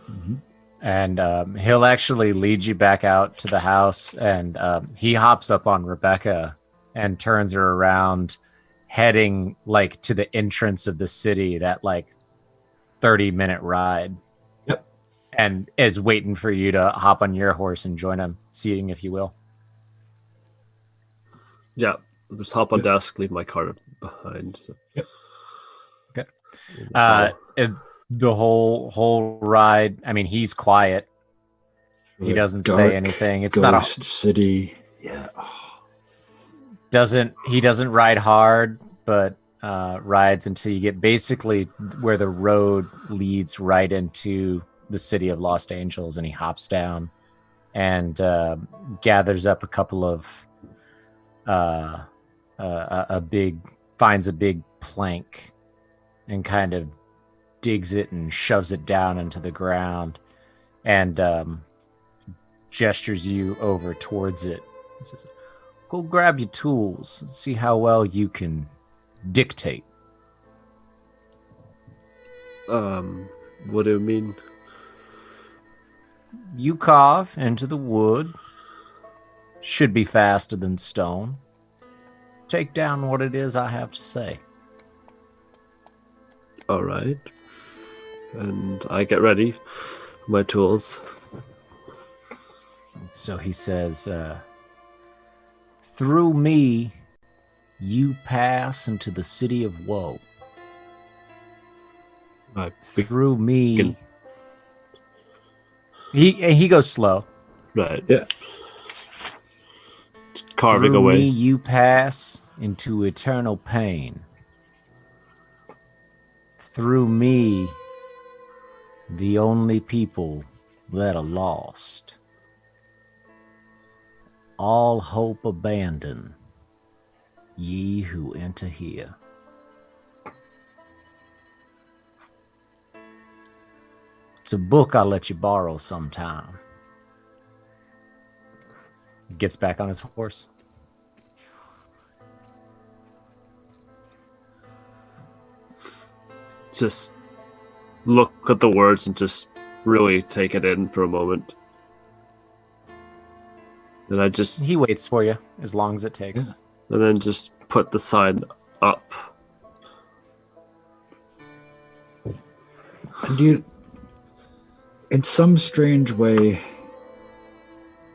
Mm-hmm. And he'll actually lead you back out to the house, and he hops up on Rebecca and turns her around, heading like to the entrance of the city, that like 30-minute ride. Yep. And is waiting for you to hop on your horse and join him, seeing if you will. Yeah, I'll just hop on desk, leave my cart behind. So. Yep. Okay. The whole ride, I mean, he's quiet. He doesn't say anything. It's not a city. Yeah. He doesn't ride hard, but rides until you get basically where the road leads right into the city of Los Angeles, and he hops down and gathers up a couple of finds a big plank and kind of digs it and shoves it down into the ground and gestures you over towards it. He says, "Go grab your tools and see how well you can dictate." What do you mean? You carve into the wood. Should be faster than stone. Take down what it is I have to say. All right. And I get ready for my tools. So he says, through me, you pass into the city of woe. Right. Through me. He goes slow. Right. Yeah. Carving Through away. me, you pass into eternal pain. Through me, the only people that are lost. All hope abandon, ye who enter here. It's a book I'll let you borrow sometime. Gets back on his horse. Just look at the words and just really take it in for a moment. And I just... He waits for you as long as it takes. Yeah. And then just put the sign up. And you, in some strange way,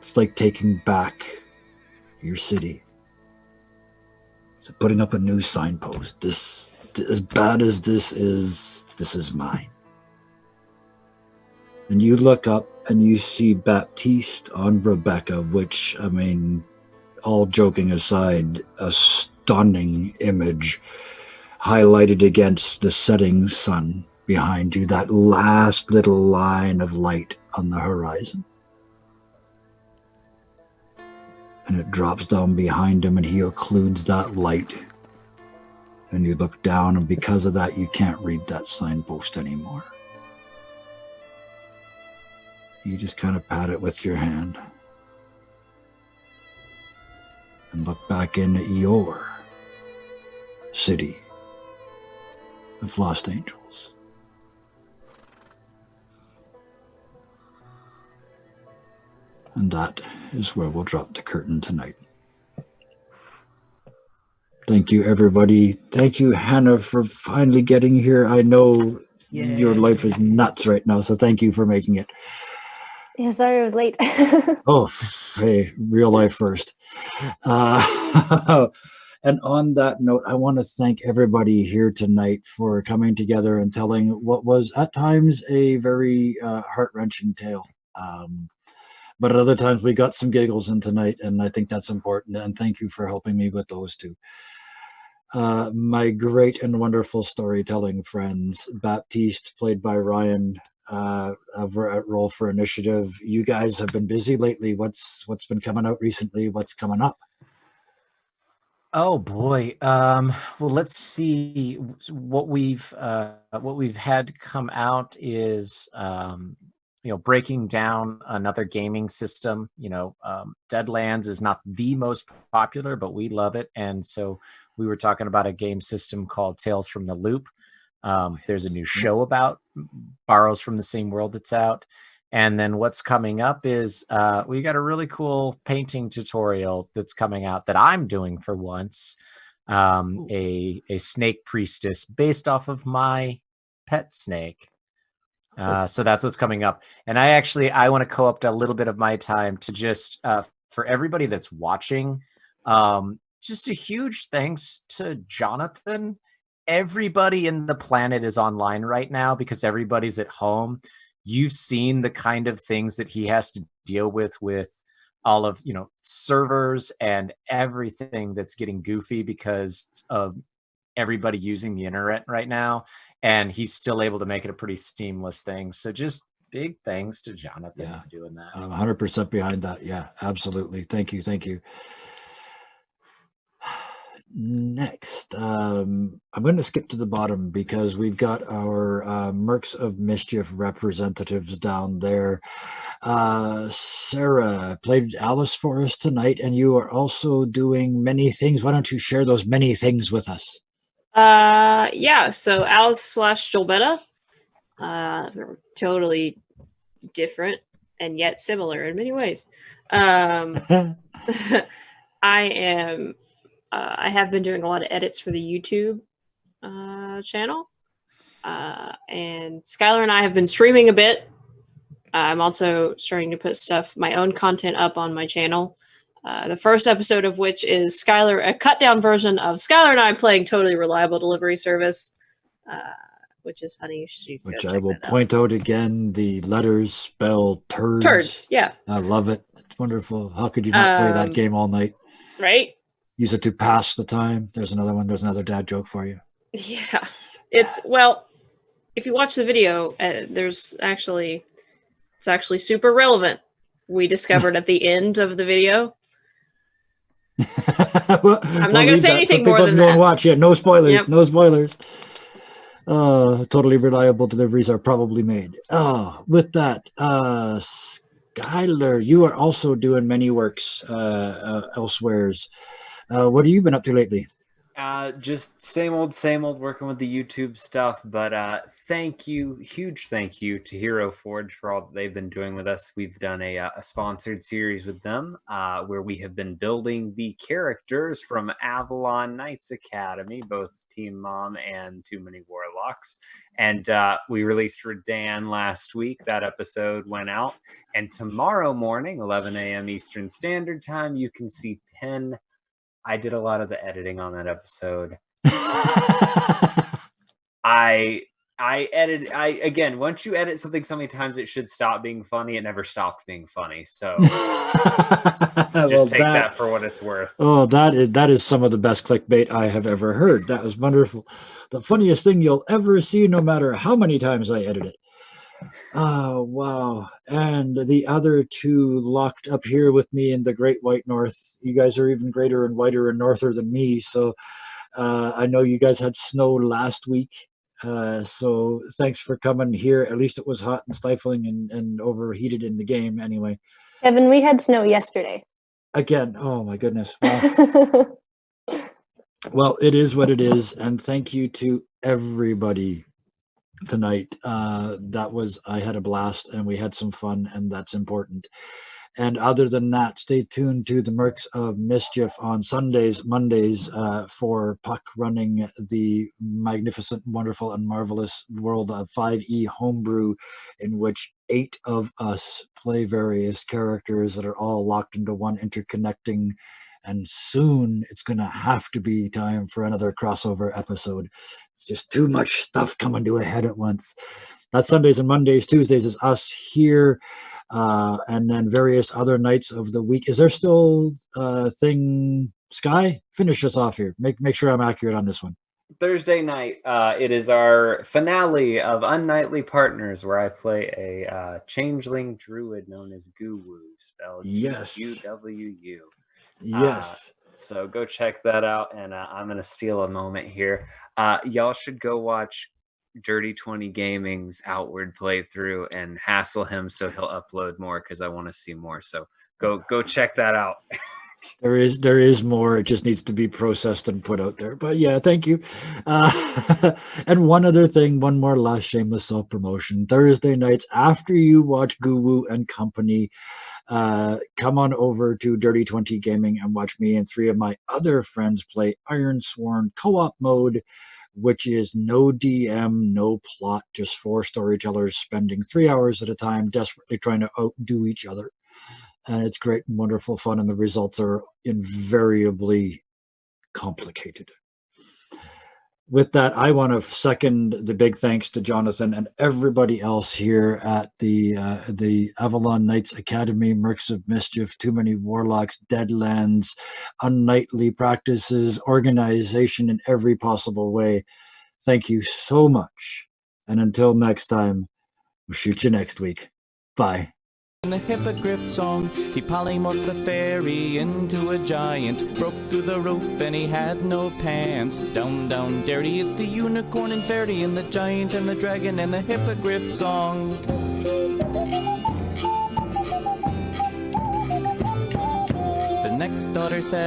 it's like taking back your city. So putting up a new signpost. This, as bad as this is mine. And you look up and you see Baptiste on Rebecca, which, I mean, all joking aside, a stunning image highlighted against the setting sun behind you, that last little line of light on the horizon. And it drops down behind him, and he occludes that light. And you look down, and because of that, you can't read that signpost anymore. You just kind of pat it with your hand and look back in at your city of Lost Angels. And that is where we'll drop the curtain tonight. Thank you, everybody. Thank you, Hannah, for finally getting here. I know your life is nuts right now, so thank you for making it. Yeah, sorry I was late. Oh, hey, real life first. And on that note, I want to thank everybody here tonight for coming together and telling what was at times a very heart-wrenching tale. But at other times we got some giggles in tonight, and I think that's important. And thank you for helping me with those two. My great and wonderful storytelling friends, Baptiste, played by Ryan, over at Roll for Initiative. You guys have been busy lately. What's been coming out recently? What's coming up? Oh boy. Well, let's see. What we've had come out is breaking down another gaming system. Deadlands is not the most popular, but we love it, and so we were talking about a game system called Tales from the Loop. There's a new show about, borrows from the same world that's out. And then what's coming up is we got a really cool painting tutorial that's coming out that I'm doing for once. A snake priestess based off of my pet snake. So that's what's coming up. And I want to co-opt a little bit of my time to just, for everybody that's watching, just a huge thanks to Jonathan. Everybody in the planet is online right now because everybody's at home. You've seen the kind of things that he has to deal with all of, servers and everything that's getting goofy because of everybody using the internet right now. And he's still able to make it a pretty seamless thing. So just big thanks to Jonathan for doing that. I'm 100% behind that. Yeah, absolutely. Thank you. Thank you. Next, I'm going to skip to the bottom because we've got our Mercs of Mischief representatives down there. Sarah played Alice for us tonight, and you are also doing many things. Why don't you share those many things with us? Yeah, so Alice / Jolbetta, totally different and yet similar in many ways. I have been doing a lot of edits for the YouTube channel. And Skylar and I have been streaming a bit. I'm also starting to put my own content up on my channel. The first episode of which is Skylar, a cut down version of Skylar and I playing Totally Reliable Delivery Service, which is funny. Which I will point out again, the letters spell turds. Turds, yeah. I love it. It's wonderful. How could you not play that game all night? Right? Use it to pass the time. There's another one. There's another dad joke for you. Yeah. Well, if you watch the video, it's actually super relevant. We discovered at the end of the video. I'm not going to say anything more than that. Watch. Yeah, no spoilers. Yep. No spoilers. Totally Reliable Deliveries are probably made. With that, Skylar, you are also doing many works elsewheres. What have you been up to lately? Just same old working with the YouTube stuff, but huge thank you to Hero Forge for all that they've been doing with us. We've done a sponsored series with them where we have been building the characters from Avalon Knights Academy, both Team Mom and Too Many Warlocks. And we released Redan last week. That episode went out. And tomorrow morning, 11 a.m. Eastern Standard Time, you can see Penn. I did a lot of the editing on that episode. I Again, once you edit something so many times, it should stop being funny. It never stopped being funny. So just take that for what it's worth. Oh, that is some of the best clickbait I have ever heard. That was wonderful. The funniest thing you'll ever see, no matter how many times I edit it. Oh, wow. And the other two locked up here with me in the Great White North. You guys are even greater and whiter and norther than me. So I know you guys had snow last week. So thanks for coming here. At least it was hot and stifling and overheated in the game anyway. Kevin, we had snow yesterday. Again, oh my goodness. Well, it is what it is. And thank you to everybody tonight. I had a blast and we had some fun, and that's important. And other than that, stay tuned to the Mercs of Mischief on Sundays, Mondays, for Puck running the magnificent, wonderful, and marvelous world of 5e homebrew, in which 8 of us play various characters that are all locked into one interconnecting. And soon it's going to have to be time for another crossover episode. It's just too much stuff coming to a head at once. That's Sundays and Mondays. Tuesdays is us here. And then various other nights of the week. Is there still thing, Sky? Finish us off here. Make sure I'm accurate on this one. Thursday night, it is our finale of Unknightly Partners, where I play a changeling druid known as Guwu, spelled Yes. Guwu. Yes. So go check that out, and I'm going to steal a moment here. Y'all should go watch Dirty 20 Gaming's Outward playthrough and hassle him so he'll upload more, because I want to see more. So go check that out. There is more. It just needs to be processed and put out there. But yeah, thank you. And one other thing, one more last shameless self-promotion. Thursday nights, after you watch Guwu and Company, come on over to Dirty 20 Gaming and watch me and 3 of my other friends play Iron Sworn co-op mode, which is no DM, no plot, just 4 storytellers spending 3 hours at a time desperately trying to outdo each other. And it's great and wonderful fun, and the results are invariably complicated. With that, I want to second the big thanks to Jonathan and everybody else here at the Avalon Knights Academy, Mercs of Mischief, Too Many Warlocks, Deadlands, Unknightly Practices, organization in every possible way. Thank you so much. And until next time, we'll shoot you next week. Bye. In the hippogriff song, he polymorphed the fairy into a giant, broke through the roof and he had no pants. Down, down, dirty, it's the unicorn and fairy and the giant and the dragon and the hippogriff song. The next daughter said,